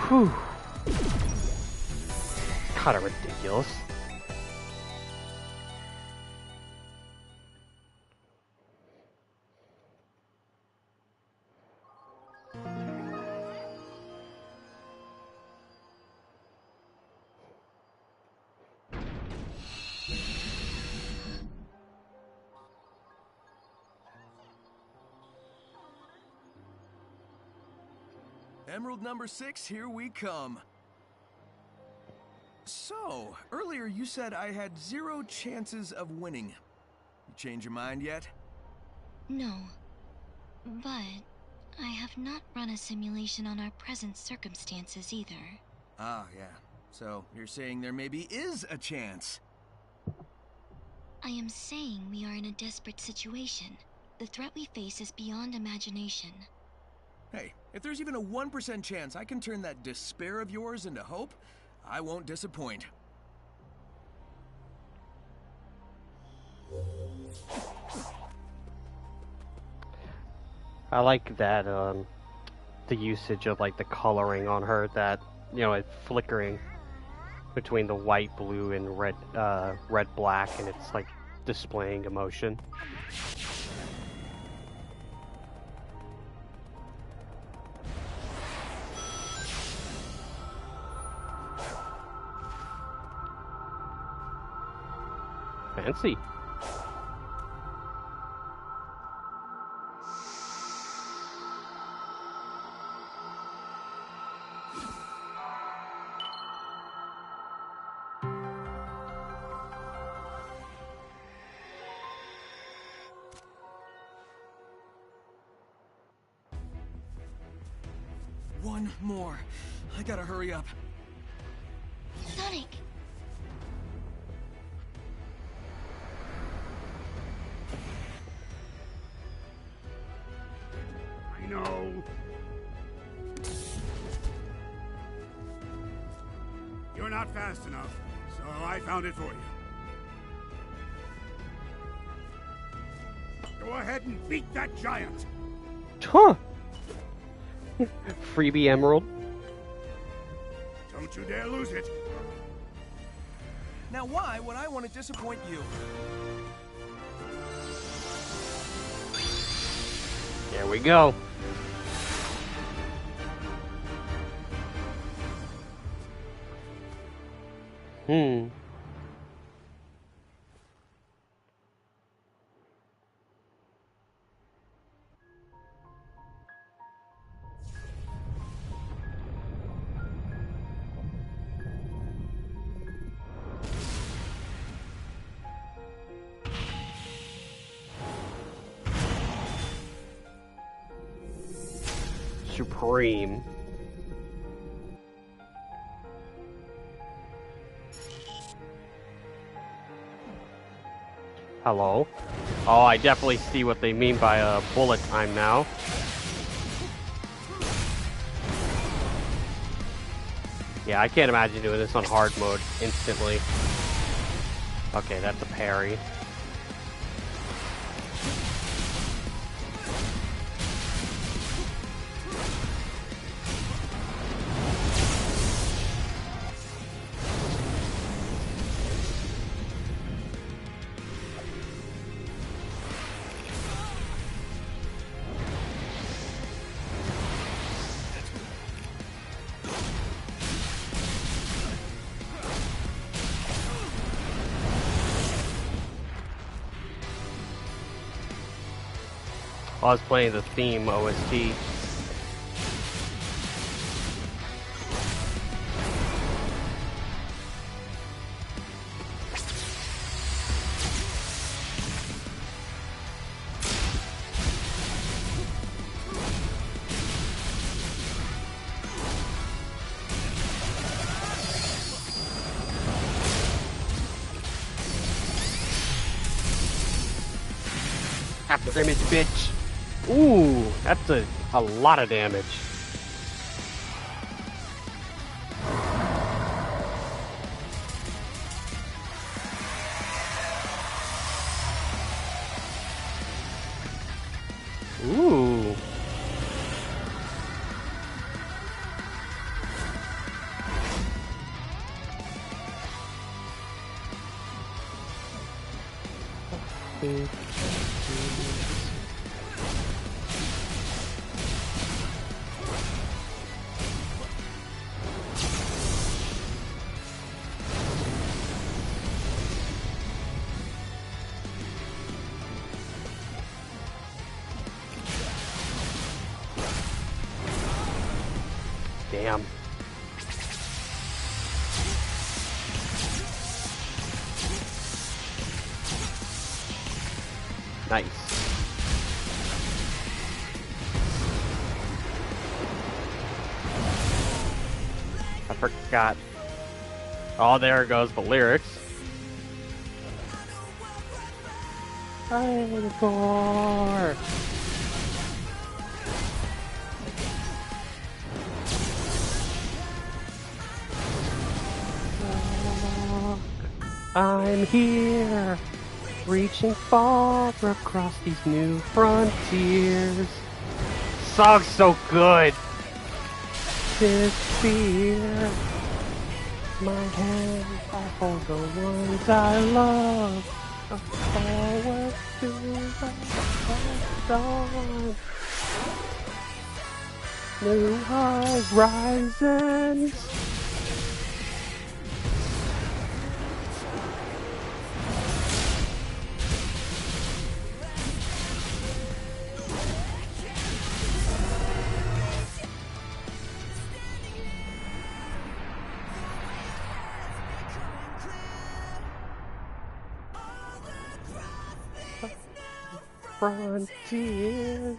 Whew. Kinda ridiculous. Emerald number 6, here we come. So, earlier you said I had 0 chances of winning. You change your mind yet? No. But I have not run a simulation on our present circumstances either. Ah, yeah. So, you're saying there maybe is a chance. I am saying we are in a desperate situation. The threat we face is beyond imagination. Hey, if there's even a 1% chance I can turn that despair of yours into hope, I won't disappoint. I like that, the usage of, like, the coloring on her, that, you know, it's flickering between the white, blue, and red, red, black, and it's, like, displaying emotion. Fancy. One more. I gotta hurry up. Sonic! I know. You're not fast enough, so I found it for you. Go ahead and beat that giant. Huh. Freebie Emerald. Don't you dare lose it. Now why would I want to disappoint you? There we go. Supreme. Hello. Oh, I definitely see what they mean by bullet time now. Yeah, I can't imagine doing this on hard mode instantly. Okay, that's a parry. I was playing the theme OST. Half the damage, bitch. Ooh, that's a lot of damage. Ooh. Damn. Nice. I forgot. Oh, there goes the lyrics. Igor. I'm here, reaching far across these new frontiers. Song's so good. This fear, my hands, I hold the ones I love. Forward to the dawn. New horizons. Frontiers.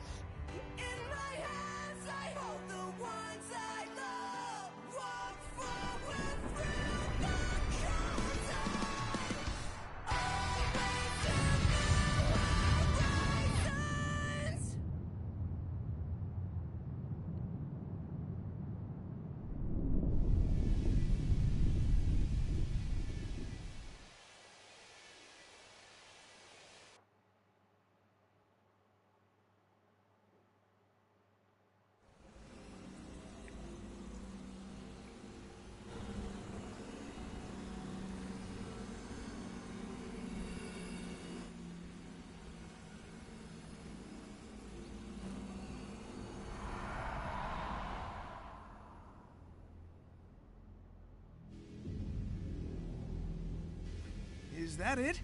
Is that it?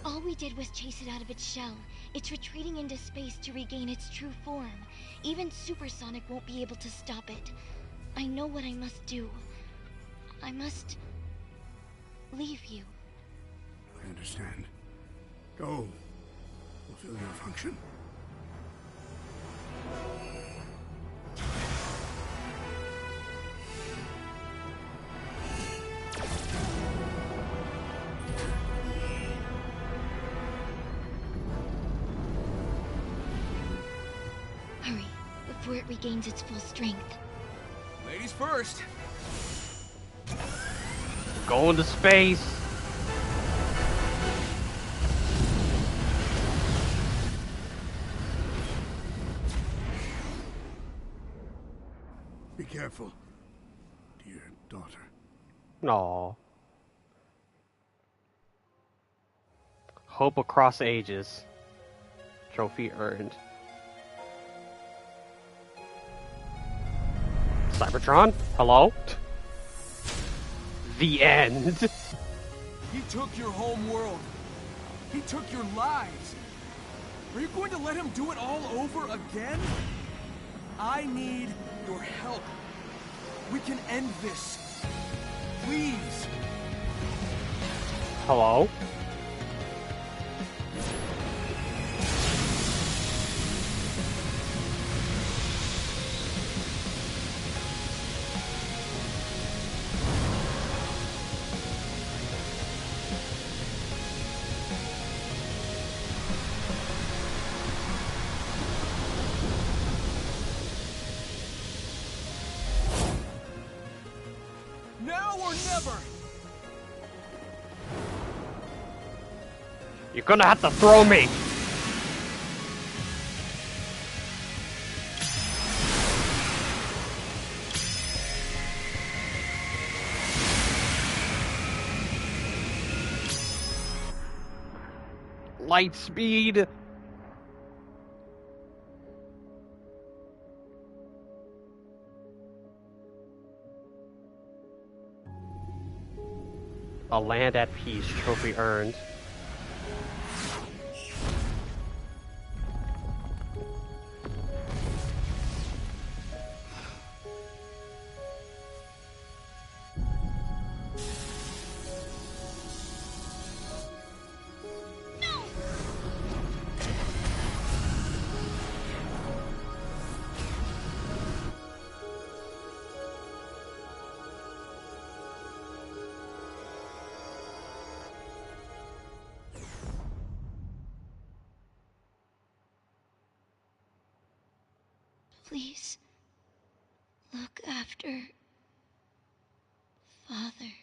All we did was chase it out of its shell. It's retreating into space to regain its true form. Even Supersonic won't be able to stop it. I know what I must do. I must leave you. I understand. Go. Fulfill your function. Hurry, before it regains its full strength. Ladies first. Going to space. Be careful, dear daughter. Aw. Hope across ages. Trophy earned. Cybertron? Hello? The end. He took your home world. He took your lives. Are you going to let him do it all over again? I need your help. We can end this. Please. Hello? Now or never. You're gonna have to throw me. Light speed. A land at peace trophy earned. Please, look after Father.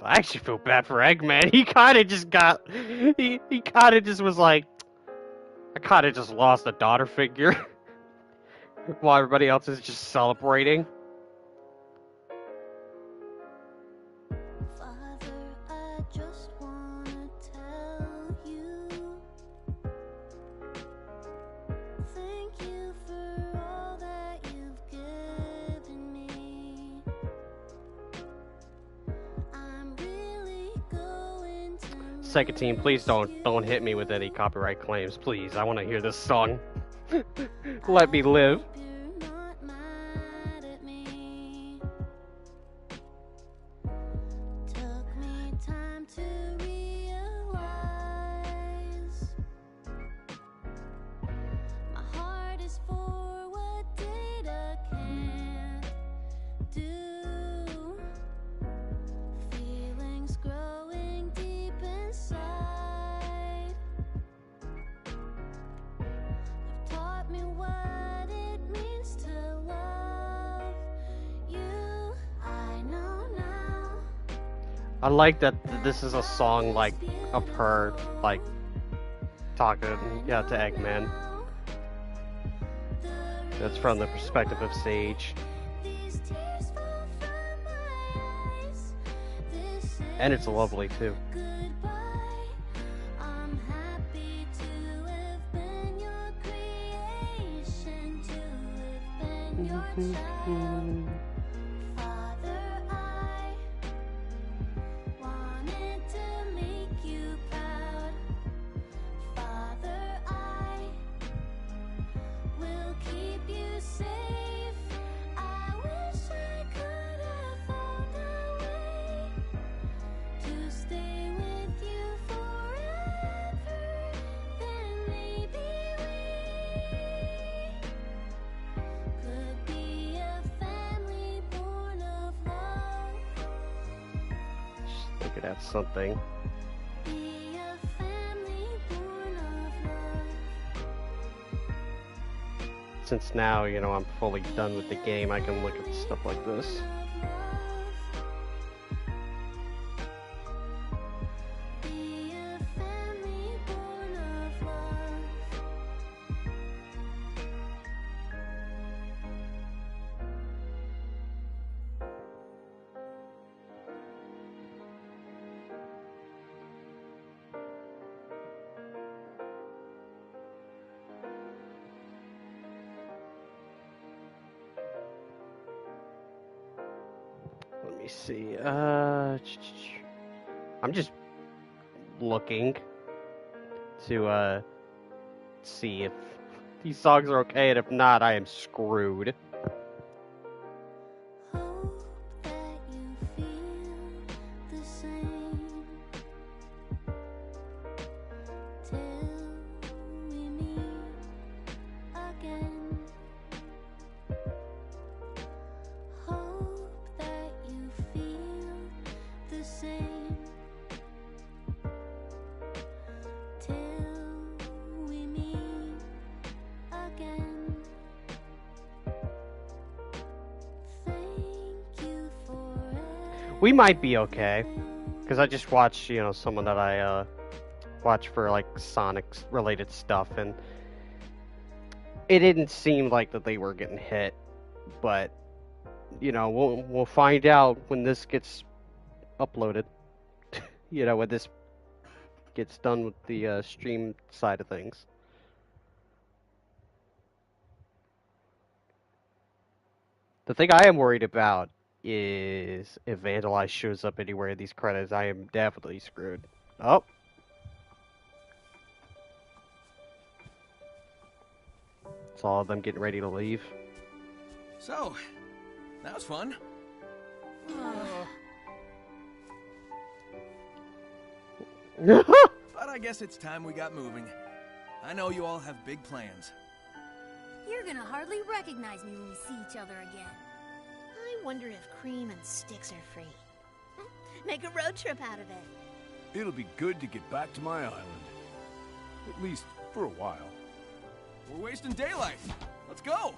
I actually feel bad for Eggman. He kind of just got, he kind of just was like, I kind of just lost a daughter figure while everybody else is just celebrating. Father, I just wanna tell you, thank you for all that you've given me. I'm really going to Second team, please don't miss hit me with any you. copyright claims, please. I want to hear this song. Let me live. Hope you're not mad at me. Took me time to realize my heart is for what data can't do. Feelings growing deep inside have taught me what it means to love you. I know now. I like that this is a song, like, of her, like, talking, yeah, to Eggman. That's from the perspective of Sage. These tears fall from my eyes. This And it's lovely, too. goodbye. I'm happy to have been your creation, to have been your child. Father, I wanted to make you proud. Father, I will keep you safe. I wish I could have found a way to stay with you forever. Then maybe we could be a family born of love. Just thinking that's something. Be a family born of love. Since now, you know, I'm fully done with the game, I can look at stuff like this. Be a family born of love. Let me see. I'm just looking to see if these songs are okay, and if not, I am screwed. Hope that you feel the same till we meet again. Hope that you feel the same till we meet again. Thank you for We might be okay, because I just watched, you know, someone that I watch for, like, Sonic related stuff, and it didn't seem like that they were getting hit, but you know, we'll find out when this gets uploaded. You know, when this gets done with the stream side of things. The thing I am worried about is if Vandalize shows up anywhere in these credits, I am definitely screwed. Oh. It's all of them getting ready to leave. So, that was fun. But I guess it's time we got moving. I know you all have big plans. You're gonna hardly recognize me when we see each other again. I wonder if cream and sticks are free. Make a road trip out of it. It'll be good to get back to my island. At least for a while. We're wasting daylight. Let's go.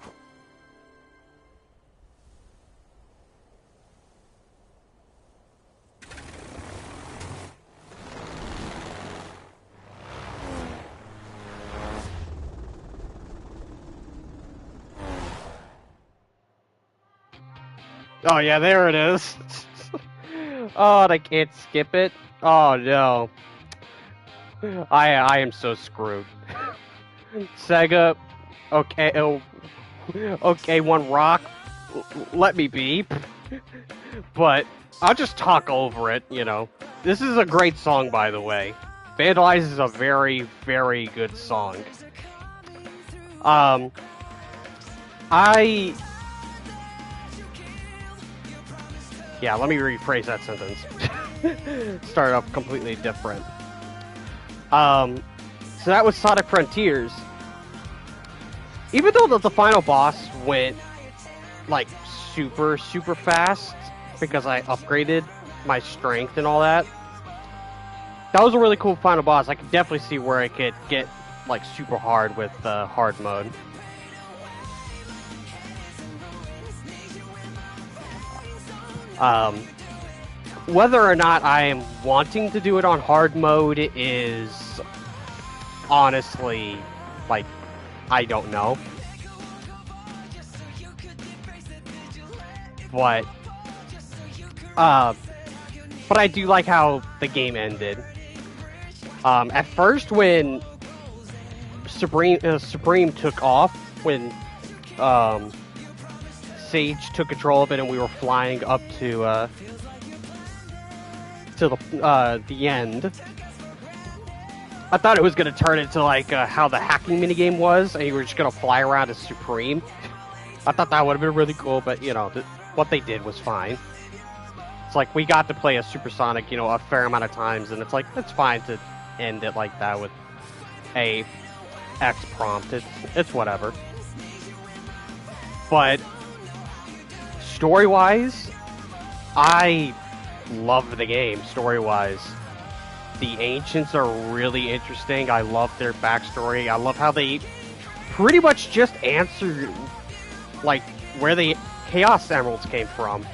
Oh yeah, there it is. Oh, and I can't skip it. Oh no, I am so screwed. Sega, okay, oh, okay, one rock, let me be. But I'll just talk over it. This is a great song, by the way. Vandalize is a very, very good song. Um, I Yeah, let me rephrase that sentence. Start off completely different. Um, so that was Sonic Frontiers. Even though the final boss went like super, super fast because I upgraded my strength and all that, that was a really cool final boss. I could definitely see where I could get like super hard with hard mode. Um, Whether or not I am wanting to do it on hard mode is honestly, like, I don't know. But, uh, but I do like how the game ended. At first, when Supreme took off, when Sage took control of it, and we were flying up to the end, I thought it was gonna turn into like how the hacking minigame was, and you were just gonna fly around as Supreme. I thought that would have been really cool, but what they did was fine. It's like we got to play a Supersonic, a fair amount of times, and it's like it's fine to end it like that with a X prompt. It's whatever. But story-wise, I love the game. Story-wise, the Ancients are really interesting. I love their backstory. I love how they pretty much just answered like where the Chaos Emeralds came from,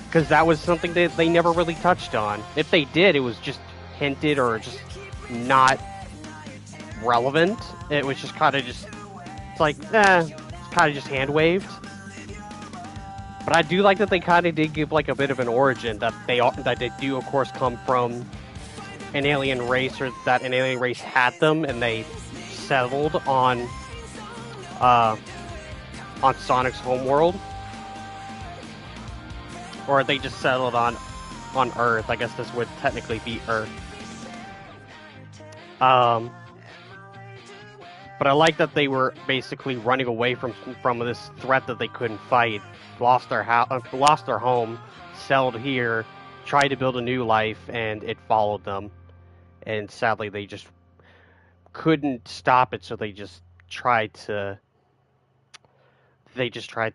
because that was something that they never really touched on. If they did, it was just hinted or just not relevant. It was just kind of it's like, it's kind of just hand waved. But I do like that they kind of did give like a bit of an origin that they do, of course, come from an alien race, or that an alien race had them and they settled on Sonic's homeworld, or they just settled on Earth. I guess this would technically be Earth. But I like that they were basically running away from this threat that they couldn't fight. Lost their home, settled here, tried to build a new life, and it followed them. And sadly, they just couldn't stop it, so they just tried to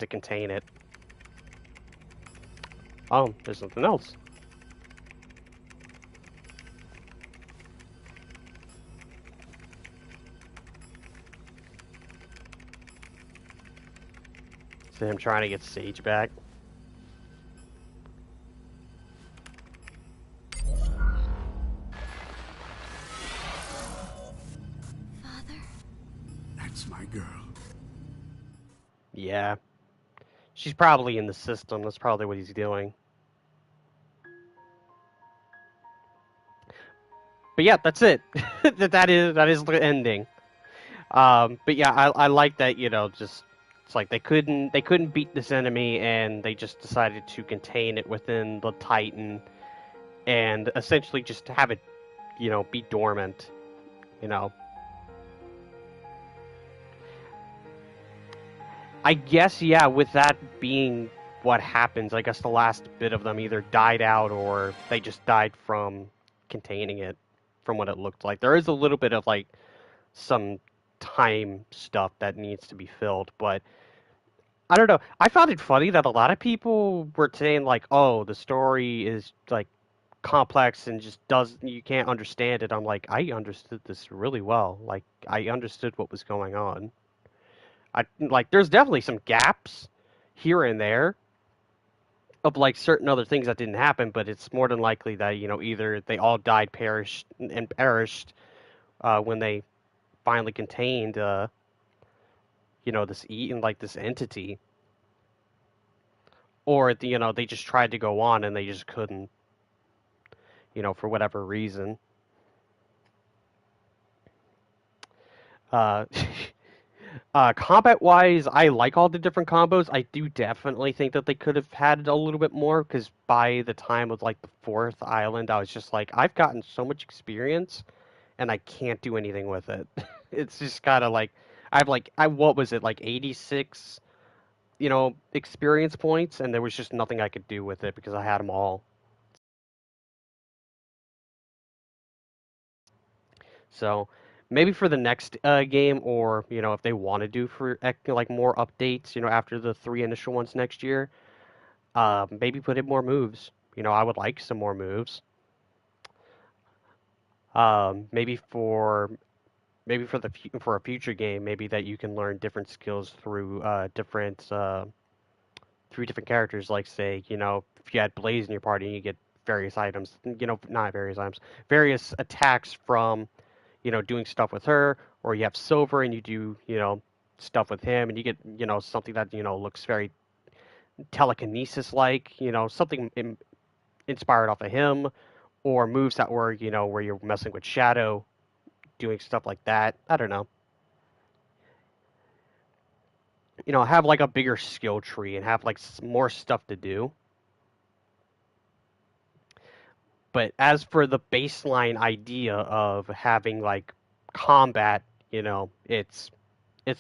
contain it. Oh, there's something else. So him trying to get Sage back. Father? That's my girl. Yeah. She's probably in the system. That's probably what he's doing. But yeah, that's it. that is the ending. But yeah, I like that, just it's like they couldn't beat this enemy, and they just decided to contain it within the Titan and essentially just have it, be dormant, I guess, yeah, with that being what happens, I guess the last bit of them either died out or they just died from containing it, from what it looked like. There is a little bit of like some time stuff that needs to be filled, but I don't know. I found it funny that a lot of people were saying like, "Oh, the story is like complex and just you can't understand it." I'm like, I understood this really well. Like, I understood what was going on. There's definitely some gaps here and there of like certain other things that didn't happen, but it's more than likely that either they all died, perished, when they finally contained this this entity. or they just tried to go on and they just couldn't, for whatever reason. Uh, combat wise, I like all the different combos. I do definitely think that they could have had a little bit more because by the time of like the fourth island, I was just like, I've gotten so much experience and I can't do anything with it. It's just kind of like I what was it like 86, experience points, and there was just nothing I could do with it because I had them all. So maybe for the next game, or if they want to do for like more updates, after the three initial ones next year, maybe put in more moves. I would like some more moves. Maybe for a future game, maybe that you can learn different skills through different characters. Like say, if you had Blaze in your party, and you get various items. Not various items, various attacks from doing stuff with her, or you have Silver and you do, stuff with him, and you get, something that, looks very telekinesis like, something inspired off of him, or moves that were, where you're messing with Shadow, doing stuff like that. I don't know. Have like a bigger skill tree and have like more stuff to do. But as for the baseline idea of having like combat, it's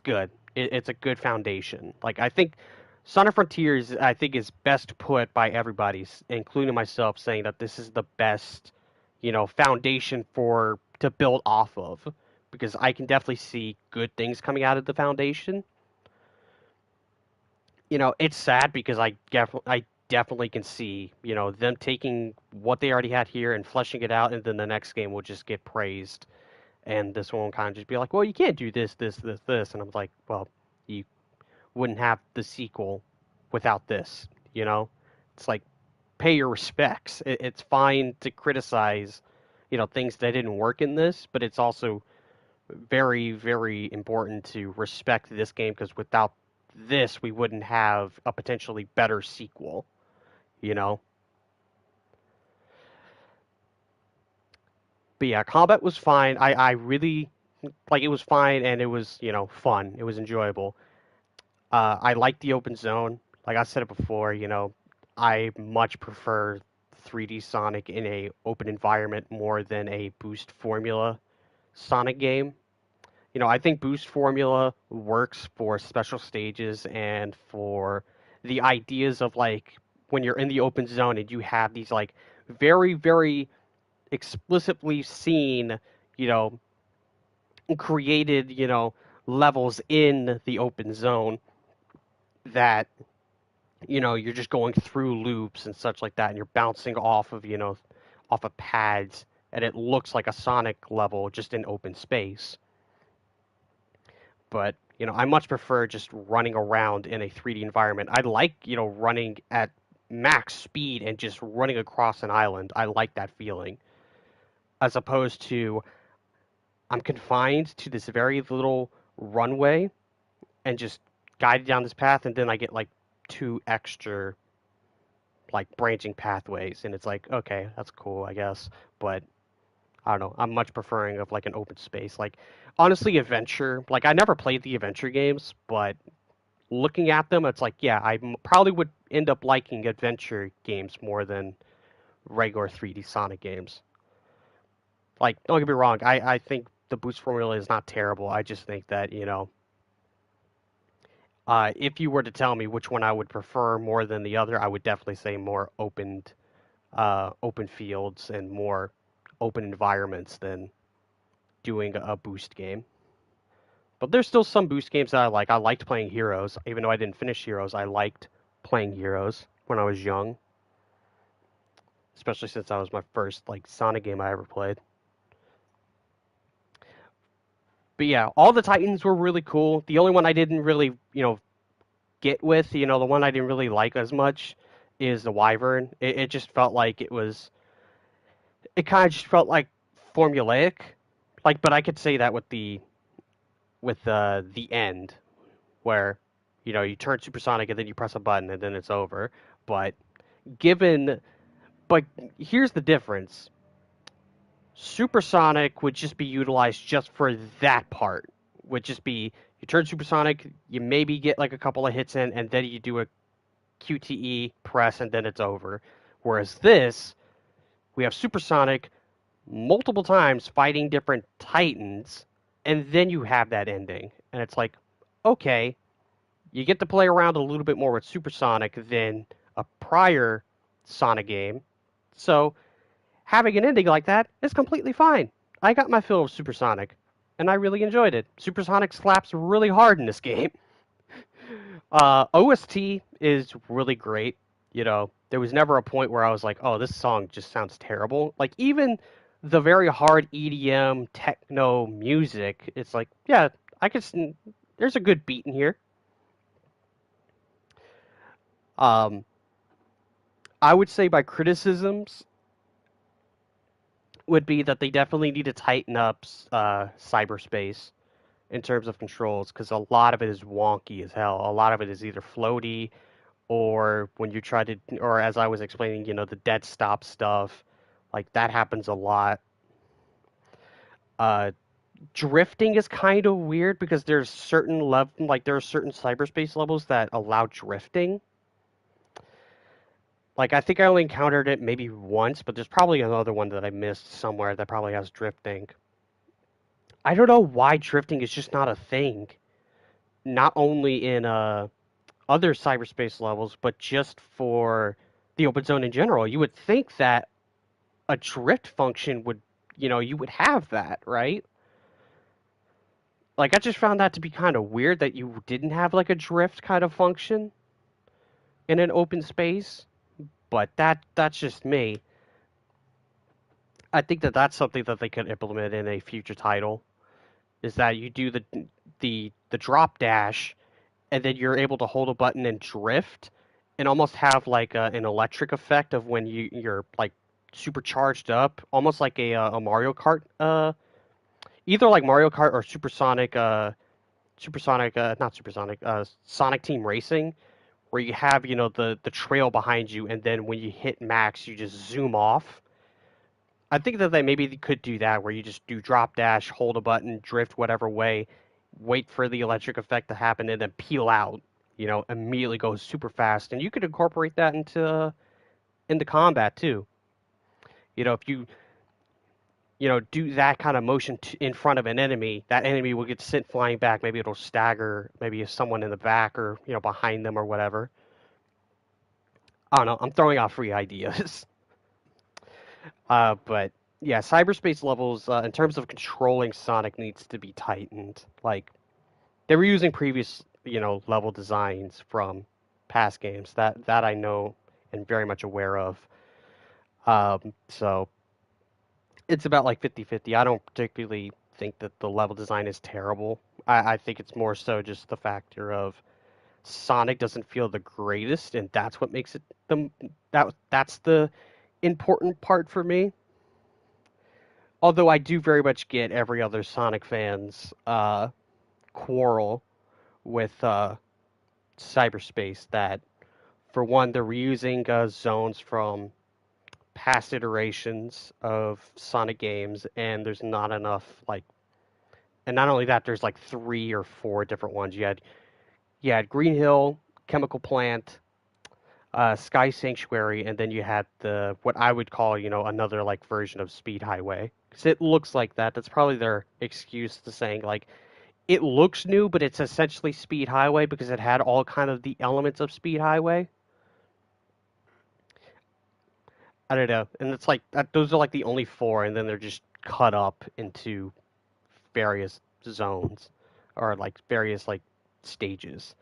good. It's a good foundation. Like I think Sonic Frontiers, I think is best put by everybody, including myself, saying that this is the best, foundation to build off of, because I can definitely see good things coming out of the foundation. It's sad because I definitely can see, them taking what they already had here and fleshing it out, and then the next game will just get praised, and this one will kind of just be like, well, you can't do this, this, this, this, and I'm like, well, you wouldn't have the sequel without this. It's like pay your respects. It's fine to criticize, things that didn't work in this, but it's also very, very important to respect this game because without this, we wouldn't have a potentially better sequel. You know. But yeah, combat was fine. I really like it was fine and it was fun. It was enjoyable. I like the open zone. Like I said it before, I much prefer 3D Sonic in a open environment more than a boost formula Sonic game. I think boost formula works for special stages and for the ideas of like when you're in the open zone and you have these like very, very explicitly seen, you know, created, levels in the open zone that you're just going through loops and such like that, and you're bouncing off of, off of pads, and it looks like a Sonic level just in open space. But, I much prefer just running around in a 3D environment. I like, running at max speed and just running across an island. I like that feeling. As opposed to, I'm confined to this very little runway and just guided down this path, and then I get like two extra like branching pathways, and it's like, okay, that's cool, I guess. But I don't know. I'm much preferring of like an open space. Like honestly, adventure. Like I never played the adventure games, but looking at them, it's like, yeah, probably would end up liking adventure games more than regular 3D Sonic games. Like, don't get me wrong, I think the boost formula is not terrible. I just think that, if you were to tell me which one I would prefer more than the other, I would definitely say more open fields and more open environments than doing a boost game. But there's still some boost games that I like. I liked playing Heroes, even though I didn't finish Heroes. I liked playing Heroes when I was young, especially since that was my first like Sonic game I ever played. But yeah, all the Titans were really cool. The only one I didn't really, get with, the one I didn't really like as much is the Wyvern. It just felt like it kind of just felt like formulaic. Like, but I could say that with the end where you turn supersonic and then you press a button and then it's over. But given, but here's the difference. Supersonic would just be utilized just for that part. Would just be you turn supersonic, you maybe get like a couple of hits in, and then you do a QTE press, and then it's over. Whereas this, we have supersonic multiple times fighting different titans, and then you have that ending, and it's like, okay, you get to play around a little bit more with supersonic than a prior Sonic game, so having an ending like that is completely fine. I got my fill of Supersonic, and I really enjoyed it. Supersonic slaps really hard in this game. OST is really great. You know, there was never a point where I was like, oh, this song just sounds terrible. Like, even the very hard EDM techno music, it's like, yeah, I could. There's a good beat in here. Um, I would say my criticisms would be that they definitely need to tighten up cyberspace in terms of controls because a lot of it is wonky as hell. A lot of it is either floaty or when you try to, or as I was explaining, the dead stop stuff, like that happens a lot. Uh, Drifting is kind of weird because there's certain like there are certain cyberspace levels that allow drifting. Like I think I only encountered it maybe once, but there's probably another one that I missed somewhere that probably has drifting. I don't know why drifting is just not a thing. Not only in other cyberspace levels, but just for the open zone in general. You would think that a drift function would, you would have that, right? Like I just found that to be kind of weird that you didn't have like a drift kind of function in an open space, but that's just me. I think that that's something that they could implement in a future title is that you do the drop dash and then you're able to hold a button and drift and almost have like an electric effect of when you're like super charged up, almost like a Mario Kart, either like Mario Kart or not Supersonic, Sonic Team Racing, where you have the trail behind you, and then when you hit max, you just zoom off. I think that they maybe could do that, where you just do drop dash, hold a button, drift whatever way, wait for the electric effect to happen, and then peel out. Immediately go super fast, and you could incorporate that into combat too. If you do that kind of motion in front of an enemy, that enemy will get sent flying back. Maybe it'll stagger. Maybe if someone in the back or behind them or whatever. I don't know. I'm throwing out free ideas. But yeah, cyberspace levels in terms of controlling Sonic needs to be tightened. Like they were using previous level designs from past games that I know and very much aware of. So it's about like 50-50. I don't particularly think that the level design is terrible. I think it's more so just the factor of Sonic doesn't feel the greatest, and that's what makes it that's the important part for me. Although I do very much get every other Sonic fan's quarrel with cyberspace that, for one, they're reusing zones from past iterations of Sonic games, and there's not enough like. And not only that, there's like 3 or 4 different ones. You had Green Hill, Chemical Plant, Sky Sanctuary, and then you had the what I would call another like version of Speed Highway. Because it looks like that. That's probably their excuse to saying like it looks new, but it's essentially Speed Highway because it had all kind of the elements of Speed Highway. I don't know, and it's like those are like the only 4, and then they're just cut up into various zones or like various like stages.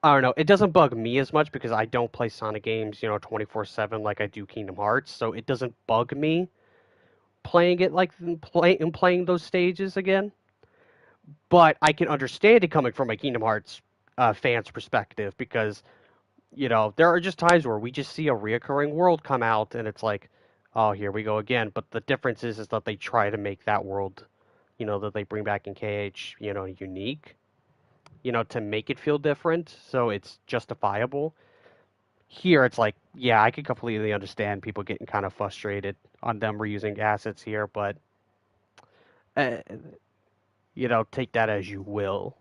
I don't know. It doesn't bug me as much because I don't play Sonic games, 24/7 like I do Kingdom Hearts. So it doesn't bug me playing it like playing those stages again. But I can understand it coming from a Kingdom Hearts fan's perspective because there are just times where we just see a reoccurring world come out and it's like, oh, here we go again. But the difference is that they try to make that world, that they bring back in KH, unique, to make it feel different, so it's justifiable. Here it's like, yeah, I could completely understand people getting kind of frustrated on them reusing assets here, but uh, take that as you will.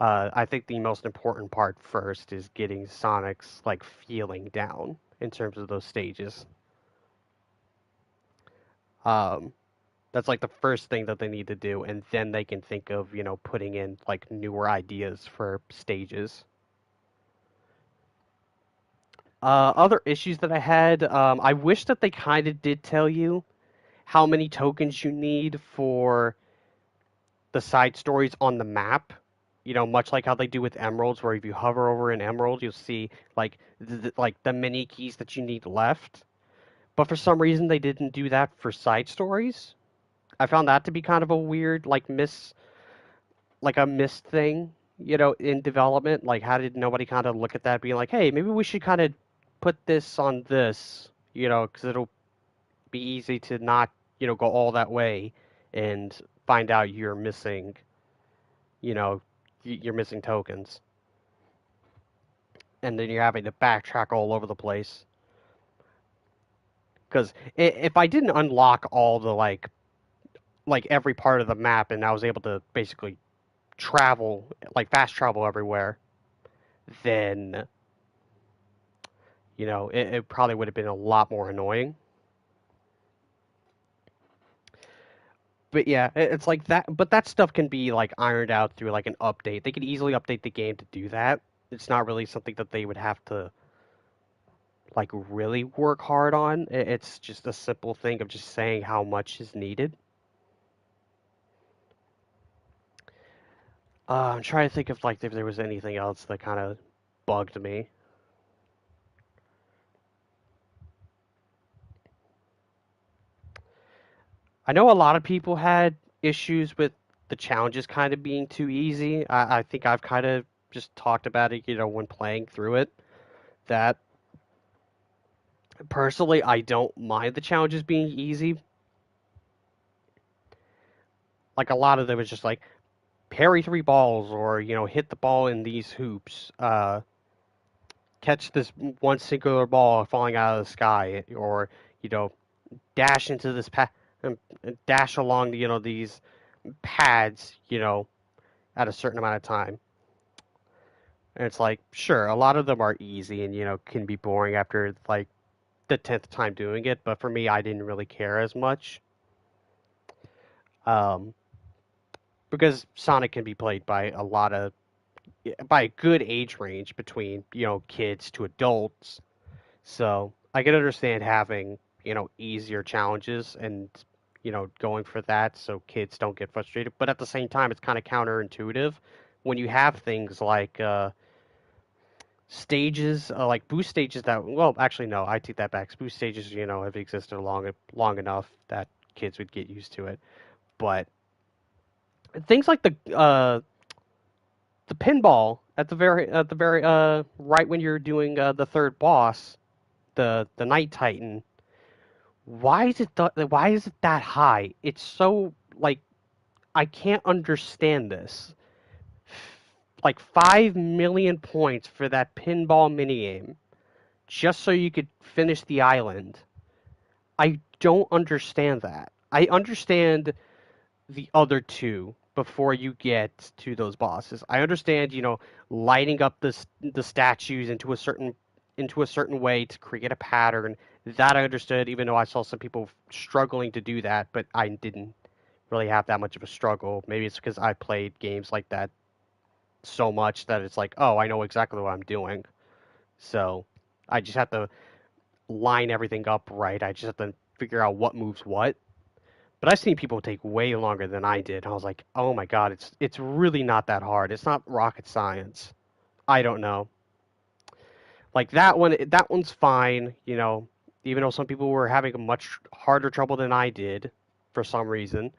I think the most important part first is getting Sonic's like feeling down in terms of those stages. Um, that's like the first thing that they need to do, and then they can think of putting in like newer ideas for stages. Other issues that I had, I wish that they kind of did tell you how many tokens you need for the side stories on the map. Much like how they do with emeralds, where if you hover over an emerald, you'll see like the mini keys that you need left. But for some reason, they didn't do that for side stories. I found that to be kind of a weird, like a missed thing, in development. Like, how did nobody kind of look at that, being like, hey, maybe we should kind of put this on this, because it'll be easy to not, go all that way and find out you're missing, you know, you're missing tokens, and then you're having to backtrack all over the place. Because if I didn't unlock all the like every part of the map, and I was able to basically travel, like fast travel everywhere, then it probably would have been a lot more annoying. But yeah, it's like that. But that stuff can be like ironed out through like an update. They could easily update the game to do that. It's not really something that they would have to like really work hard on. It's just a simple thing of just saying how much is needed. I'm trying to think of like if there was anything else that kind of bugged me. I know a lot of people had issues with the challenges kind of being too easy. I think I've kind of just talked about it, when playing through it. That personally, I don't mind the challenges being easy. Like a lot of them is just like parry 3 balls, or hit the ball in these hoops, catch this one singular ball falling out of the sky, or you know dash into this dash along these pads, at a certain amount of time. And it's like, sure, a lot of them are easy and can be boring after like the 10th time doing it, but for me, I didn't really care as much. Um, because Sonic can be played by by a good age range between kids to adults. So I can understand having easier challenges and going for that so kids don't get frustrated. But at the same time, it's kind of counterintuitive when you have things like stages, like boost stages that, well, actually no, I take that back. Boost stages have existed long enough that kids would get used to it. But things like the pinball at the very right when you're doing the third boss, the Night Titan. Why is it that high? It's so like I can't understand this. Like 5 million points for that pinball minigame just so you could finish the island. I don't understand that. I understand the other two before you get to those bosses. I understand, lighting up the statues into a certain way to create a pattern. That I understood, even though I saw some people struggling to do that, but I didn't really have that much of a struggle. Maybe it's because I played games like that so much that it's like, oh, I know exactly what I'm doing. So I just have to line everything up right. I just have to figure out what moves what. But I've seen people take way longer than I did. I was like, oh my god, it's really not that hard. It's not rocket science. I don't know. Like that one's fine. Even though some people were having a much harder trouble than I did for some reason.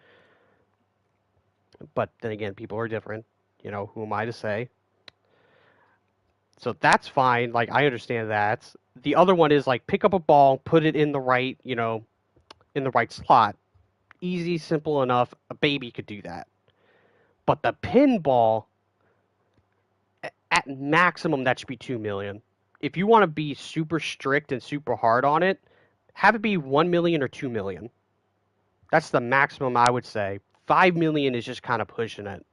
But then again, people are different. Who am I to say? So that's fine. Like I understand that. The other one is like pick up a ball, put it in the right, in the right slot. Easy, simple enough. A baby could do that. But the pinball, at maximum that should be 2 million. If you want to be super strict and super hard on it, have it be 1 million or 2 million. That's the maximum I would say. 5 million is just kind of pushing it.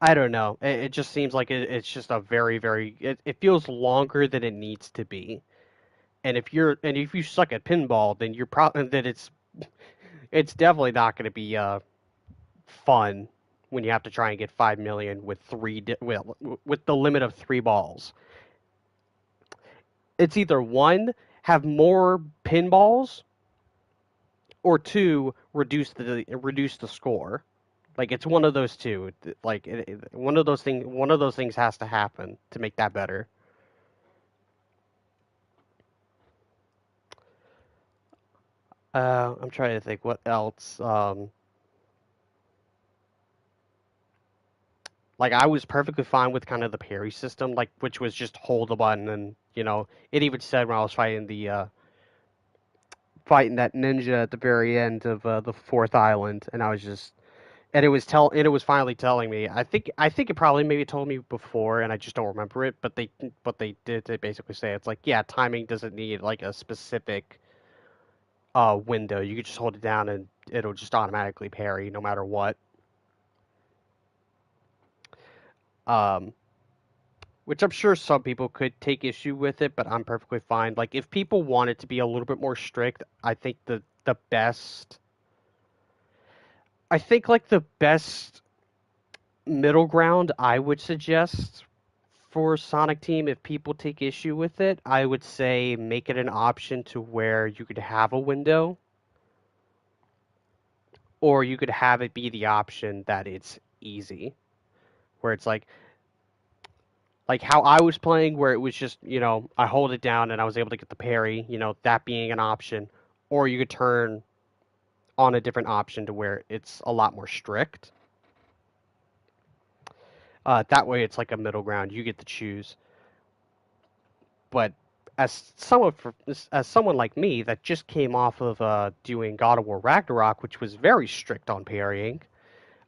I don't know. It just seems like it's just a very, very. It feels longer than it needs to be. And if you suck at pinball, then you're probably that it's definitely not going to be fun when you have to try and get 5 million with with the limit of 3 balls. It's either one, have more pinballs, or two, reduce the score. Like it's one of those two. Like one of those things has to happen to make that better. I'm trying to think what else. Like I was perfectly fine with kind of the parry system, like which was just hold the button, and it even said when I was fighting that ninja at the very end of the fourth island, and I was just and it was finally telling me. I think it probably maybe told me before, and I just don't remember it. But they did they basically say it's like, yeah, timing doesn't need like a specific window. You could just hold it down and it'll just automatically parry no matter what. Um, which I'm sure some people could take issue with it, but I'm perfectly fine. Like if people want it to be a little bit more strict, I think like the best middle ground I would suggest for Sonic Team, if people take issue with it, I would say make it an option to where you could have a window, or you could have it be the option that it's easy, where it's like how I was playing, where it was just I hold it down and I was able to get the parry, that being an option, or you could turn on a different option to where it's a lot more strict. That way, it's like a middle ground. You get to choose. But as someone like me that just came off of doing God of War Ragnarok, which was very strict on parrying,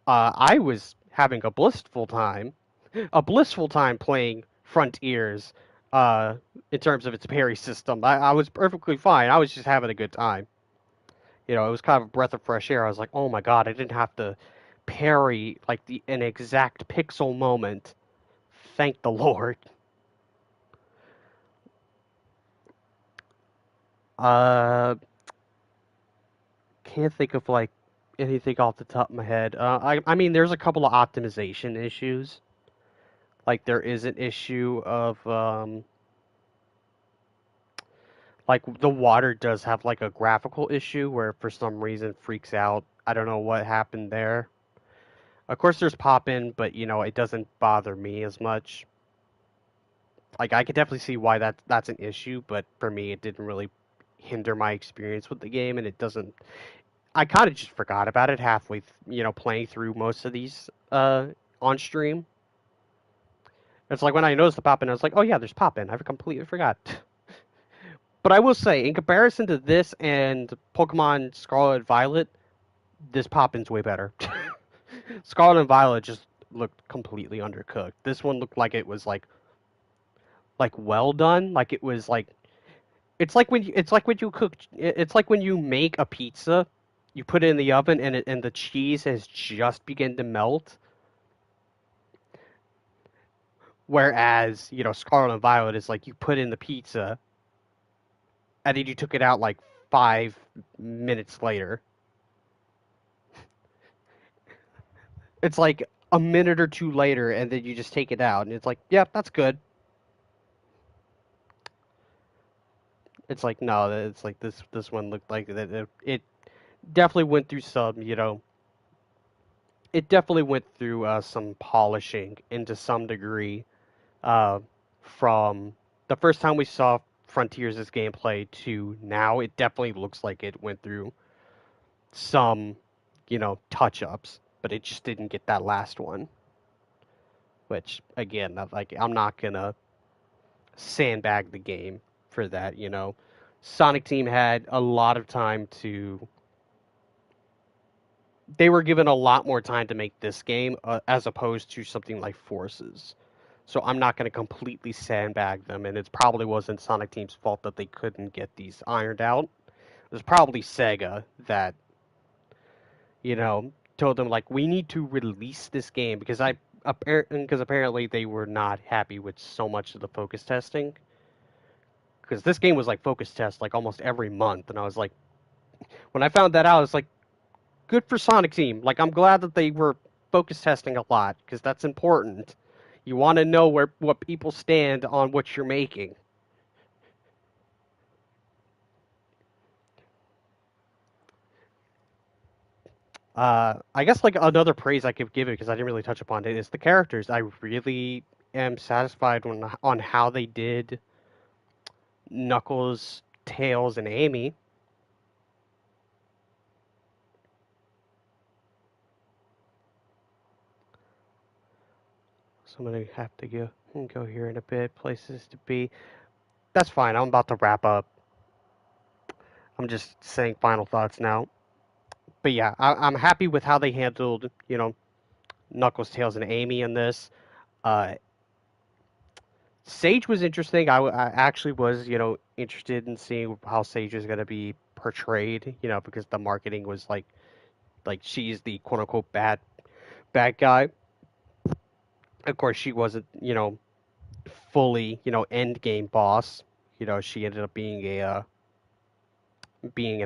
I was having a blissful time playing Frontiers. In terms of its parry system, I was perfectly fine. I was just having a good time. It was kind of a breath of fresh air. I was like, oh my god, I didn't have to parry like an exact pixel moment. Thank the Lord. Uh, can't think of like anything off the top of my head. I mean, there's a couple of optimization issues. Like there is an issue of like the water does have like a graphical issue where for some reason freaks out. I don't know what happened there. Of course, there's pop in, but it doesn't bother me as much. Like I could definitely see why that's an issue, but for me, it didn't really hinder my experience with the game, and it doesn't. I kind of just forgot about it halfway, playing through most of these on stream. It's like when I noticed the pop in, I was like, oh yeah, there's pop in. I completely forgot. But I will say, in comparison to this and Pokemon Scarlet and Violet, this pop in's way better. Scarlet and Violet just looked completely undercooked. This one looked like it was like well done. Like it was like it's like when you make a pizza, you put it in the oven and the cheese has just begun to melt. Whereas, Scarlet and Violet is like you put in the pizza and then you took it out like 5 minutes later. It's like a minute or two later and then you just take it out and it's like, yeah, that's good. It's like no, it's like this one looked like that it definitely went through it definitely went through some polishing into some degree uh, from the first time we saw Frontiers' gameplay to now. It definitely looks like it went through some, touch ups, but it just didn't get that last one. Which again, like I'm not gonna sandbag the game for that. Sonic Team had a lot of time to they were given a lot more time to make this game as opposed to something like Forces. So I'm not going to completely sandbag them, and it probably wasn't Sonic Team's fault that they couldn't get these ironed out. It was probably Sega that, told them like we need to release this game because apparently they were not happy with so much of the focus testing. Because this game was like focus test like almost every month, and I was like, when I found that out, I was like, good for Sonic Team. Like I'm glad that they were focus testing a lot because that's important. You want to know what people stand on what you're making. I guess like another praise I could give it because I didn't really touch upon it is the characters. I really am satisfied on how they did Knuckles, Tails, and Amy. So I'm gonna have to go here in a bit. Places to be. That's fine. I'm about to wrap up. I'm just saying final thoughts now. But yeah, I'm happy with how they handled, Knuckles, Tails, and Amy in this. Uh, Sage was interesting. I actually was, interested in seeing how Sage is going to be portrayed, because the marketing was like she's the quote unquote bad guy. Of course, she wasn't, fully, end game boss. She ended up being an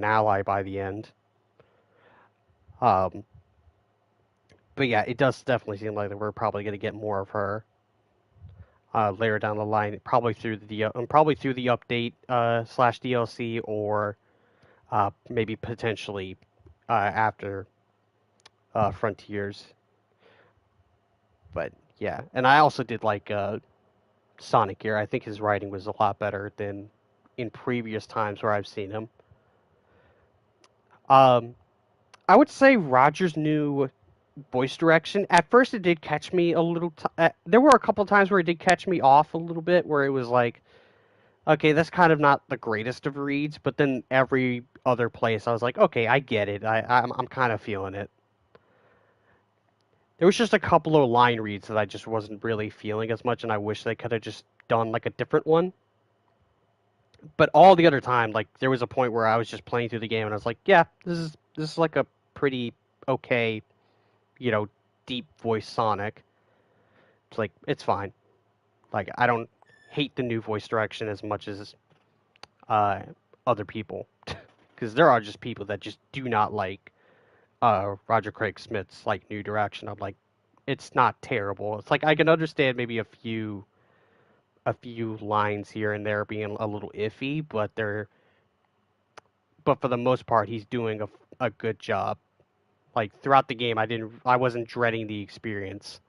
ally by the end. Um, but yeah, it does definitely seem like that we're probably going to get more of her later down the line, probably through the update slash DLC, or maybe potentially after Frontiers. But yeah, and I also did like Sonic here. I think his writing was a lot better than in previous times where I've seen him. Um, I would say Roger's new voice direction. At first, it did catch me a little. There were a couple times where it did catch me off a little bit, where it was like, okay, that's kind of not the greatest of reads. But then every other place, I was like, okay, I get it. I'm kind of feeling it. There was just a couple of line reads that I just wasn't really feeling as much, and I wish they could have just done like a different one. But all the other time, like there was a point where I was just playing through the game, and I was like, yeah, this is like a pretty okay, you know, deep voice Sonic. It's like it's fine. Like I don't hate the new voice direction as much as uh, other people, because there are just people that just do not like Roger Craig Smith's like new direction. I'm like, it's not terrible. It's like I can understand maybe a few lines here and there being a little iffy, but for the most part, he's doing a good job. Like throughout the game, I wasn't dreading the experience.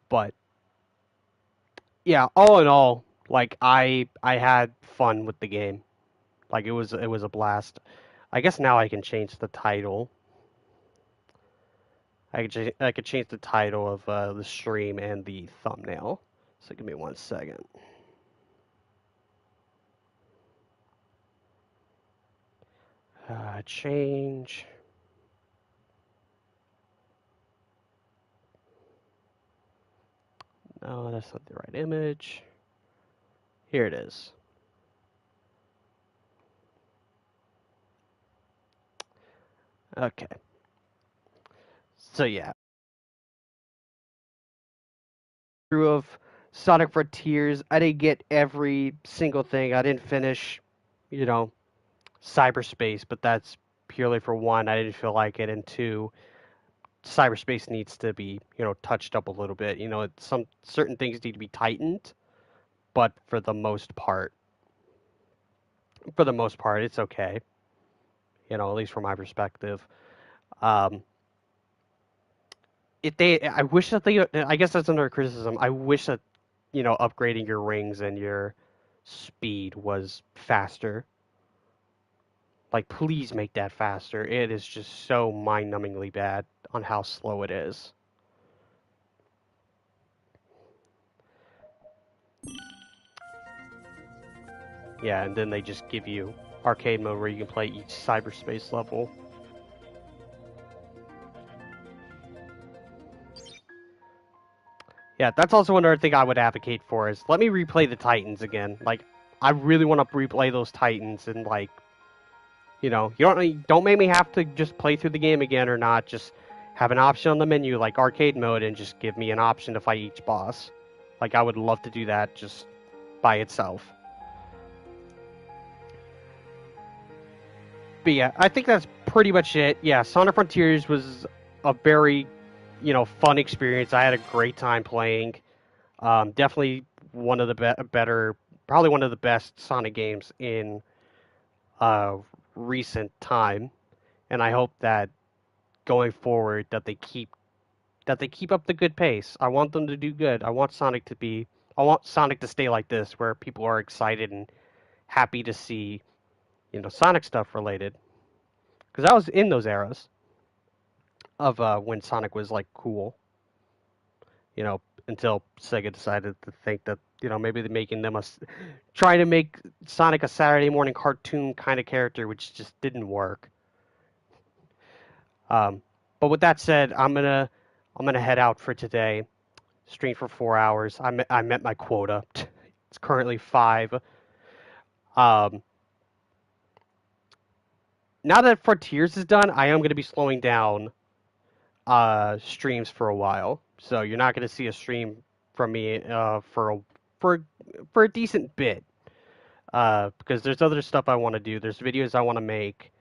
But yeah, all in all, like I had fun with the game. Like it was a blast. I guess now I can change the title. I could change the title of the stream and the thumbnail. So give me 1 second. Change. No, that's not the right image. Here it is. Okay. So yeah, through of Sonic Frontiers, I didn't get every single thing. I didn't finish, you know, cyberspace, but that's purely for one, I didn't feel like it, and two, cyberspace needs to be, touched up a little bit. Some certain things need to be tightened, but for the most part, it's okay. At least from my perspective. Um, I wish that I guess that's another criticism. I wish that, upgrading your rings and your speed was faster. Like, please make that faster. It is just so mind-numbingly bad on how slow it is. Yeah, and then they just give you arcade mode where you can play each cyberspace level. Yeah, that's also another thing I would advocate for is let me replay the Titans again. Like, I really want to replay those Titans and like, you know, you don't make me have to just play through the game again or not. Just have an option on the menu like arcade mode and just give me an option to fight each boss. Like, I would love to do that just by itself. But yeah, I think that's pretty much it. Yeah, Sonic Frontiers was a very, fun experience. I had a great time playing. Definitely one of the better, probably one of the best Sonic games in uh, recent time, and I hope that going forward that they keep up the good pace. I want them to do good. I want Sonic to stay like this, where people are excited and happy to see Sonic stuff related. Because I was in those eras of when Sonic was like cool, until Sega decided to think that maybe they're making them trying to make Sonic a Saturday morning cartoon kind of character, which just didn't work. Um, but with that said, I'm gonna head out for today. Stream for 4 hours. I met my quota. It's currently 5. Um, now that Frontiers is done, I am gonna be slowing down streams for a while. So you're not gonna see a stream from me for for a decent bit. Because there's other stuff I want to do. There's videos I want to make,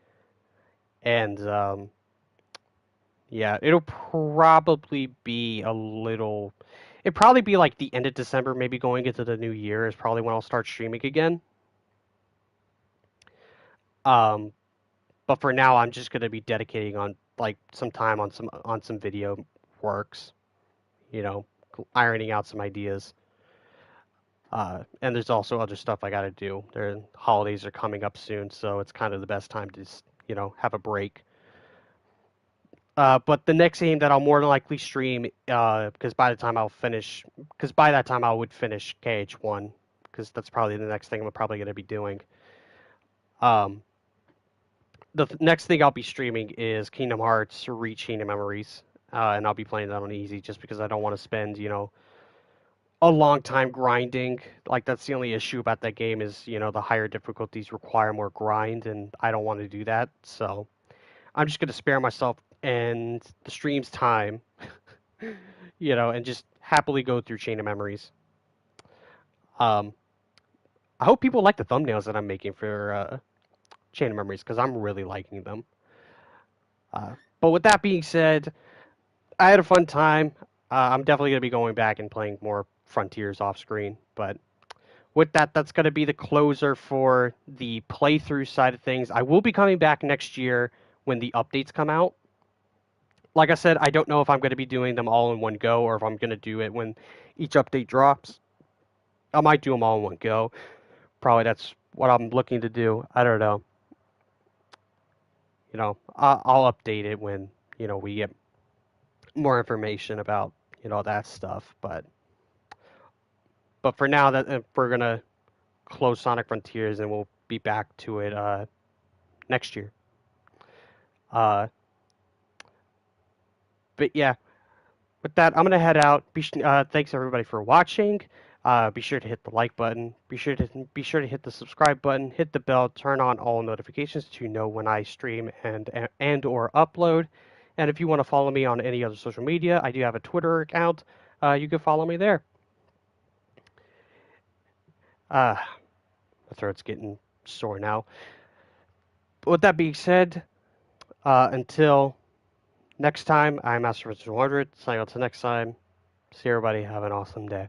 and yeah, it'll probably be a little. It'd probably be like the end of December, maybe going into the new year is probably when I'll start streaming again. Um, but for now, I'm just gonna be dedicating on like some time on some video works, you know, ironing out some ideas. And there's also other stuff I got to do. The holidays are coming up soon, so it's kind of the best time to have a break. But the next game that I'll more than likely stream, because by that time I would finish KH1, because that's probably the next thing I'm probably going to be doing. Um, the next thing I'll be streaming is Kingdom Hearts Re-Chain of Memories, and I'll be playing that on easy just because I don't want to spend, a long time grinding. Like, that's the only issue about that game is, the higher difficulties require more grind, and I don't want to do that, so I'm just going to spare myself and the stream's time, and just happily go through Chain of Memories. Um, I hope people like the thumbnails that I'm making for Chain of Memories because I'm really liking them. But with that being said, I had a fun time. I'm definitely going to be going back and playing more Frontiers off screen. But with that, that's going to be the closer for the playthrough side of things. I will be coming back next year when the updates come out. Like I said, I don't know if I'm going to be doing them all in one go or if I'm going to do it when each update drops. I might do them all in one go. Probably that's what I'm looking to do. I don't know. I'll update it when, we get more information about, that stuff. But for now, that we're going to close Sonic Frontiers and we'll be back to it next year. But yeah, with that, I'm gonna head out. Thanks everybody for watching. Be sure to hit the like button. Be sure to hit the subscribe button. Hit the bell. Turn on all notifications to know when I stream and or upload. And if you want to follow me on any other social media, I do have a Twitter account. You can follow me there. My throat's getting sore now. But with that being said, until next time, I'm Master 100. Signing out to next time. See everybody. Have an awesome day.